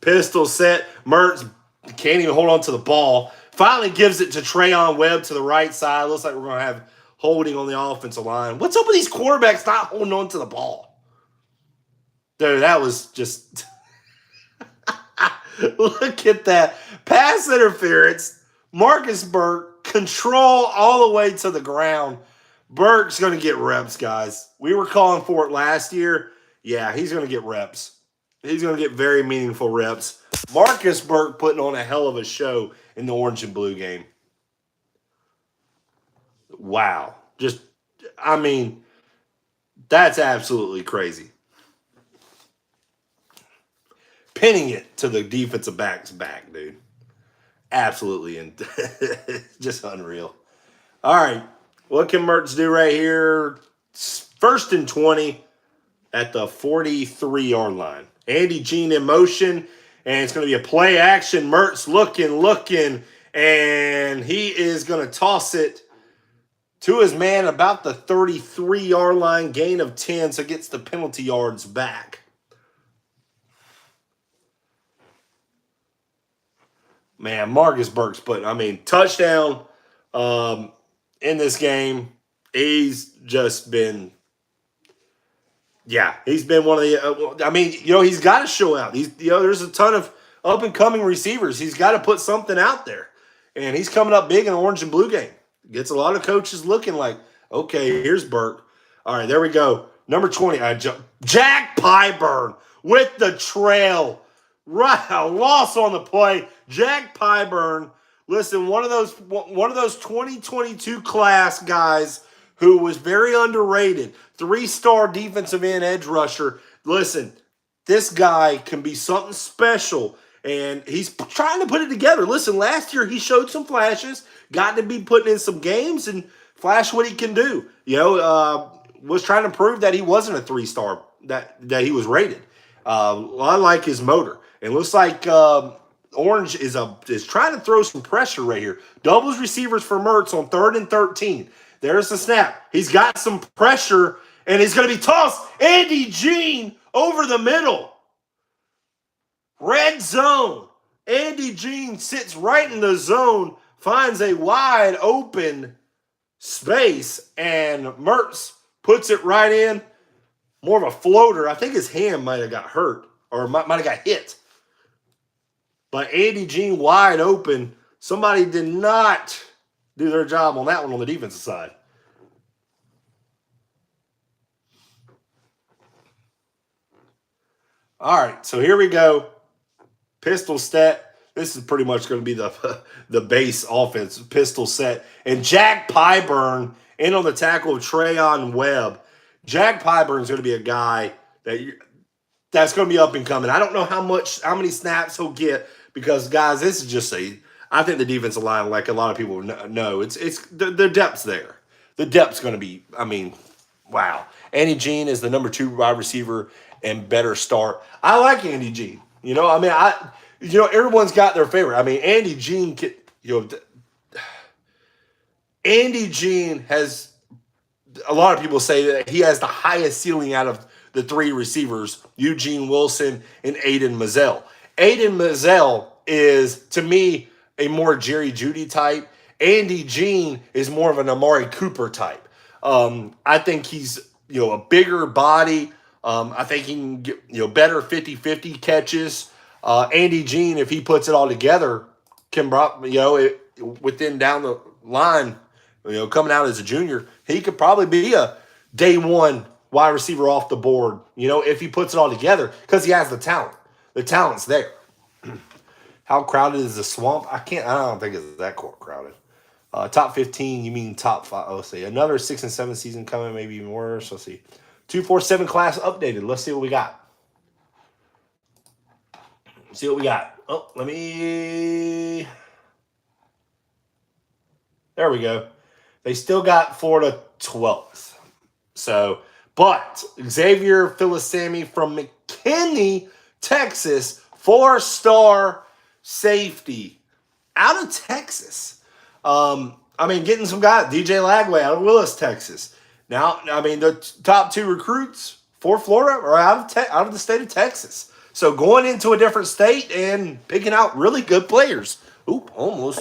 Pistol set. Mertz can't even hold on to the ball. Finally gives it to Trayon Webb to the right side. Looks like we're going to have holding on the offensive line. What's up with these quarterbacks not holding on to the ball? Dude, that was just... Look at that. Pass interference. Marcus Burke, control all the way to the ground. Burke's going to get reps, guys. We were calling for it last year. Yeah, he's going to get reps. He's going to get very meaningful reps. Marcus Burke putting on a hell of a show in the orange and blue game. Wow. Just, I mean, that's absolutely crazy. Pinning it to the defensive back's back, dude. Absolutely. Just unreal. All right. What can Mertz do right here? 1st and 20 at the 43-yard line. Andy Jean in motion, and it's going to be a play action. Mertz looking, and he is going to toss it to his man about the 33-yard line, gain of 10, so gets the penalty yards back. Man, Marcus Burke's touchdown in this game. He's just been, he's been one of the, he's got to show out. There's a ton of up-and-coming receivers. He's got to put something out there. And he's coming up big in an orange and blue game. Gets a lot of coaches looking like, okay, here's Burke. All right, there we go. Number 20, Jack Pyburn with the trail. Right, a loss on the play. Jack Pyburn, listen, one of those 2022 class guys who was very underrated, 3-star defensive end edge rusher. Listen, this guy can be something special, and he's trying to put it together. Listen, last year he showed some flashes, got to be putting in some games and flash what he can do. Was trying to prove that he wasn't a 3-star, that he was rated. I like his motor. It looks like Orange is trying to throw some pressure right here. Doubles receivers for Mertz on 3rd and 13. There's the snap. He's got some pressure, and he's going to be tossed. Andy Jean over the middle. Red zone. Andy Jean sits right in the zone, finds a wide open space, and Mertz puts it right in. More of a floater. I think his hand might have got hurt or might have got hit. But Andy Jean wide open. Somebody did not do their job on that one on the defensive side. All right, so here we go. Pistol set. This is pretty much going to be the base offense. Pistol set. And Jack Pyburn in on the tackle of Trayon Webb. Jack Pyburn is going to be a guy that's going to be up and coming. I don't know how many snaps he'll get because, guys, this is just I think the defensive line, like a lot of people know, it's the depth's there. The depth's going to be, wow. Andy Jean is the number 2 wide receiver and better start. I like Andy Jean. Everyone's got their favorite. Andy Jean Andy Jean has, a lot of people say that he has the highest ceiling out of the 3 receivers, Eugene Wilson and Aiden Mazzell. Aiden Mazzell is, to me, a more Jerry Jeudy type. Andy Jean is more of an Amari Cooper type. I think he's, a bigger body. I think he can get, better 50-50 catches. Andy Jean, if he puts it all together, can, within down the line, coming out as a junior, he could probably be a day one wide receiver off the board, you know, if he puts it all together, because he has the talent. The talent's there. How crowded is the swamp? I don't think it's that crowded. Top 15, you mean top 5? Oh, let's see. Another 6 and 7 season coming, maybe even worse. Let's see. 247 class updated. Let's see what we got. See what we got. Oh, let me. There we go. They still got Florida 12th. So, but Xavier Philisami from McKinney, Texas, 4-star safety out of Texas. I mean, getting some guys, DJ Lagway out of Willis, Texas. Now, I mean, the top 2 recruits for Florida are out of the state of Texas. So going into a different state and picking out really good players. Oop, almost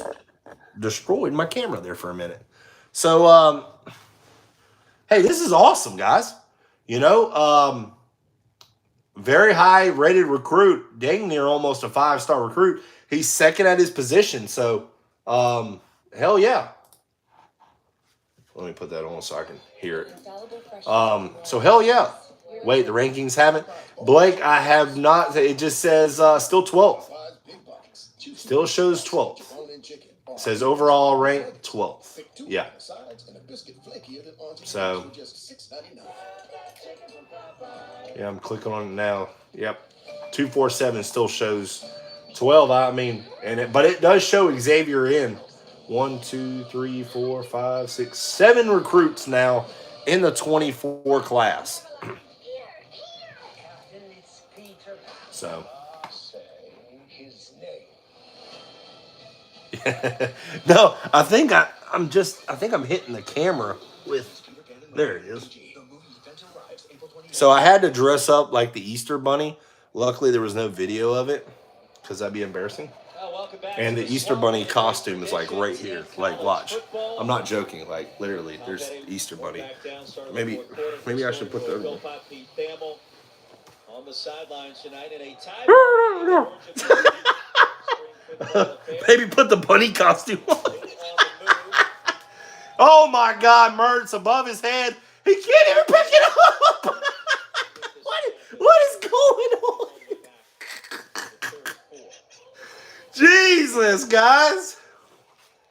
destroyed my camera there for a minute. So, hey, this is awesome, guys. You know, very high rated recruit, dang near almost a 5-star recruit. He's second at his position. So, hell yeah. Let me put that on so I can hear it. So hell yeah. Wait, the rankings haven't. Blake, I have not. It just says still 12th. Still shows 12th. It says overall rank 12th. Yeah. So, yeah, I'm clicking on it now. Yep. 247 still shows 12. I mean, but it does show Xavier in. 1, 2, 3, 4, 5, 6, 7 recruits now in the 24 class. So, no, I think I'm hitting the camera with. There it is. So I had to dress up like the Easter Bunny. Luckily, there was no video of it because that'd be embarrassing. And the Easter Bunny costume is like right here. Like, watch. I'm not joking. Like, literally, there's Easter Bunny. Maybe I should put the. On the sidelines tonight in a tie. Maybe put the bunny costume on. Oh my God, Mertz above his head. He can't even pick it up. What is going on? Jesus, guys.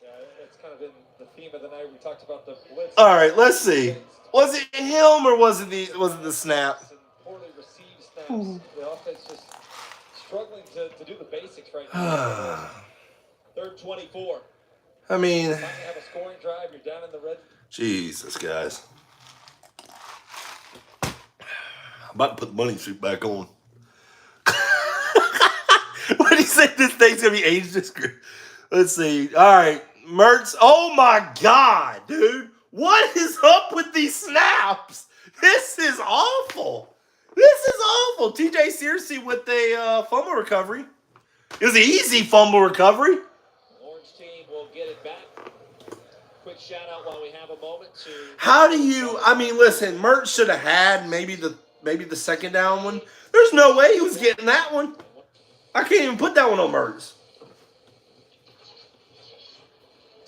Yeah, that's kind of been the theme of the night. We talked about the blitz. All right, let's see. Was it him or was it the snap? Poorly received snaps. The offense just struggling to do the basics right now. Third 24. I mean, Time to have a scoring drive. You're down in the red. Jesus, guys. I'm about to put the bunny suit back on. What do you say this thing's going to be age discreet? Let's see. All right. Mertz. Oh, my God, dude. What is up with these snaps? This is awful. This is awful. TJ Searcy with a fumble recovery. It was an easy fumble recovery. Orange team will get it back. Quick shout out while we have a moment to. How do you? I mean, listen. Mertz should have had maybe the second down one. There's no way he was getting that one. I can't even put that one on Mertz.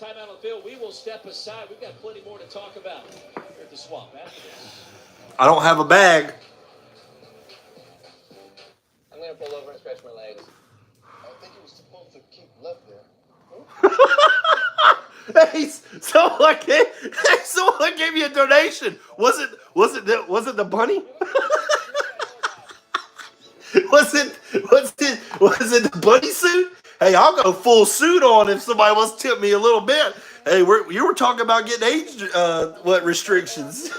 Timeout on the field. We will step aside. We've got plenty more to talk about here at the Swamp. I don't have a bag. I'm going to pull over and stretch my legs. I think it was supposed to keep left there. Hey, someone gave me a donation. Was it the bunny? Was it the bunny suit? Hey, I'll go full suit on if somebody wants to tip me a little bit. Hey, you were talking about getting age restrictions.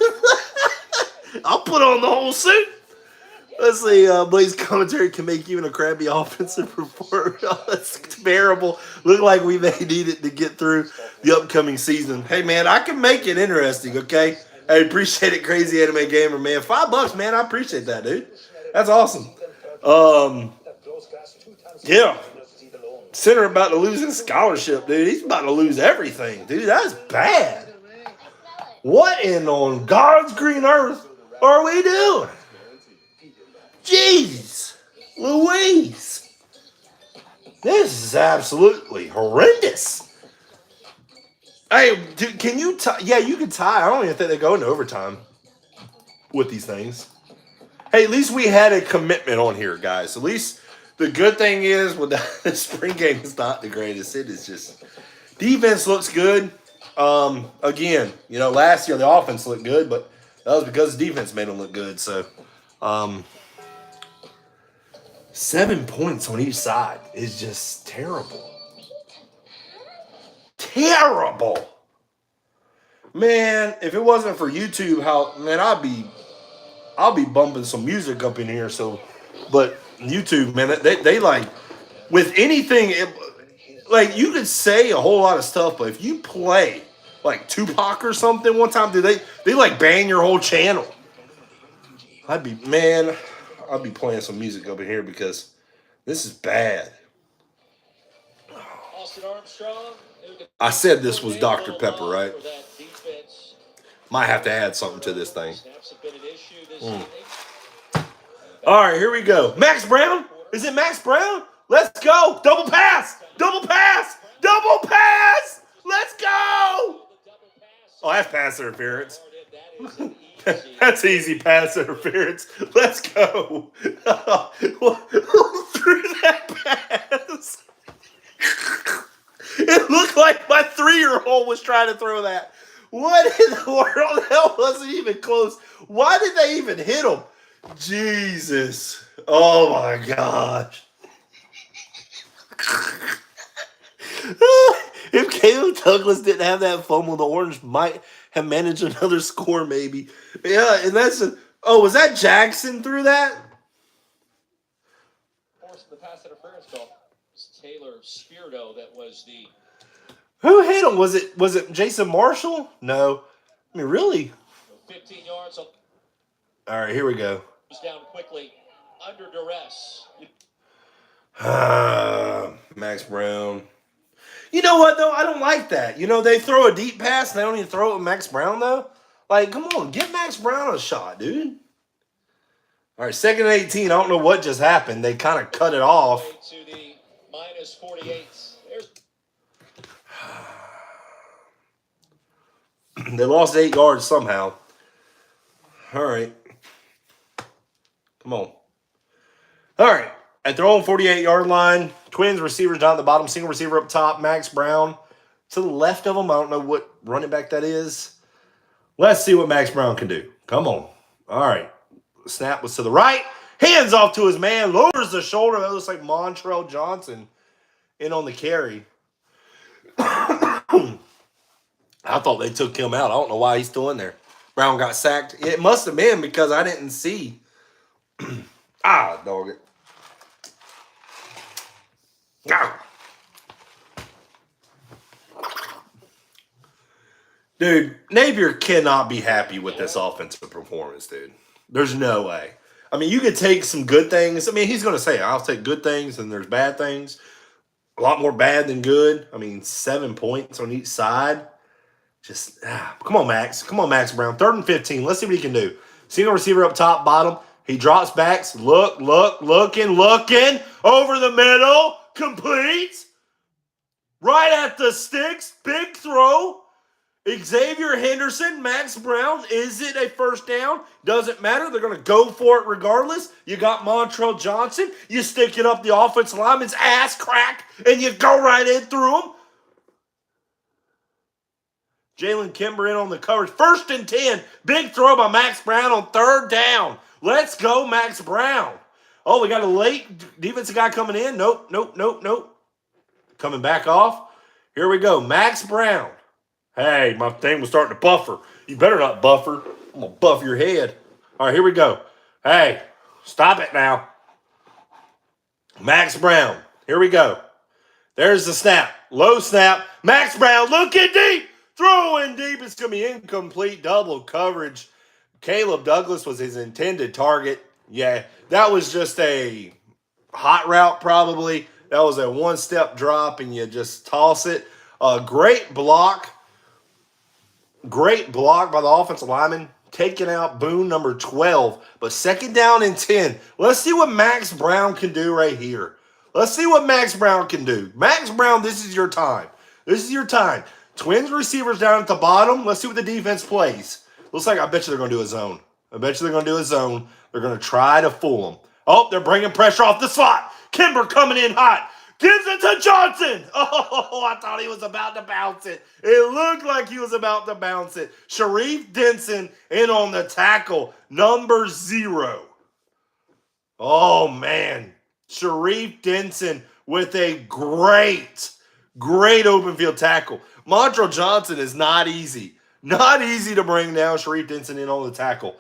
I'll put on the whole suit. Let's see, Blaze commentary can make even a crappy offensive report. That's terrible. Look like we may need it to get through the upcoming season. Hey, man, I can make it interesting, okay? Hey, appreciate it, Crazy Anime Gamer, man. $5, man. I appreciate that, dude. That's awesome. Yeah. Center about to lose his scholarship, dude. He's about to lose everything, dude. That's bad. What in on God's green earth are we doing? Jeez Louise. This is absolutely horrendous. Hey, dude, can you tie? Yeah, you can tie. I don't even think they go into overtime. with these things. Hey, at least we had a commitment on here, guys. At least the good thing is with the spring game is not the greatest. It is just defense looks good. Again, last year the offense looked good, but that was because the defense made them look good. So, 7 points on each side is just terrible. Terrible. Man, if it wasn't for YouTube, I'll be bumping some music up in here. So, but YouTube, man, they like with anything, like you could say a whole lot of stuff, but if you play like Tupac or something one time, they like ban your whole channel. I'd be playing some music up in here because this is bad. I said this was Dr. Pepper, right? Might have to add something to this thing. All right, here we go. Max Brown? Is it Max Brown? Let's go. Double pass. Double pass. Double pass. Let's go. Oh, that's pass interference. That's easy pass interference. Let's go. Who threw that pass? It looked like my 3-year-old was trying to throw that. What in the world? That wasn't even close. Why did they even hit him? Jesus. Oh, my gosh. If Caleb Douglas didn't have that fumble, the Orange might have managed another score maybe. Yeah, and was that Jackson threw that? Forced the pass interference call. It was Taylor Spirito that was the... Who hit him? Was it Jason Marshall? No. I mean, really? 15 yards. All right, here we go. Down quickly, under duress. Max Brown. You know what, though? I don't like that. They throw a deep pass and they don't even throw it with Max Brown, though. Like, come on, give Max Brown a shot, dude. All right, 2nd and 18. I don't know what just happened. They kind of cut it off. To the -48. They lost 8 yards somehow. All right. Come on. All right. At their own 48-yard line, Twins receivers down at the bottom, single receiver up top, Max Brown. To the left of him, I don't know what running back that is. Let's see what Max Brown can do. Come on. All right. Snap was to the right. Hands off to his man. Lowers the shoulder. That looks like Montrell Johnson in on the carry. I thought they took him out. I don't know why he's still in there. Brown got sacked. It must have been because I didn't see. Dog it. Dude, Napier cannot be happy with this offensive performance, dude. There's no way. I mean, you could take some good things. I mean, he's going to say, I'll take good things and there's bad things. A lot more bad than good. I mean, 7 points on each side. Just, come on, Max. Come on, Max Brown. 3rd and 15. Let's see what he can do. Single receiver up top, bottom. He drops back. Looking. Over the middle. Complete. Right at the sticks. Big throw. Xavier Henderson, Max Brown. Is it a first down? Doesn't matter. They're going to go for it regardless. You got Montrell Johnson. You stick it up the offensive lineman's ass crack, and you go right in through him. Jalen Kimber in on the coverage. 1st and 10. Big throw by Max Brown on 3rd down. Let's go, Max Brown. Oh, we got a late defensive guy coming in. Nope. Coming back off. Here we go. Max Brown. Hey, my thing was starting to buffer. You better not buffer. I'm going to buff your head. All right, here we go. Hey, stop it now. Max Brown. Here we go. There's the snap. Low snap. Max Brown looking deep. Throwing deep. It's going to be incomplete. Double coverage. Caleb Douglas was his intended target. Yeah, that was just a hot route probably. That was a one-step drop, and you just toss it. Great block. Great block by the offensive lineman. Taking out Boone, number 12. But 2nd down and 10. Let's see what Max Brown can do right here. Let's see what Max Brown can do. Max Brown, this is your time. This is your time. Twins receivers down at the bottom. Let's see what the defense plays. Looks like I bet you they're going to do a zone. I bet you they're going to do a zone. They're going to try to fool him. Oh, they're bringing pressure off the slot. Kimber coming in hot. Gives it to Johnson. Oh, I thought he was about to bounce it. It looked like he was about to bounce it. Sharif Denson in on the tackle. Number 0. Oh, man. Sharif Denson with a great open field tackle. Montrell Johnson is not easy. Not easy to bring down. Sharif Denson in on the tackle.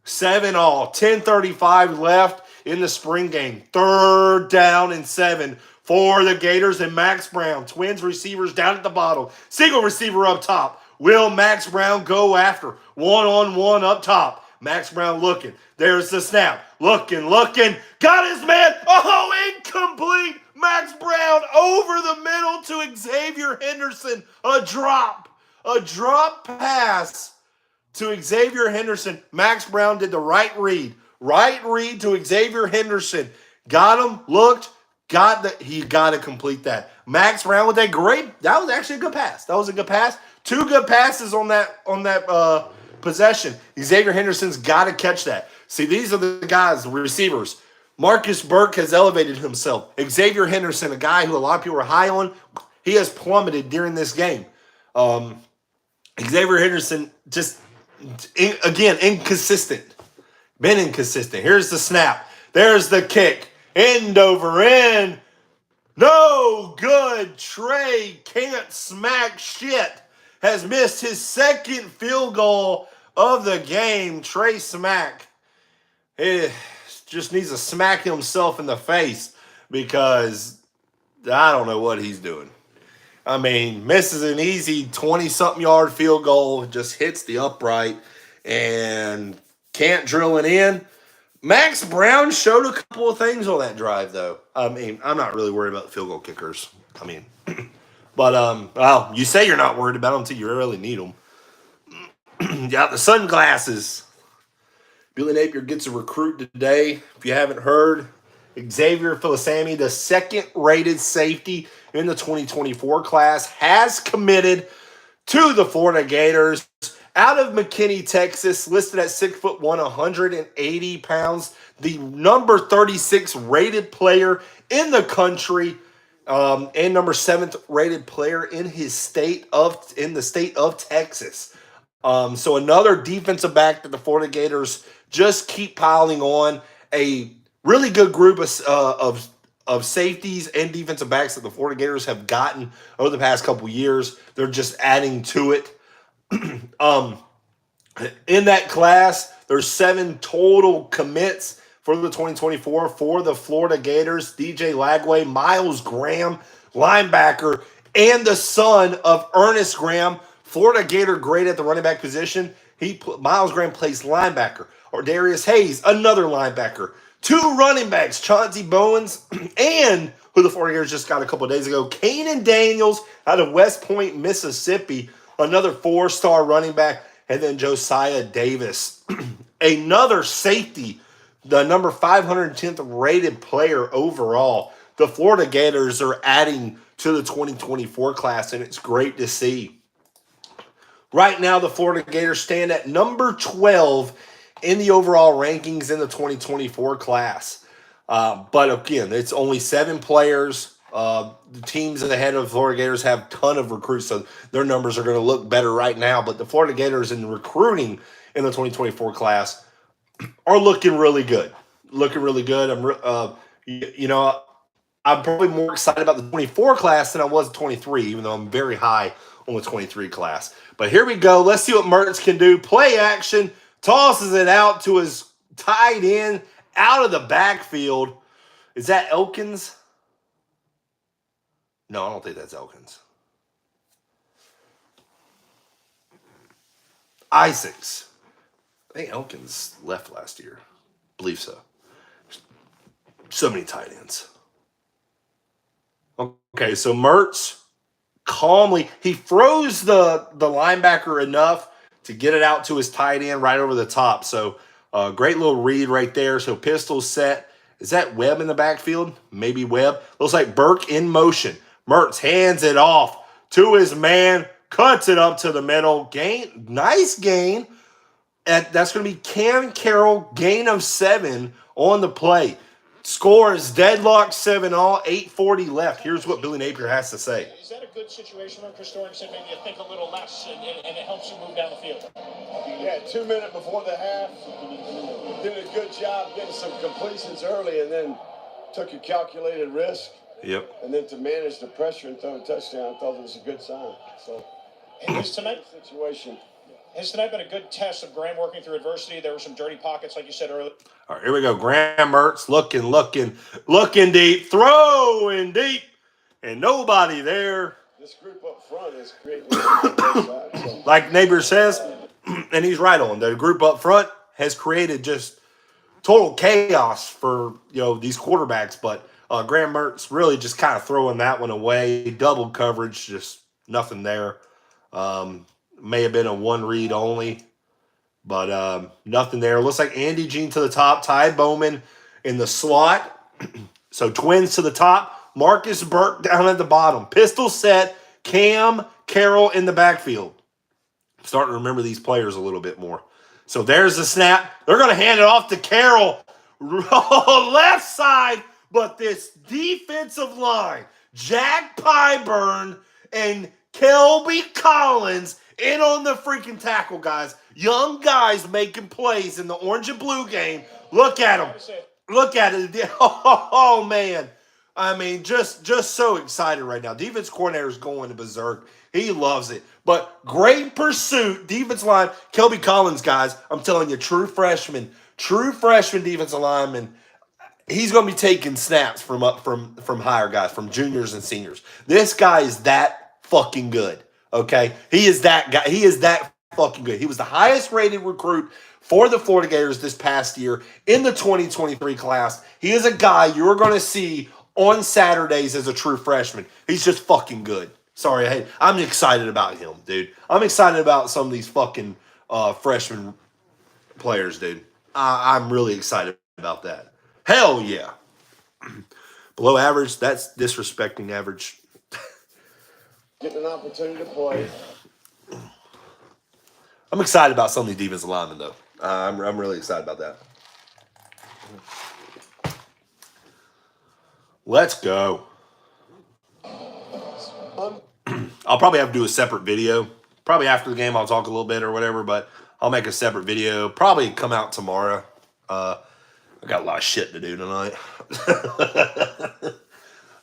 7-all. 10:35 left in the spring game. 3rd down and 7 for the Gators and Max Brown. Twins receivers down at the bottom. Single receiver up top. Will Max Brown go after? 1-on-1 up top. Max Brown looking. There's the snap. Looking. Got his man. Oh, incomplete. Max Brown over the middle to Xavier Henderson. A drop pass to Xavier Henderson. Max Brown did the right read. Right read to Xavier Henderson. Got him, looked, he got to complete that. Max Brown with that was actually a good pass. That was a good pass. 2 good passes on that possession. Xavier Henderson's got to catch that. See, these are the guys, the receivers. Marcus Burke has elevated himself. Xavier Henderson, a guy who a lot of people are high on, he has plummeted during this game. Xavier Henderson just, again, inconsistent. Been inconsistent. Here's the snap. There's the kick. End over end. No good. Trey can't smack shit. Has missed his 2nd field goal of the game. Trey Smack. He just needs to smack himself in the face because I don't know what he's doing. I mean, misses an easy 20-something yard field goal, just hits the upright and can't drill it in. Max Brown showed a couple of things on that drive, though. I mean, I'm not really worried about the field goal kickers. I mean, but, well, you say you're not worried about them until you really need them. Got the sunglasses. Billy Napier gets a recruit today. If you haven't heard, Xavier Filisami, the 2nd-rated safety in the 2024 class, has committed to the Florida Gators. Out of McKinney, Texas, listed at 6'1", 180 pounds. The number 36 rated player in the country, and number 7th rated player in the state of Texas. So another defensive back that the Florida Gators just keep piling on. A really good group of safeties and defensive backs that the Florida Gators have gotten over the past couple years. They're just adding to it. In that class, there's 7 total commits for the 2024 for the Florida Gators. DJ Lagway, Miles Graham, linebacker, and the son of Ernest Graham, Florida Gator great at the running back position. Miles Graham plays linebacker. Or Darius Hayes, another linebacker. 2 running backs, Chauncey Bowens, and who the Florida Gators just got a couple of days ago, Kanan Daniels out of West Point, Mississippi, another 4-star running back, and then Josiah Davis, another safety, the number 510th rated player overall. The Florida Gators are adding to the 2024 class, and it's great to see. Right now, the Florida Gators stand at number 12 in the overall rankings in the 2024 class. But again, it's only 7 players. The teams ahead of the Florida Gators have a ton of recruits, so their numbers are going to look better right now. But the Florida Gators in recruiting in the 2024 class are looking really good. I'm probably more excited about the 24 class than I was the 23, even though I'm very high on the 23 class. But here we go. Let's see what Mertz can do. Play action. Tosses it out to his tight end out of the backfield. Is that Elkins? No, I don't think that's Elkins. Isaacs. I think Elkins left last year. Believe so. So many tight ends. Okay, so Mertz calmly, he froze the linebacker enough to get it out to his tight end right over the top. So great little read right there. So pistol set. Is that Webb in the backfield? Maybe Webb. Looks like Burke in motion. Mertz hands it off to his man. Cuts it up to the middle. Nice gain. That's going to be Cam Carroll, gain of 7 on the play. Score is deadlock 7-all, 8:40 left. Here's what Billy Napier has to say. Is that a good situation when Chris Doering said maybe you think a little less and it helps you move down the field? Yeah, 2 minutes before the half, did a good job getting some completions early and then took a calculated risk. Yep. And then to manage the pressure and throw a touchdown, I thought it was a good sign. So, has tonight been a good test of Graham working through adversity? There were some dirty pockets, like you said earlier. All right, here we go. Graham Mertz looking deep, throwing deep, and nobody there. This group up front is creating so. Like Neighbor says, and he's right on. The group up front has created just total chaos for these quarterbacks, but Graham Mertz really just kind of throwing that one away. Double coverage, just nothing there. May have been a one read only, but nothing there. Looks like Andy Jean to the top, Ty Bowman in the slot. So twins to the top, Marcus Burke down at the bottom. Pistol set, Cam Carroll in the backfield. I'm starting to remember these players a little bit more. So there's the snap. They're going to hand it off to Carroll. Left side, but this defensive line, Jack Pyburn and Kelby Collins in on the freaking tackle, guys. Young guys making plays in the orange and blue game. Look at them. Look at it. Oh, man. I mean, just so excited right now. Defense coordinator is going to berserk. He loves it. But great pursuit. Defense line. Kelby Collins, guys. I'm telling you, true freshman defensive lineman. He's going to be taking snaps from higher guys, from juniors and seniors. This guy is that fucking good. Okay? He is that guy. He is that fucking good. He was the highest rated recruit for the Florida Gators this past year in the 2023 class. He is a guy you're going to see on Saturdays as a true freshman. He's just fucking good. Sorry, hey, I'm excited about him, dude. I'm excited about some of these fucking freshman players, dude. I'm really excited about that. Hell yeah. Below average, that's disrespecting average. Getting an opportunity to play. I'm excited about some of these defensive linemen, though. I'm really excited about that. Let's go. I'll probably have to do a separate video. Probably after the game I'll talk a little bit or whatever, but I'll make a separate video. Probably come out tomorrow. I got a lot of shit to do tonight.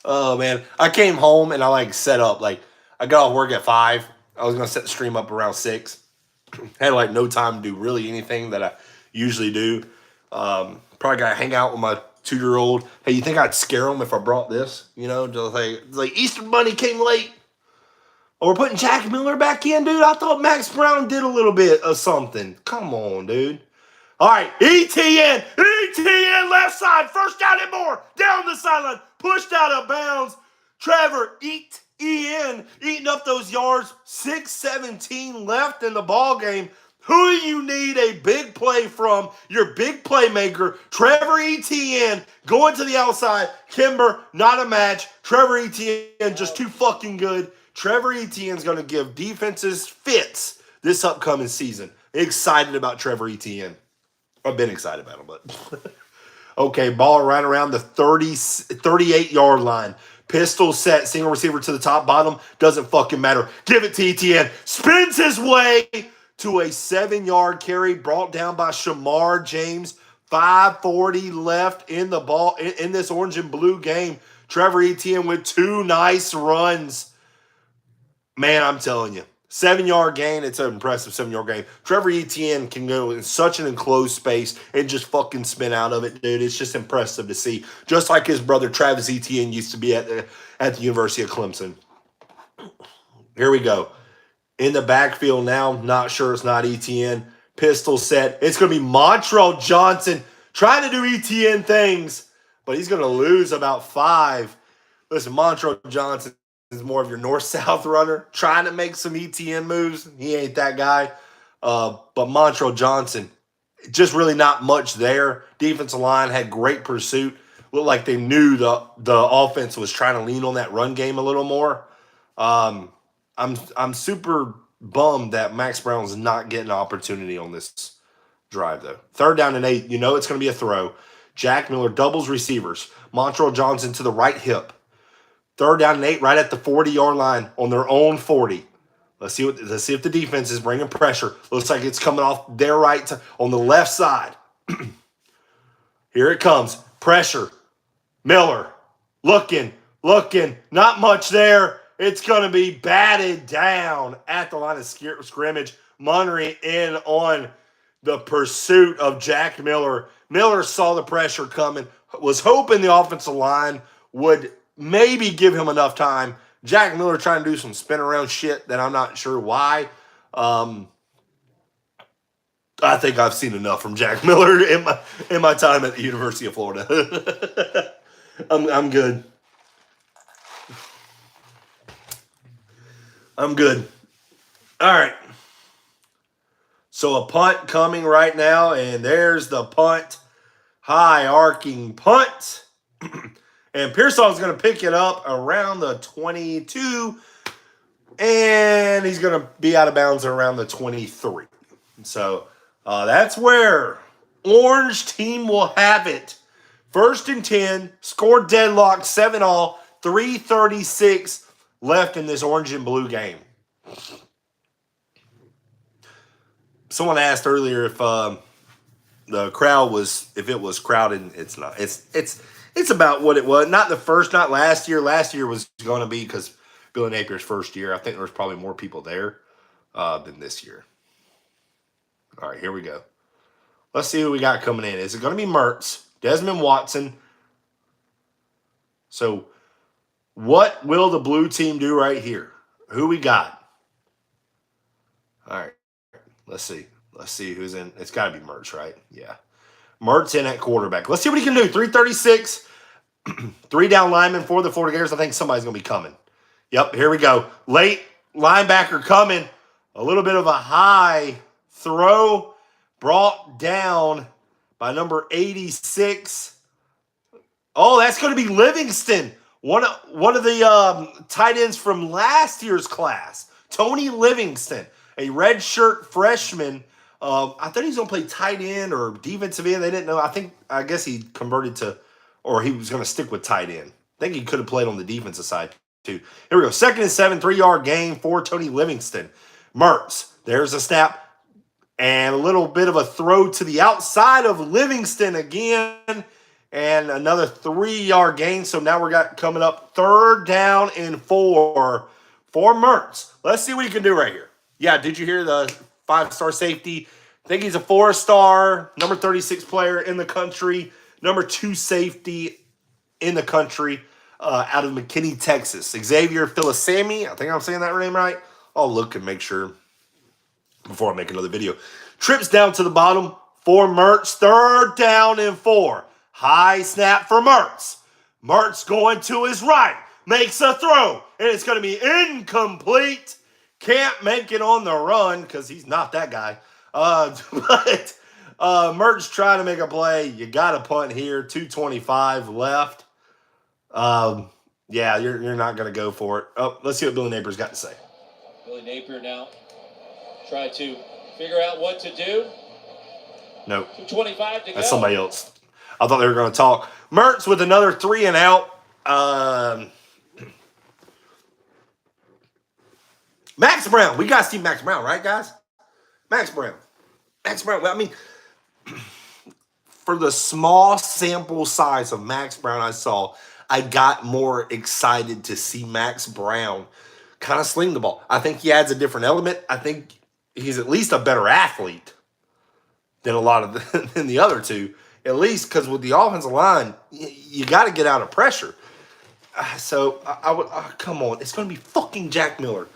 Oh, man. I came home and I set up. I got off work at 5. I was going to set the stream up around 6. Had no time to do really anything that I usually do. Probably got to hang out with my 2-year-old. Hey, you think I'd scare him if I brought this? Just like Easter Bunny came late. Oh, we're putting Jack Miller back in, dude? I thought Max Brown did a little bit of something. Come on, dude. All right, ETN left side, first down and more, down the sideline, pushed out of bounds. Trevor ETN eating up those yards, 6:17 left in the ball game. Who do you need a big play from? Your big playmaker, Trevor Etienne, going to the outside. Kimber, not a match. Trevor Etienne, just too fucking good. Trevor Etienne's going to give defenses fits this upcoming season. Excited about Trevor Etienne. I've been excited about him, but okay, ball right around the 38-yard line. Pistol set, single receiver to the top, bottom, doesn't fucking matter. Give it to Etienne. Spins his way to a 7-yard carry brought down by Shamar James. 5:40 left in the ball in this orange and blue game. Trevor Etienne with 2 nice runs. Man, I'm telling you, 7-yard gain. It's an impressive 7-yard gain. Trevor Etienne can go in such an enclosed space and just fucking spin out of it, dude. It's just impressive to see. Just like his brother Travis Etienne used to be at the University of Clemson. Here we go. In the backfield now. Not sure it's not Etienne. Pistol set. It's going to be Montrell Johnson trying to do Etienne things, but he's going to lose about 5. Listen, Montrell Johnson is more of your north-south runner, trying to make some ETN moves. He ain't that guy. But Montrell Johnson, just really not much there. Defensive line had great pursuit. Looked like they knew the offense was trying to lean on that run game a little more. I'm super bummed that Max Brown's not getting an opportunity on this drive, though. 3rd down and 8. You know it's going to be a throw. Jack Miller doubles receivers. Montrell Johnson to the right hip. 3rd down and 8 right at the 40-yard line on their own 40. Let's see if the defense is bringing pressure. Looks like it's coming off their right on the left side. Here it comes. Pressure. Miller. Looking. Not much there. It's going to be batted down at the line of scrimmage. Monnery in on the pursuit of Jack Miller. Miller saw the pressure coming. Was hoping the offensive line would maybe give him enough time. Jack Miller trying to do some spin around shit that I'm not sure why. I think I've seen enough from Jack Miller in my time at the University of Florida. I'm good. I'm good. All right. So a punt coming right now, and there's the punt. High arcing punt. And Pearsall's going to pick it up around the 22, and he's going to be out of bounds around the 23. So that's where Orange team will have it. 1st and 10, score deadlock, 7-all, 3:36 left in this orange and blue game. Someone asked earlier if the crowd was crowded. It's not. It's about what it was. Not last year. Last year was going to be because Billy Napier's first year. I think there was probably more people there than this year. All right, here we go. Let's see who we got coming in. Is it going to be Mertz, Desmond Watson? So what will the blue team do right here? Who we got? All right, let's see. Let's see who's in. It's got to be Mertz, right? Yeah. Mertz in at quarterback. Let's see what he can do. 3:36. 3 down linemen for the Florida Gators. I think somebody's going to be coming. Yep, here we go. Late linebacker coming. A little bit of a high throw brought down by number 86. Oh, that's going to be Livingston. One of the tight ends from last year's class. Tony Livingston, a redshirt freshman. I thought he was going to play tight end or defensive end. They didn't know. I guess he converted to, or he was going to stick with tight end. I think he could have played on the defensive side too. Here we go. 2nd and 7, 3-yard gain for Tony Livingston. Mertz, there's a snap. And a little bit of a throw to the outside of Livingston again. And another 3-yard gain. So now we're coming up 3rd down and 4 for Mertz. Let's see what he can do right here. Yeah, did you hear the 5-star safety? I think he's a 4-star, number 36 player in the country, number 2 safety in the country out of McKinney, Texas. Xavier Filisami, I think I'm saying that name right. I'll look and make sure before I make another video. Trips down to the bottom for Mertz. 3rd down and 4. High snap for Mertz. Mertz going to his right. Makes a throw. And it's going to be incomplete. Can't make it on the run because he's not that guy. But Mertz trying to make a play. You got a punt here. 2:25 left. Yeah, you're not going to go for it. Oh, let's see what Billy Napier's got to say. Billy Napier now try to figure out what to do. Nope. 2:25 to go. That's somebody else. I thought they were going to talk. Mertz with another 3 and out. Max Brown. We got to see Max Brown, right, guys? Max Brown. I mean, for the small sample size of Max Brown I saw, I got more excited to see Max Brown kind of sling the ball. I think he adds a different element. I think he's at least a better athlete than a lot of than the other two. At least because with the offensive line, you got to get out of pressure. So I would come on. It's going to be fucking Jack Miller.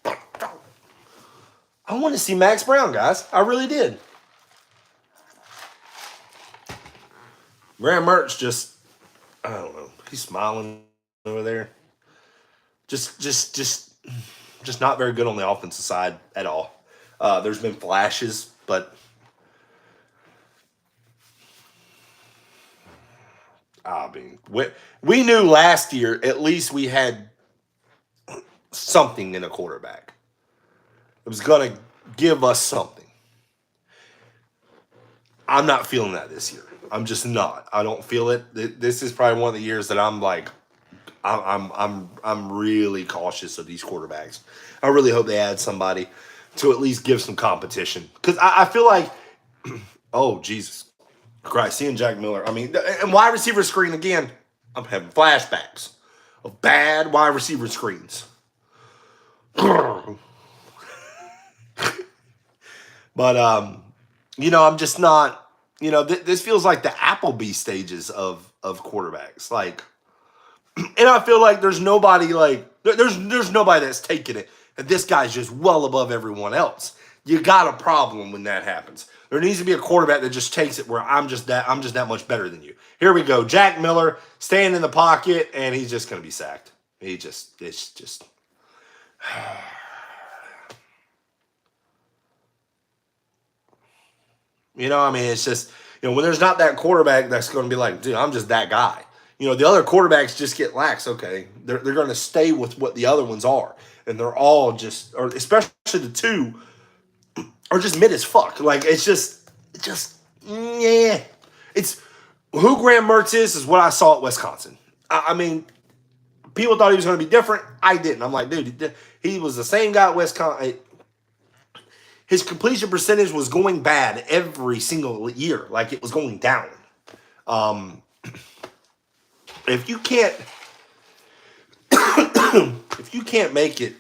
I want to see Max Brown, guys. I really did. Graham Mertz just, I don't know. He's smiling over there. Just not very good on the offensive side at all. There's been flashes, but I mean, we knew last year at least we had something in a quarterback. It was going to give us something. I'm not feeling that this year. I'm just not. I don't feel it. This is probably one of the years that I'm like, I'm really cautious of these quarterbacks. I really hope they add somebody to at least give some competition, because I feel like, oh Jesus Christ, seeing Jack Miller. I mean, and wide receiver screen again. I'm having flashbacks of bad wide receiver screens. But I'm just not. This feels like the Applebee stages of quarterbacks. Like, and I feel like there's nobody there's nobody that's taking it, and this guy's just well above everyone else. You got a problem when that happens. There needs to be a quarterback that just takes it where I'm just that much better than you. Here we go. Jack Miller staying in the pocket, and he's just going to be sacked. It's just. It's just, when there's not that quarterback that's going to be like, dude, I'm just that guy. The other quarterbacks just get lax. Okay, they're going to stay with what the other ones are, and they're all just, or especially the two, are just mid as fuck. Like, it's just yeah. It's who Graham Mertz is what I saw at Wisconsin. I mean, people thought he was going to be different. I didn't. I'm like, dude, he was the same guy at Wisconsin. His completion percentage was going bad every single year. Like, it was going down. If you can't make it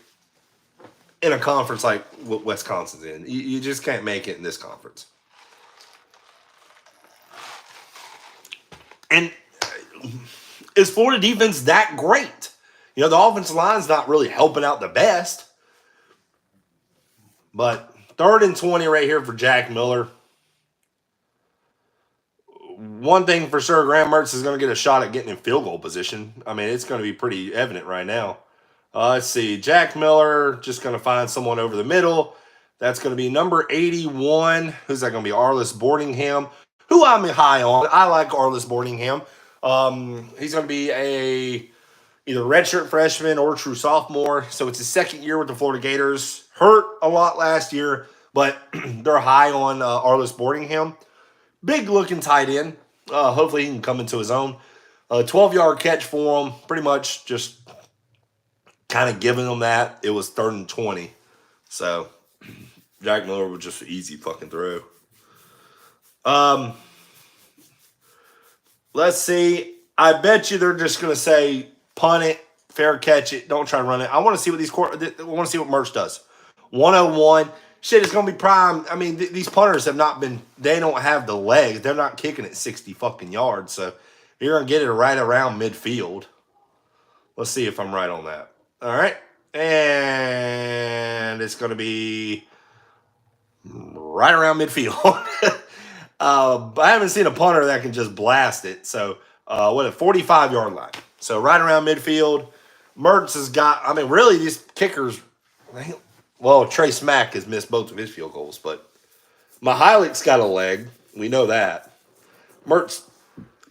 in a conference like what Wisconsin's in, you just can't make it in this conference. And is Florida defense that great? The offensive line's not really helping out the best. But 3rd and 20 right here for Jack Miller. One thing for sure, Graham Mertz is going to get a shot at getting in field goal position. I mean, it's going to be pretty evident right now. Let's see. Jack Miller just going to find someone over the middle. That's going to be number 81. Who's that going to be? Arliss Boardingham, who I'm high on. I like Arliss Boardingham. He's going to be either redshirt freshman or true sophomore. So it's his 2nd year with the Florida Gators. Hurt a lot last year, but they're high on Arliss Boardingham. Big looking tight end. Hopefully he can come into his own. 12-yard catch for him. Pretty much just kind of giving them that. It was 3rd and 20. So Jack Miller was just an easy fucking throw. Let's see. I bet you they're just going to say punt it, fair catch it, don't try to run it. I want to see what Mertz does. 101. Shit, it's going to be prime. I mean, these punters have not been, they don't have the legs. They're not kicking it 60 fucking yards. So you're going to get it right around midfield. Let's see if I'm right on that. All right. And it's going to be right around midfield. I haven't seen a punter that can just blast it. So, a 45-yard line. So, right around midfield. Mertz has got, I mean, really, these kickers, well, Trace Mack has missed both of his field goals, but Mihailik's got a leg. We know that. Mertz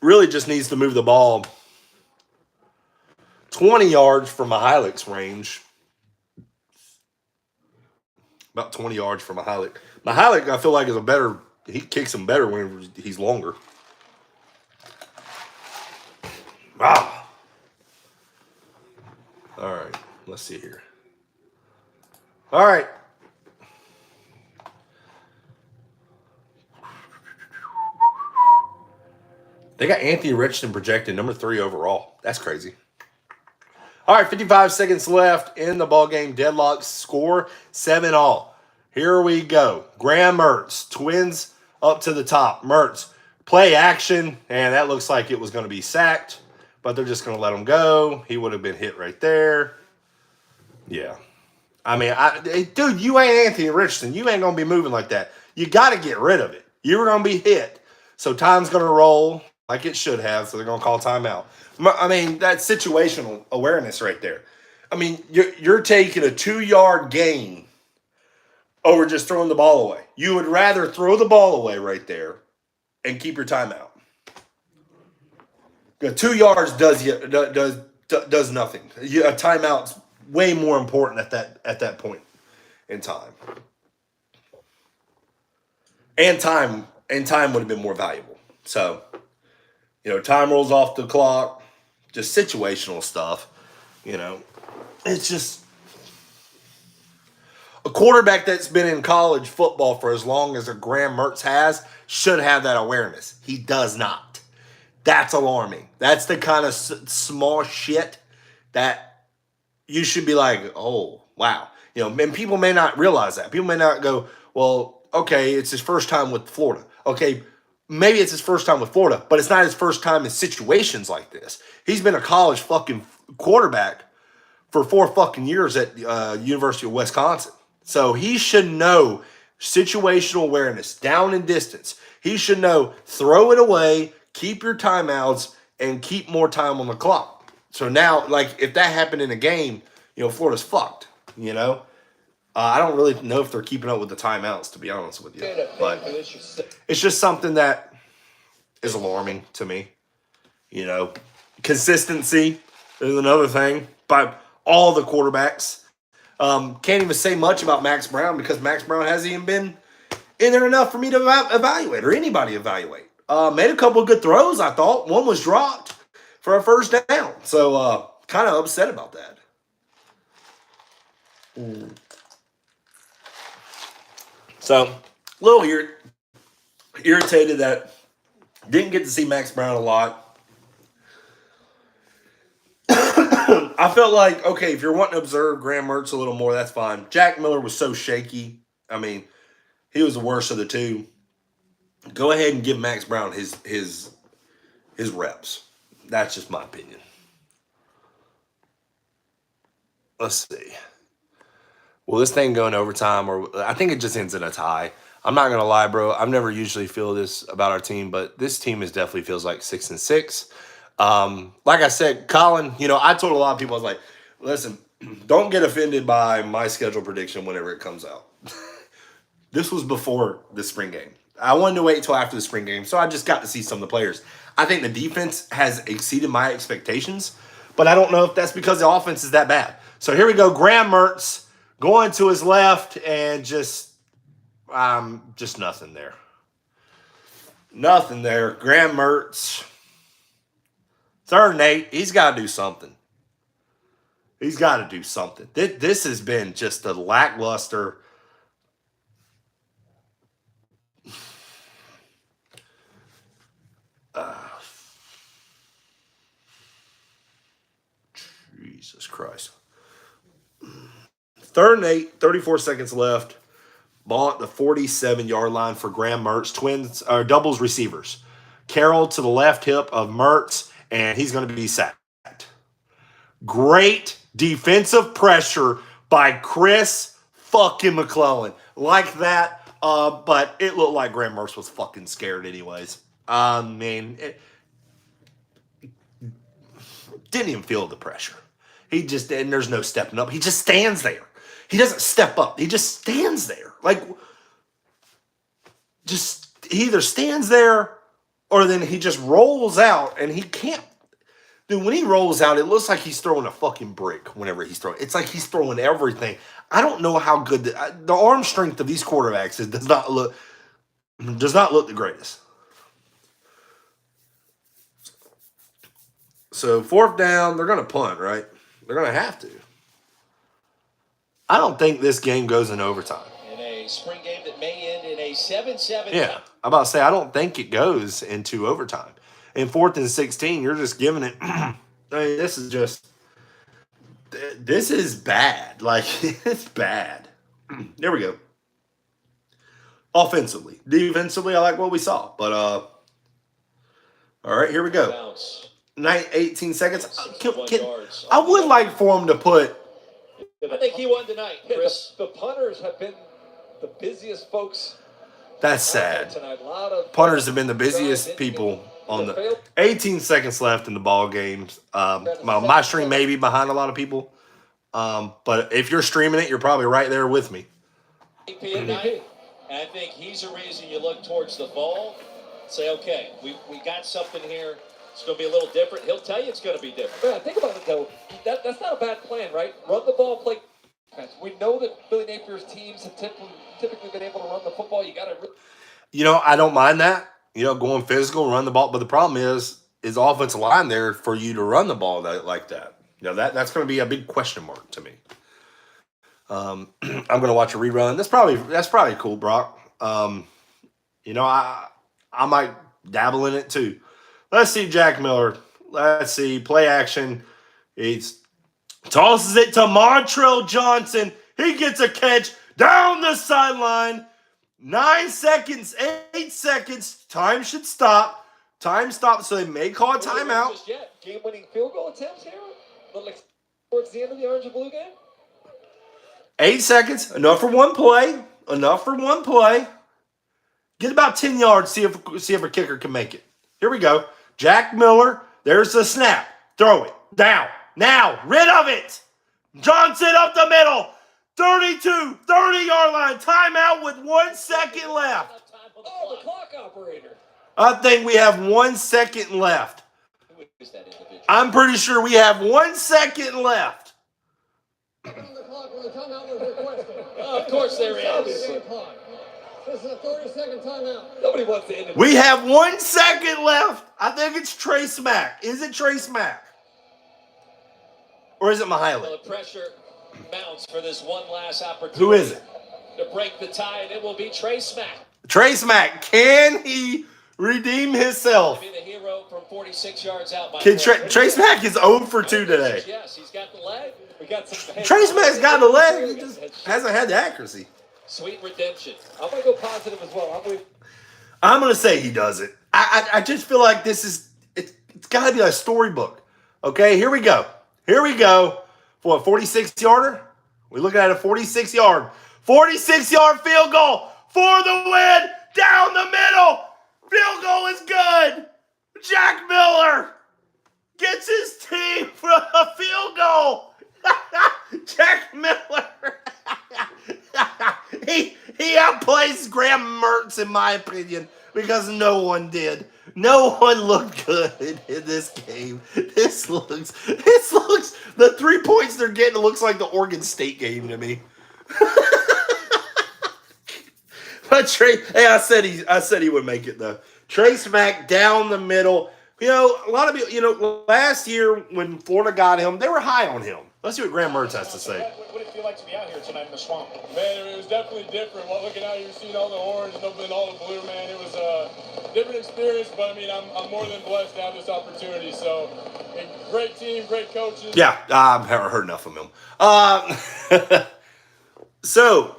really just needs to move the ball 20 yards from Mihailik's range. About 20 yards from Mihailik. Mihailik, I feel like, is he kicks him better when he's longer. Wow. All right. Let's see here. All right. They got Anthony Richardson projected number 3 overall. That's crazy. All right, 55 seconds left in the ballgame. Deadlock score 7-all. Here we go. Graham Mertz, Twins up to the top. Mertz, play action, and that looks like it was going to be sacked, but they're just going to let him go. He would have been hit right there. Yeah. I mean, dude, you ain't Anthony Richardson. You ain't going to be moving like that. You got to get rid of it. You were going to be hit. So time's going to roll like it should have, so they're going to call timeout. I mean, that's situational awareness right there. I mean, you're taking a 2-yard gain over just throwing the ball away. You would rather throw the ball away right there and keep your timeout. 2 yards does nothing. A timeout's way more important at that point in time. And time and time would have been more valuable. So, time rolls off the clock, just situational stuff. It's just a quarterback that's been in college football for as long as a Graham Mertz has should have that awareness. He does not. That's alarming. That's the kind of small shit that you should be like, oh, wow. And people may not realize that. People may not go, well, okay, it's his first time with Florida. Okay, maybe it's his first time with Florida, but it's not his first time in situations like this. He's been a college fucking quarterback for 4 fucking years at University of Wisconsin. So he should know situational awareness, down and distance. He should know throw it away, keep your timeouts, and keep more time on the clock. So now, if that happened in a game, Florida's fucked, I don't really know if they're keeping up with the timeouts, to be honest with you. But it's just something that is alarming to me. Consistency is another thing. But all the quarterbacks. Can't even say much about Max Brown because Max Brown hasn't even been in there enough for me to evaluate or anybody evaluate. Made a couple of good throws, I thought. One was dropped for a first down. So, kind of upset about that. So, a little irritated that didn't get to see Max Brown a lot. I felt like, okay, if you're wanting to observe Graham Mertz a little more, that's fine. Jack Miller was so shaky. I mean, he was the worst of the two. Go ahead and give Max Brown his reps. That's just my opinion. Let's see. Will this thing go in overtime, or I think it just ends in a tie? I'm not gonna lie, bro. I've never usually feel this about our team, but this team definitely feels like 6-6. Like I said, Colin, I told a lot of people, I was like, listen, don't get offended by my schedule prediction whenever it comes out. This was before the spring game. I wanted to wait until after the spring game, so I just got to see some of the players. I think the defense has exceeded my expectations, but I don't know if that's because the offense is that bad. So here we go, Graham Mertz going to his left and just nothing there. Nothing there. Graham Mertz. 3rd and 8. He's got to do something. He's got to do something. This has been just a lackluster. Jesus Christ. 3rd and 8, 34 seconds left. Ball at the 47-yard line for Graham Mertz. Twins or doubles receivers. Carroll to the left hip of Mertz, and he's going to be sacked. Great defensive pressure by Chris fucking McClellan. Like that, but it looked like Graham Mertz was fucking scared anyways. Didn't even feel the pressure. He just, and there's no stepping up. He just stands there. He doesn't step up. He just stands there. He either stands there or then he just rolls out and he can't. Dude, when he rolls out, it looks like he's throwing a fucking brick whenever he's throwing. It's like he's throwing everything. I don't know how good the arm strength of these quarterbacks does not look the greatest. So 4th down, they're going to punt, right? They're going to have to. I don't think this game goes in overtime. In a spring game that may end in a 7-7. Yeah, I'm about to say, I don't think it goes into overtime. In 4th and 16, you're just giving it. I mean, this is bad. It's bad. There we go. Offensively. Defensively, I like what we saw. But, all right, here we go. 18 seconds. I would like for him to put. I think he won tonight, Chris. The punters have been the busiest folks. That's sad. Punters have been the busiest people on the 18 seconds left in the ball games. My stream may be behind a lot of people. But if you're streaming it, you're probably right there with me. I think he's a reason you look towards the ball. Say, okay, we got something here. It's going to be a little different. He'll tell you it's going to be different. Man, think about it, though. That's not a bad plan, right? Run the ball, play defense. We know that Billy Napier's teams have typically been able to run the football. You got to. I don't mind that. Going physical, run the ball. But the problem is offensive line there for you to run the ball like that. That's going to be a big question mark to me. I'm going to watch a rerun. That's probably cool, Brock. I might dabble in it too. Let's see Jack Miller. Let's see play action. He tosses it to Montrell Johnson. He gets a catch down the sideline. 9 seconds, 8 seconds. Time should stop. Time stops, so they may call a timeout. Just yet. Game-winning field goal attempts here. But like towards the end of the orange and blue game. 8 seconds, enough for one play. Enough for one play. Get about 10 yards, see if a kicker can make it. Here we go. Jack Miller, there's the snap. Throw it. Down. Now, rid of it. Johnson up the middle. 32, 30-yard line. Timeout with 1 second left. Oh, the clock operator. I think we have 1 second left. Who is that individual? I'm pretty sure we have 1 second left. On the clock when the timeout was requested. Of course there is. This is a 30-second timeout. Nobody wants to end it. We have 1 second left. I think it's Trace Mack. Is it Trace Mack? Or is it Mihaly? Well, the pressure mounts for this one last opportunity. Who is it? To break the tie, and it will be Trace Mack. Trace Mack. Can he redeem himself? Be the hero from 46 yards out. Trace Mack is 0 for 2 today. Yes, he's got the leg. We got some. Trace Mack's got the leg. He just hasn't had the accuracy. Sweet redemption. I'm gonna go positive as well. I'm going to say he does it. I just feel like it's got to be a storybook. Okay, here we go. Here we go for a 46-yarder. We're looking at a 46-yard. 46-yard field goal for the win. Down the middle. Field goal is good. Jack Miller gets his team for a field goal. Jack Miller. He outplays Graham Mertz, in my opinion, because no one did. No one looked good in this game. This looks, the 3 points they're getting looks like the Oregon State game to me. But I said he would make it though. Trace Mack down the middle. A lot of people, last year when Florida got him, they were high on him. Let's see what Graham Mertz has to say. What did it feel like to be out here tonight in the swamp? Man, it was definitely different. Looking out here, seeing all the orange and all the blue, man, it was a different experience. But I mean, I'm more than blessed to have this opportunity. So, great team, great coaches. Yeah, I've heard enough of him. So,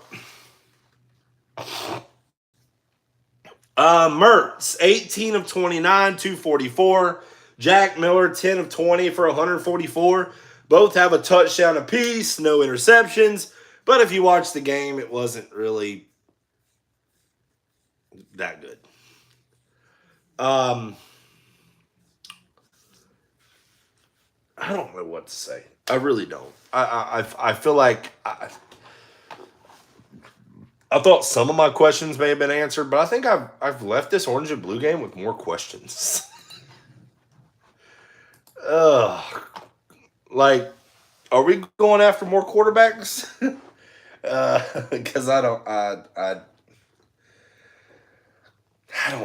Mertz, 18 of 29, 244. Jack Miller, 10 of 20 for 144. Both have a touchdown apiece, no interceptions. But if you watch the game, it wasn't really that good. I don't know what to say. I really don't. I feel like I thought some of my questions may have been answered, but I think I've left this orange and blue game with more questions. Like, are we going after more quarterbacks? Because I don't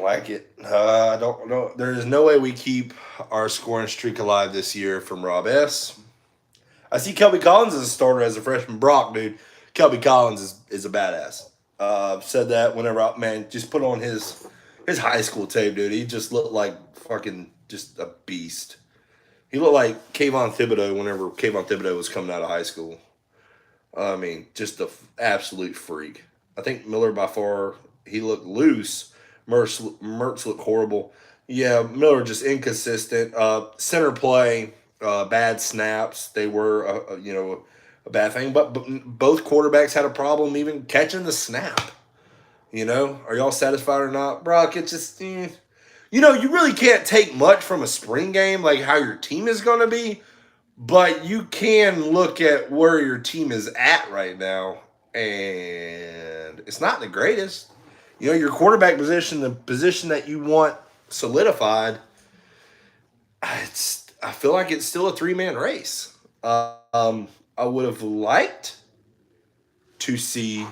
like it. I don't know. There is no way we keep our scoring streak alive this year from Rob S. I see Kelby Collins as a starter as a freshman. Brock, dude. Kelby Collins is a badass. Said that whenever just put on his high school tape, dude. He just looked like fucking just a beast. He looked like Kayvon Thibodeau whenever Kayvon Thibodeau was coming out of high school. I mean, just an absolute freak. I think Miller by far, he looked loose. Mertz looked horrible. Yeah, Miller just inconsistent. Center play, bad snaps. They were, a bad thing. But both quarterbacks had a problem even catching the snap. Are y'all satisfied or not? Brock, it's just, you really can't take much from a spring game, like how your team is going to be. But you can look at where your team is at right now, and it's not the greatest. Your quarterback position, the position that you want solidified, I feel like it's still a three-man race. I would have liked to see.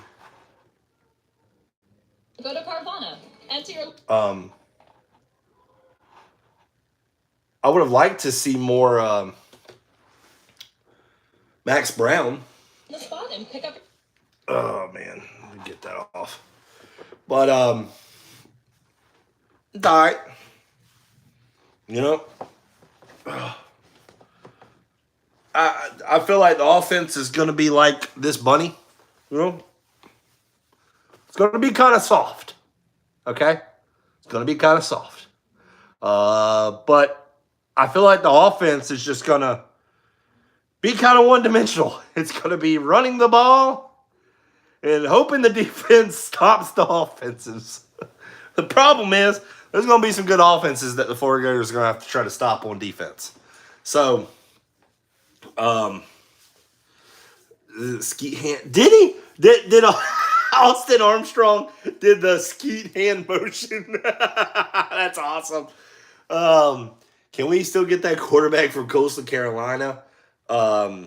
Go to Carvana. Enter your I would have liked to see more Max Brown. the spot and pick up. Oh man, let me get that off. But it's all right. You know, I feel like the offense is going to be like this bunny. You know, it's going to be kind of soft. Okay, it's going to be kind of soft. But I feel like the offense is just going to be kind of one-dimensional. It's going to be running the ball and hoping the defense stops the offenses. The problem is there's going to be some good offenses that the Florida Gators are going to have to try to stop on defense. So, skeet hand. Did he? Did Austin Armstrong did the skeet hand motion? That's awesome. Can we still get that quarterback from Coastal Carolina? Nah,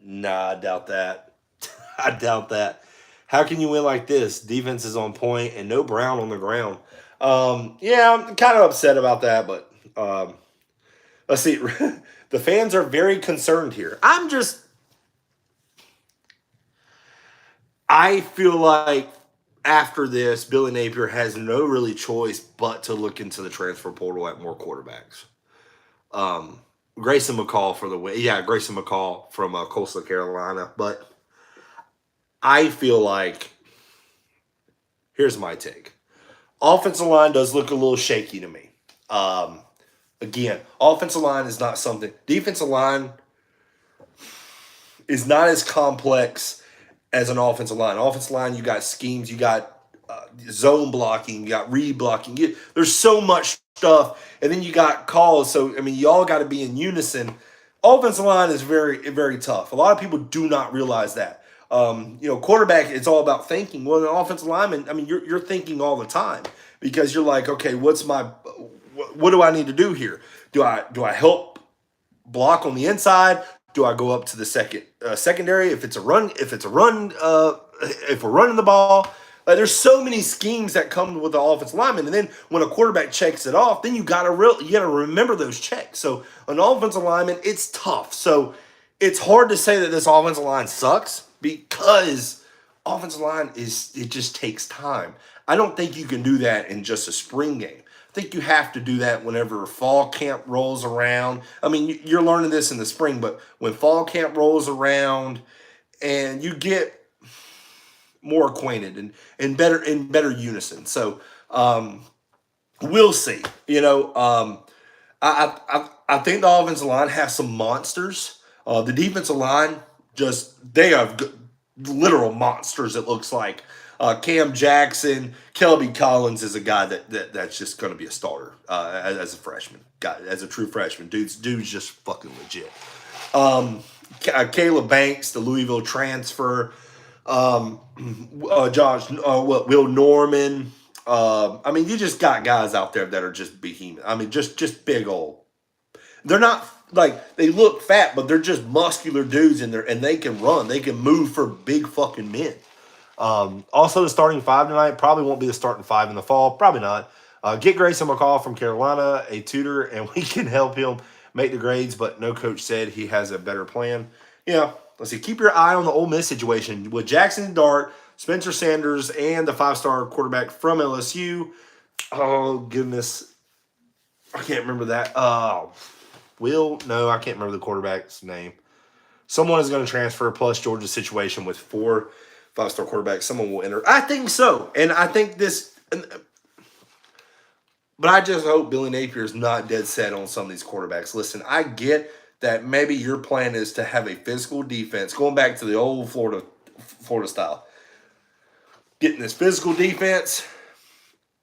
I doubt that. I doubt that. How can you win like this? Defense is on point and no Brown on the ground. Yeah, I'm kind of upset about that, but let's see. The fans are very concerned here. I feel like after this, Billy Napier has no really choice but to look into the transfer portal at more quarterbacks. Grayson McCall for the win. Yeah, Grayson McCall from Coastal Carolina. But I feel like, here's my take. Offensive line does look a little shaky to me. Again, offensive line is not something. Defensive line is not as complex as an offensive line. Offensive line, you got schemes, you got zone blocking, you got read blocking. There's so much stuff, and then you got calls. So I mean, you all got to be in unison. Offensive line is very, very tough. A lot of people do not realize that. Quarterback, it's all about thinking. Well, an offensive lineman, I mean, you're thinking all the time because you're like, okay, what do I need to do here? Do I help block on the inside? Do I go up to the secondary if it's a run? If we're running the ball, like there's so many schemes that come with the offensive lineman, and then when a quarterback checks it off, then you gotta remember those checks. So an offensive lineman, it's tough. So it's hard to say that this offensive line sucks because offensive line it just takes time. I don't think you can do that in just a spring game. I think you have to do that whenever fall camp rolls around. I mean, you're learning this in the spring, but when fall camp rolls around and you get more acquainted and better unison. So we'll see. I think the offensive line has some monsters. The defensive line they have literal monsters. It looks like Cam Jackson, Kelby Collins is a guy that's just going to be a starter as a freshman. As a true freshman, dude's just fucking legit. Caleb Banks, the Louisville transfer. Will Norman. I mean, you just got guys out there that are just behemoth. I mean, just big old. They're not like they look fat, but they're just muscular dudes in there, and they can run. They can move for big fucking men. Also, the starting five tonight probably won't be the starting five in the fall. Probably not. Get Grayson McCall from Carolina, a tutor, and we can help him make the grades, but no coach said he has a better plan. Let's see. Keep your eye on the Ole Miss situation with Jackson Dart, Spencer Sanders, and the five-star quarterback from LSU. Oh, goodness. I can't remember that. I can't remember the quarterback's name. Someone is going to transfer, plus Georgia's situation with 4 five-star quarterbacks. Someone will enter. I think so. And I think this – but I just hope Billy Napier is not dead set on some of these quarterbacks. Listen, I get that maybe your plan is to have a physical defense, going back to the old Florida style, getting this physical defense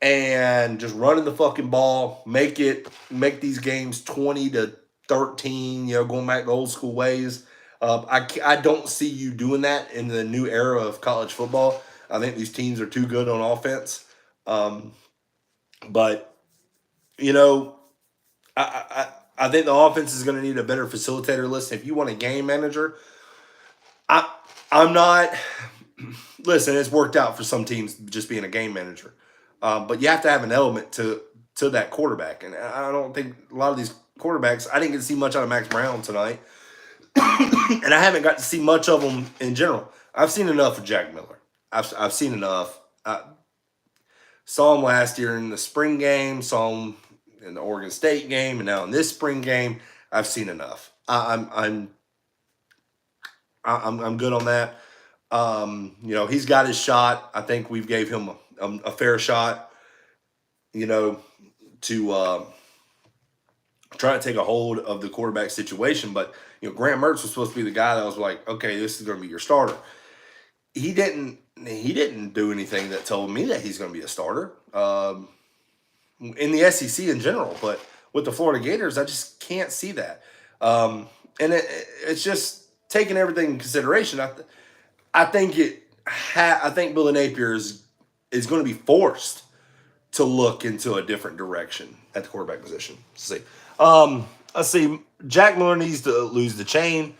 and just running the fucking ball, make these games 20-13, going back to old school ways. I don't see you doing that in the new era of college football. I think these teams are too good on offense. But I think the offense is going to need a better facilitator. Listen, if you want a game manager, I'm not. Listen, it's worked out for some teams just being a game manager. But you have to have an element to that quarterback. And I don't think a lot of these quarterbacks, I didn't get to see much out of Max Brown tonight. And I haven't got to see much of them in general. I've seen enough of Jack Miller. I've seen enough. I saw him last year in the spring game, saw him in the Oregon State game, and now in this spring game, I've seen enough. I'm good on that. He's got his shot. I think we've gave him a fair shot. To try to take a hold of the quarterback situation. But Graham Mertz was supposed to be the guy that was like, okay, this is going to be your starter. He didn't do anything that told me that he's going to be a starter in the SEC in general. But with the Florida Gators, I just can't see that. And it's just taking everything in consideration. I think Billy Napier is going to be forced to look into a different direction at the quarterback position. Let's see. Jack Miller needs to lose the chain.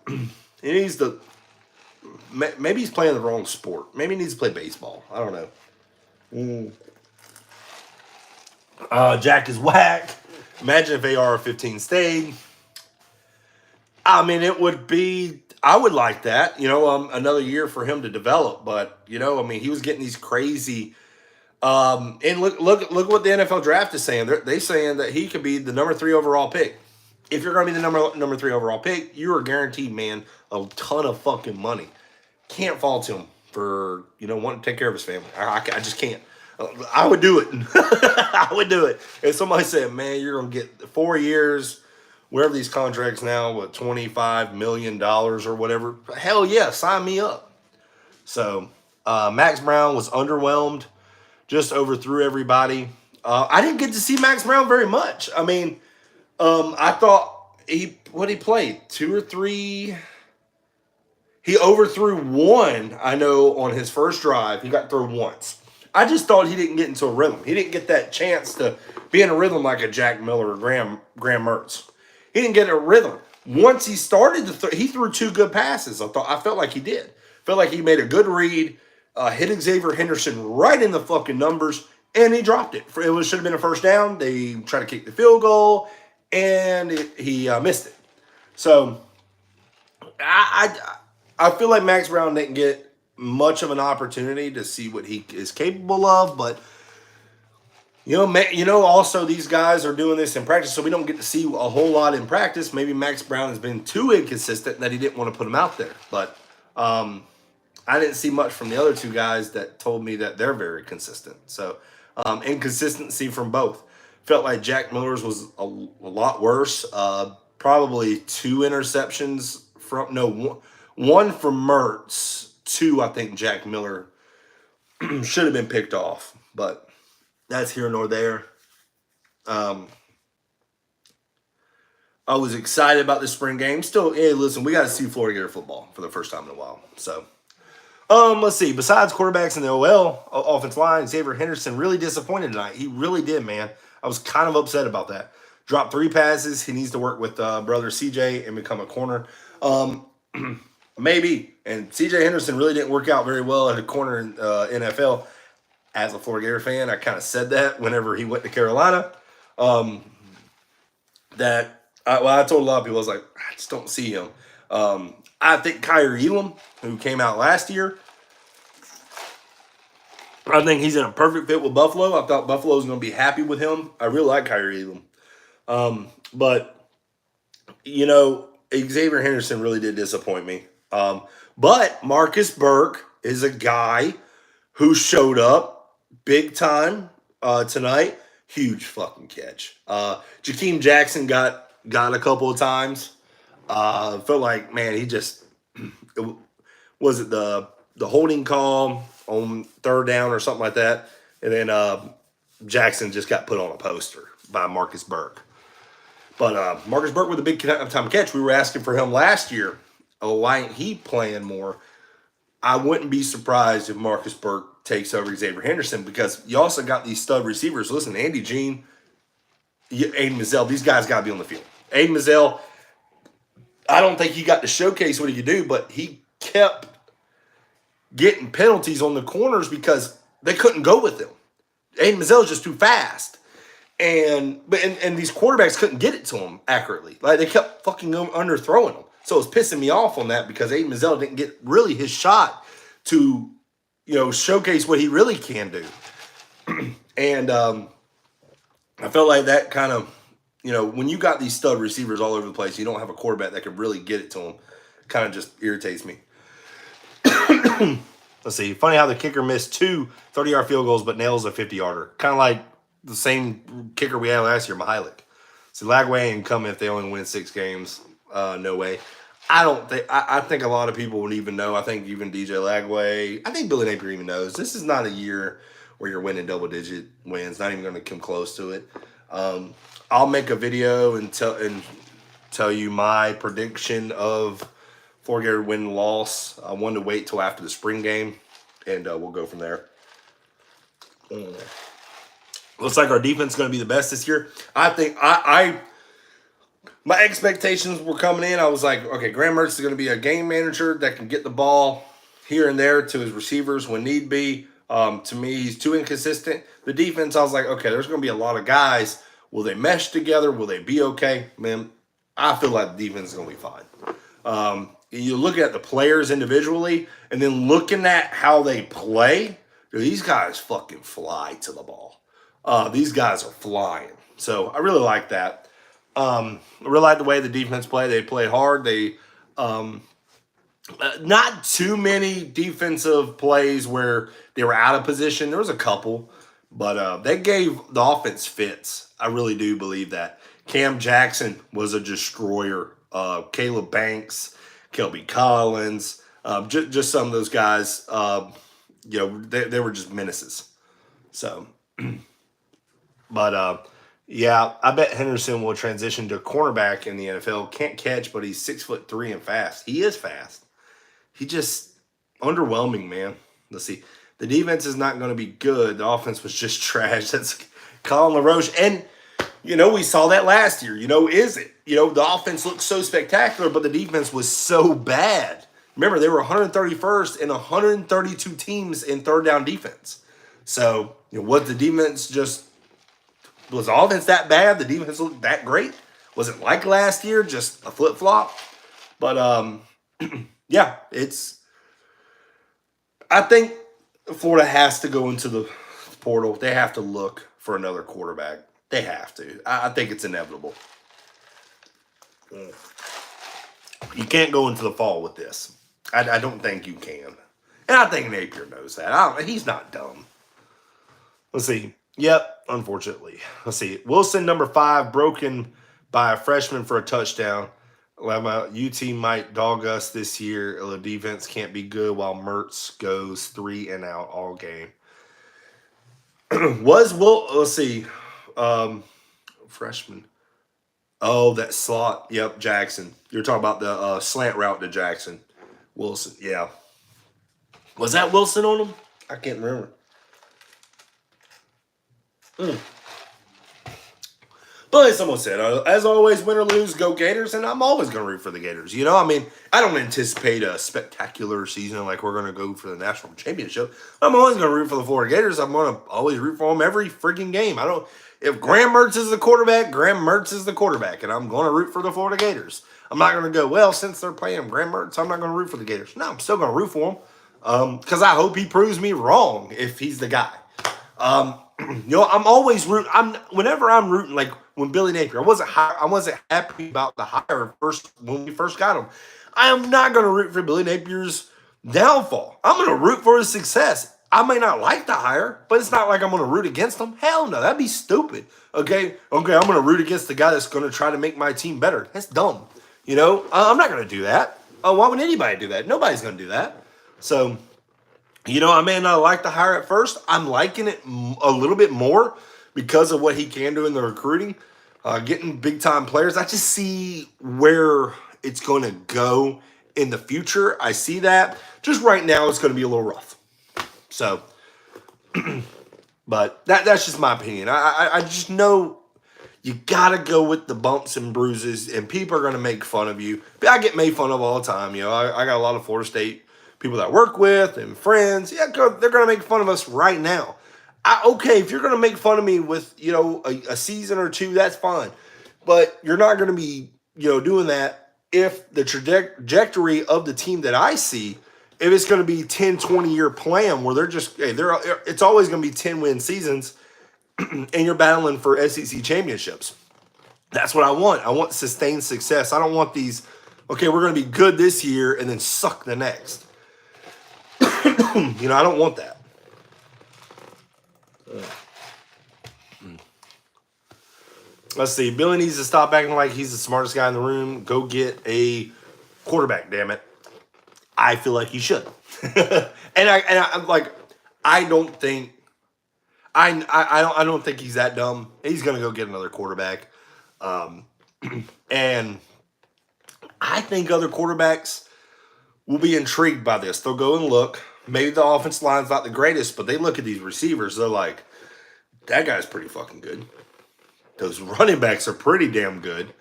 He needs to. Maybe he's playing the wrong sport. Maybe he needs to play baseball. I don't know. Jack is whack. Imagine if AR-15 stayed. I mean, it would be. I would like that. Another year for him to develop. But he was getting these crazy. And look what the NFL draft is saying. They're saying that he could be the number 3 overall pick. If you're going to be the number 3 overall pick, you are guaranteed, man, a ton of fucking money. Can't fault him for wanting to take care of his family. I just can't. I would do it. I would do it. If somebody said, man, you're going to get 4 years, wherever these contracts now with $25 million or whatever, hell yeah, sign me up. So Max Brown was underwhelmed. Just overthrew everybody. I didn't get to see Max Brown very much. I mean, I thought he played 2 or 3. He overthrew one, I know, on his first drive. He got thrown once. I just thought he didn't get into a rhythm. He didn't get that chance to be in a rhythm like a Jack Miller or Graham Mertz. He didn't get a rhythm. Once he started to he threw 2 good passes. I felt like he did. Felt like he made a good read. Hit Xavier Henderson right in the fucking numbers, and he dropped it. It should have been a first down. They tried to kick the field goal, and he missed it. So I feel like Max Brown didn't get much of an opportunity to see what he is capable of, but also these guys are doing this in practice, so we don't get to see a whole lot in practice. Maybe Max Brown has been too inconsistent that he didn't want to put him out there, but I didn't see much from the other 2 guys that told me that they're very consistent. So, inconsistency from both. Felt like Jack Miller's was a lot worse. Probably 2 interceptions one from Mertz. 2, I think Jack Miller should have been picked off. But that's here nor there. I was excited about the spring game. Still, hey, listen, we got to see Florida Gator football for the first time in a while. So. Let's see. Besides quarterbacks in the OL offensive line, Xavier Henderson really disappointed tonight. He really did, man. I was kind of upset about that. Dropped 3 passes. He needs to work with brother CJ and become a corner. Maybe. And CJ Henderson really didn't work out very well at a corner in NFL. As a Florida Gator fan, I kind of said that whenever he went to Carolina. I told a lot of people, I was like, I just don't see him. I think Kyrie Elam, who came out last year, I think he's in a perfect fit with Buffalo. I thought Buffalo was going to be happy with him. I really like Kyrie Elam. But Xavier Henderson really did disappoint me. But Marcus Burke is a guy who showed up big time tonight. Huge fucking catch. Jakeem Jackson got a couple of times. Felt like, man, he just was it the holding call on 3rd down or something like that, and then Jackson just got put on a poster by Marcus Burke. But Marcus Burke with a big time catch. We were asking for him last year. Oh, why ain't he playing more? I wouldn't be surprised if Marcus Burke takes over Xavier Henderson, because you also got these stud receivers. Listen, Andy Jean, Aiden Mazzell, these guys got to be on the field. Aiden Mazzell, I don't think he got to showcase what he could do, but he kept getting penalties on the corners because they couldn't go with him. Aiden Mazel's just too fast. And these quarterbacks couldn't get it to him accurately. Like, they kept fucking underthrowing him. So it was pissing me off on that because Aiden Mazel didn't get really his shot to, showcase what he really can do. And I felt like that kind of, when you got these stud receivers all over the place, you don't have a quarterback that can really get it to them. Kind of just irritates me. Let's see. Funny how the kicker missed 2 30-yard field goals but nails a 50-yarder. Kind of like the same kicker we had last year, Mihalik. So Lagway ain't coming if they only win 6 games. No way. I think a lot of people would even know. I think even DJ Lagway. I think Billy Napier even knows. This is not a year where you're winning double-digit wins. Not even going to come close to it. I'll make a video and tell you my prediction of Florida Gator win-loss. I wanted to wait till after the spring game, and we'll go from there. Looks like our defense is going to be the best this year. I think my expectations were coming in. I was like, okay, Graham Mertz is going to be a game manager that can get the ball here and there to his receivers when need be. To me, he's too inconsistent. The defense, I was like, okay, there's going to be a lot of guys. Will they mesh together? Will they be okay? Man, I feel like the defense is going to be fine. You look at the players individually, and then looking at how they play, dude, these guys fucking fly to the ball. These guys are flying. So I really like that. I really like the way the defense played. They played hard. They not too many defensive plays where they were out of position. There was a couple, but they gave the offense fits. I really do believe that. Cam Jackson was a destroyer. Caleb Banks, Kelby Collins, just some of those guys, they were just menaces. So, but yeah, I bet Henderson will transition to cornerback in the NFL. Can't catch, but he's 6'3" and fast. He is fast. He just underwhelming, man. Let's see. The defense is not going to be good. The offense was just trash. That's Colin LaRoche. And, we saw that last year. Is it? The offense looked so spectacular, but the defense was so bad. Remember, they were 131st in 132 teams in third down defense. So, was the defense was the offense that bad? The defense looked that great? Was it like last year, just a flip-flop? But, yeah, I think Florida has to go into the portal. They have to look for another quarterback. They have to. I think it's inevitable. You can't go into the fall with this. I don't think you can. And I think Napier knows that. He's not dumb. Let's see. Yep, unfortunately. Let's see. Wilson, number 5, broken by a freshman for a touchdown. UT might dog us this year. The defense can't be good while Mertz goes 3 and out all game. Let's see. Freshman. Oh, that slot. Yep, Jackson. You're talking about the slant route to Jackson. Wilson, yeah. Was that Wilson on him? I can't remember. But like someone said, as always, win or lose, go Gators, and I'm always going to root for the Gators. I don't anticipate a spectacular season like we're going to go for the national championship. I'm always going to root for the Florida Gators. I'm going to always root for them every freaking game. If Graham Mertz is the quarterback, Graham Mertz is the quarterback, and I'm going to root for the Florida Gators. I'm not going to go, well, since they're playing Graham Mertz, I'm not going to root for the Gators. No, I'm still going to root for them because I hope he proves me wrong if he's the guy. I'm always whenever I'm rooting, like when Billy Napier, I wasn't happy about the hire when we first got him. I am not going to root for Billy Napier's downfall. I'm going to root for his success. I may not like the hire, but it's not like I'm going to root against him. Hell no, that'd be stupid. Okay, I'm going to root against the guy that's going to try to make my team better. That's dumb. I'm not going to do that. Why would anybody do that? Nobody's going to do that. So, I may not like the hire at first. I'm liking it a little bit more because of what he can do in the recruiting, getting big-time players. I just see where it's going to go in the future. I see that. Just right now, it's going to be a little rough. So, but that's just my opinion. I just know you got to go with the bumps and bruises, and people are going to make fun of you. I get made fun of all the time. I got a lot of Florida State people that I work with and friends. Yeah, they're going to make fun of us right now. Okay, if you're going to make fun of me with, a season or two, that's fine. But you're not going to be, doing that if the trajectory of the team that I see, if it's going to be 10, 20-year plan where it's always going to be 10-win seasons and you're battling for SEC championships. That's what I want. I want sustained success. I don't want these, okay, we're going to be good this year and then suck the next. I don't want that. Let's see. Billy needs to stop acting like he's the smartest guy in the room. Go get a quarterback, damn it. I feel like he should. and I'm like, I don't think he's that dumb. He's gonna go get another quarterback. And I think other quarterbacks will be intrigued by this. They'll go and look. Maybe the offensive line's not the greatest, but they look at these receivers. They're like, that guy's pretty fucking good. Those running backs are pretty damn good.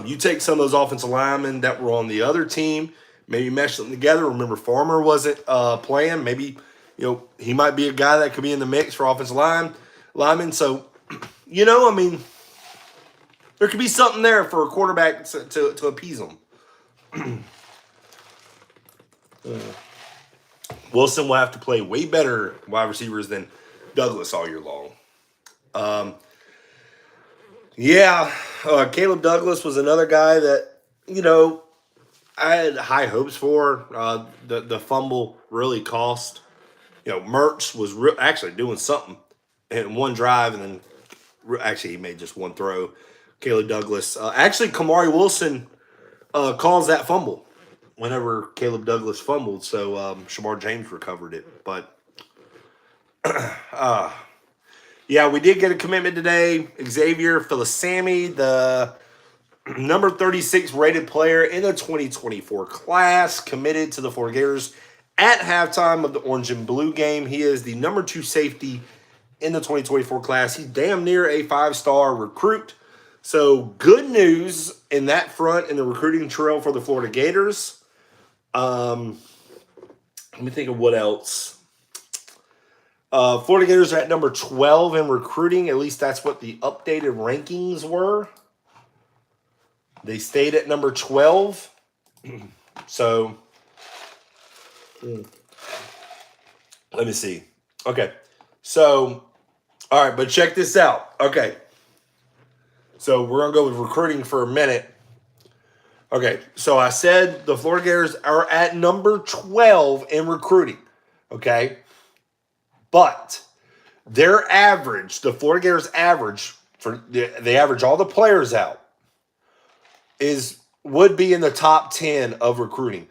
You take some of those offensive linemen that were on the other team, maybe mesh them together. Remember, Farmer wasn't playing. Maybe, he might be a guy that could be in the mix for offensive linemen. So, there could be something there for a quarterback to appease them. Wilson will have to play way better wide receivers than Douglas all year long. Caleb Douglas was another guy that, I had high hopes for. The fumble really cost. Mertz was actually doing something in one drive, and then actually he made just one throw. Caleb Douglas. Actually, Kamari Wilson calls that fumble whenever Caleb Douglas fumbled, so Shamar James recovered it. But, we did get a commitment today. Xavier Filisami, the number 36 rated player in the 2024 class, committed to the Florida Gators at halftime of the Orange and Blue game. He is the number 2 safety in the 2024 class. He's damn near a 5-star recruit. So good news in that front in the recruiting trail for the Florida Gators. Let me think of what else. Florida Gators are at number 12 in recruiting. At least that's what the updated rankings were. They stayed at number 12. So, let me see. Okay. So, all right, but check this out. Okay. So, we're going to go with recruiting for a minute. Okay. So, I said the Florida Gators are at number 12 in recruiting. Okay. But their average, the Florida Gators average, they average all the players out, would be in the top 10 of recruiting.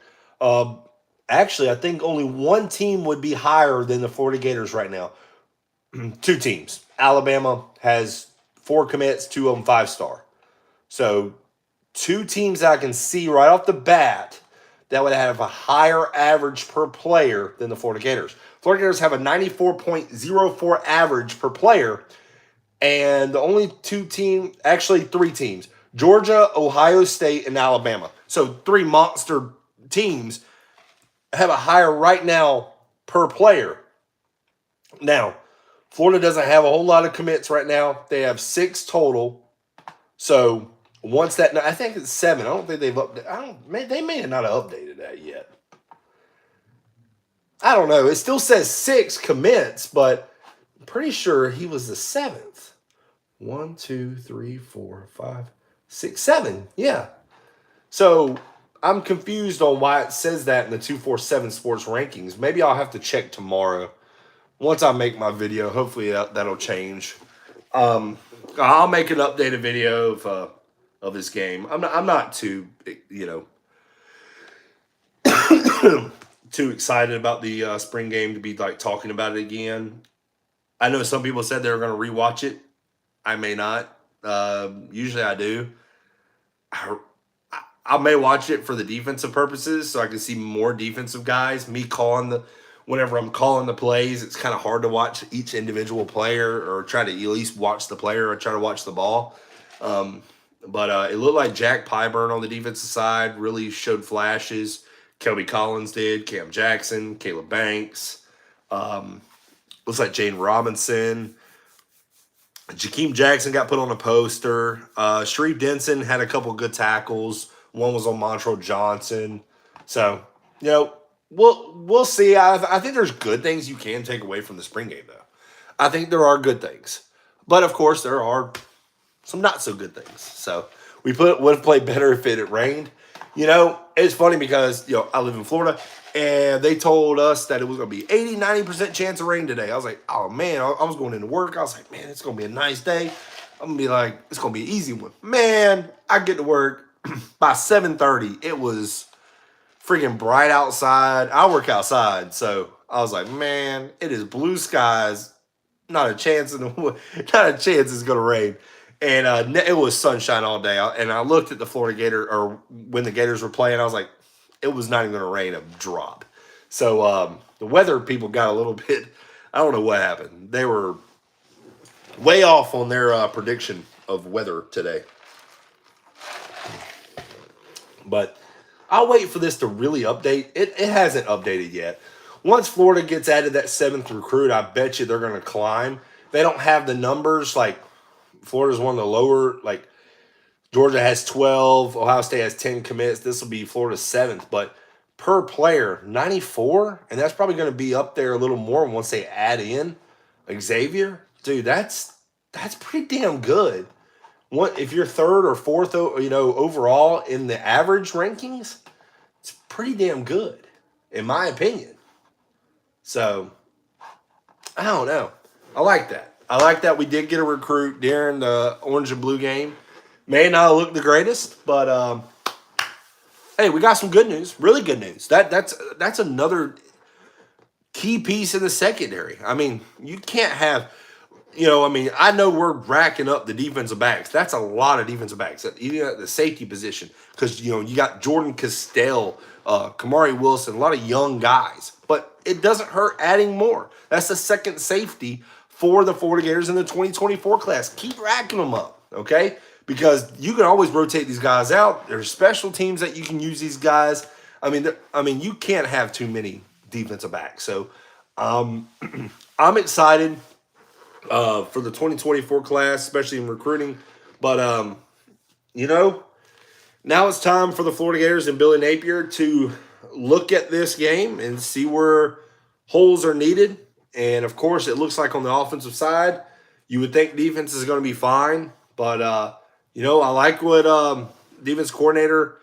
Actually, I think only one team would be higher than the Florida Gators right now. 2 teams. Alabama has 4 commits, 2 of them 5-star. So 2 teams that I can see right off the bat that would have a higher average per player than the Florida Gators. Florida Gators have a 94.04 average per player. And the only 3 teams, Georgia, Ohio State, and Alabama. So 3 monster teams have a higher right now per player. Now, Florida doesn't have a whole lot of commits right now. They have 6 total. So once that, I think it's 7. I don't think they've updated. They may not have updated that yet. I don't know. It still says 6 commits, but I'm pretty sure he was the 7th. 1, 2, 3, 4, 5, 6, 7. Yeah. So I'm confused on why it says that in the 247 Sports rankings. Maybe I'll have to check tomorrow. Once I make my video, hopefully that'll change. I'll make an updated video of this game. I'm not too too excited about the spring game to be like talking about it again. I know some people said they were going to rewatch it. I may not. Usually I do. I may watch it for the defensive purposes so I can see more defensive guys. Whenever I'm calling the plays, it's kind of hard to watch each individual player or try to at least watch the player or try to watch the ball. But it looked like Jack Pyburn on the defensive side really showed flashes. Kelby Collins did, Cam Jackson, Caleb Banks. Looks like Jane Robinson. Jakeem Jackson got put on a poster. Sharif Denson had a couple good tackles. One was on Montrell Johnson. So, we'll see. I think there's good things you can take away from the spring game, though. I think there are good things. But, of course, there are some not so good things. So, would have played better if it had rained. It's funny because, I live in Florida, and they told us that it was going to be 80, 90% chance of rain today. I was like, oh, man, I was going into work. I was like, man, it's going to be a nice day. I'm going to be like, it's going to be an easy one. Man, I get to work by 7:30. It was freaking bright outside. I work outside, so I was like, man, it is blue skies. Not a chance it's going to rain. And it was sunshine all day. And I looked at the Florida Gator, or when the Gators were playing, I was like, it was not even going to rain a drop. So the weather people got a little bit, I don't know what happened. They were way off on their prediction of weather today. But I'll wait for this to really update. It hasn't updated yet. Once Florida gets added that 7th recruit, I bet you they're going to climb. They don't have the numbers like Florida's one of the lower, like Georgia has 12, Ohio State has 10 commits. This will be Florida's 7th, but per player, 94, and that's probably going to be up there a little more once they add in Xavier. Dude, that's pretty damn good. What if you're 3rd or 4th, overall in the average rankings? It's pretty damn good, in my opinion. So, I don't know. I like that. I like that we did get a recruit during the orange and blue game. May not look the greatest, but hey, we got some good news. Really good news. That's another key piece in the secondary. I mean, you can't have, I know we're racking up the defensive backs. That's a lot of defensive backs, even at the safety position, because you got Jordan Castell, Kamari Wilson, a lot of young guys. But it doesn't hurt adding more. That's the second safety for the Florida Gators in the 2024 class. Keep racking them up, okay? Because you can always rotate these guys out. There's special teams that you can use these guys. I mean, you can't have too many defensive backs. So I'm excited for the 2024 class, especially in recruiting. But now it's time for the Florida Gators and Billy Napier to look at this game and see where holes are needed. And, of course, it looks like on the offensive side, you would think defense is going to be fine. But, I like what defense coordinator,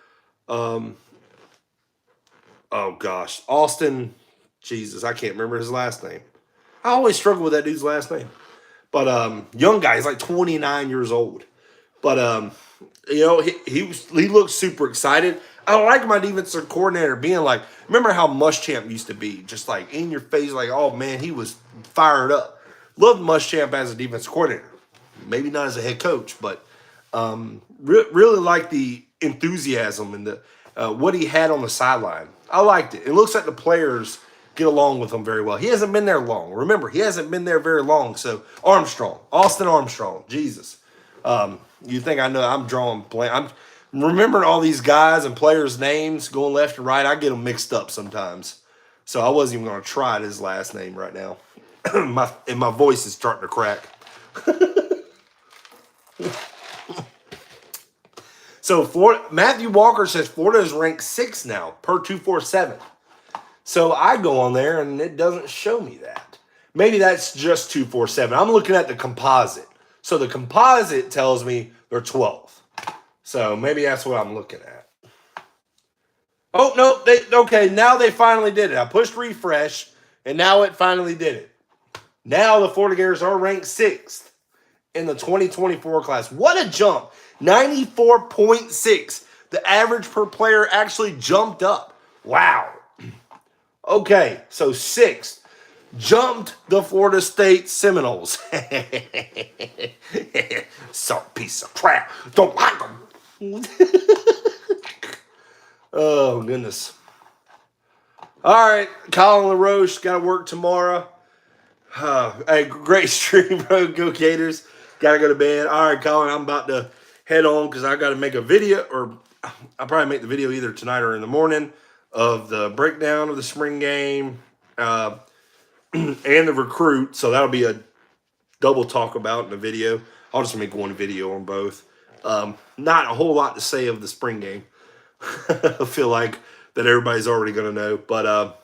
Austin, Jesus, I can't remember his last name. I always struggle with that dude's last name. But young guy, he's like 29 years old. But, he looks super excited. I like my defensive coordinator being like, remember how Muschamp used to be, just like in your face, like, oh man, he was fired up. Loved Muschamp as a defensive coordinator, maybe not as a head coach, but really like the enthusiasm and the what he had on the sideline. I liked it. It looks like the players get along with him very well. He hasn't been there long. Remember, he hasn't been there very long. So Austin Armstrong, Jesus. You think I know I'm drawing blank. I'm remembering all these guys and players' names going left and right. I get them mixed up sometimes. So I wasn't even going to try his last name right now. my voice is starting to crack. So Matthew Walker says Florida is ranked 6th now per 247. So I go on there and it doesn't show me that. Maybe that's just 247. I'm looking at the composite. So the composite tells me they're 12th. So maybe that's what I'm looking at. Oh, no. Okay, now they finally did it. I pushed refresh, and now it finally did it. Now the Florida Gators are ranked 6th in the 2024 class. What a jump. 94.6. The average per player actually jumped up. Wow. Okay, so 6th. Jumped the Florida State Seminoles. Some piece of crap. Don't like them. Oh, goodness. All right, Colin LaRoche got to work tomorrow. Hey, great stream, bro. Go Gators. Got to go to bed. All right, Colin, I'm about to head on because I got to make a video, or I'll probably make the video either tonight or in the morning of the breakdown of the spring game. and the recruit. So that'll be a double talk about in the video. I'll just make one video on both. Not a whole lot to say of the spring game. I feel like that everybody's already going to know. But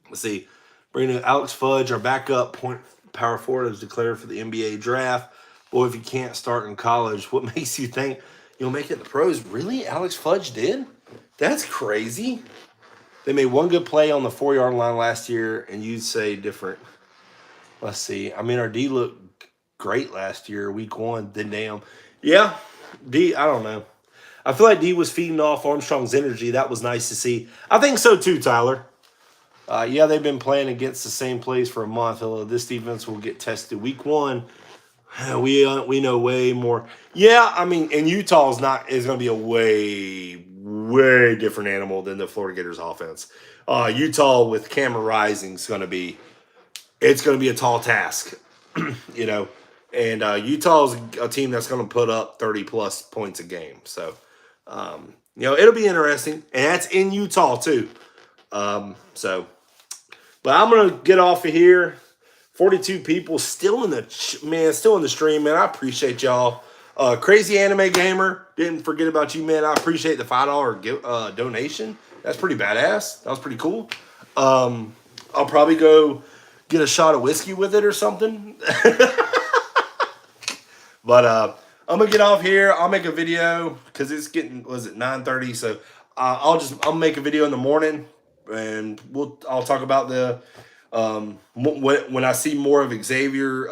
let's see. Bringing in Alex Fudge, our backup point power forward, is declared for the NBA draft. Boy, if you can't start in college, what makes you think you'll make it in the pros? Really? Alex Fudge did? That's crazy. They made one good play on the 4-yard line last year, and you'd say different. Let's see. I mean, our D looked great last year, week 1. Then damn. Yeah, D, I don't know. I feel like D was feeding off Armstrong's energy. That was nice to see. I think so too, Tyler. Yeah, they've been playing against the same plays for a month. Although this defense will get tested week 1. We know way more. Yeah, I mean, and Utah's is going to be a way different animal than the Florida Gators offense. Utah with Cameron Rising is going to be a tall task, you know. And Utah's a team that's going to put up 30-plus points a game. So, it'll be interesting. And that's in Utah, too. But I'm going to get off of here. 42 people still in the stream, man. I appreciate y'all. Crazy Anime Gamer, didn't forget about you, man. I appreciate the $5 donation. That's pretty badass. That was pretty cool. I'll probably go get a shot of whiskey with it or something. But I'm gonna get off here. I'll make a video because it's getting 9:30. So I'll make a video in the morning, and I'll talk about the when I see more of Xavier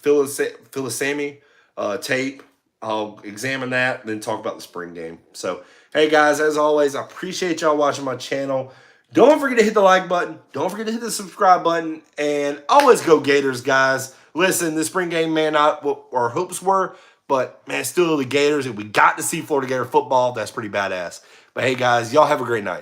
Philisami tape. I'll examine that and then talk about the spring game. So hey guys, as always, I appreciate y'all watching my channel. Don't forget to hit the like button. Don't forget to hit the subscribe button. And always go Gators, guys. Listen, the spring game may not what our hopes were, but, man, still the Gators. And we got to see Florida Gator football. That's pretty badass. But, hey, guys, y'all have a great night.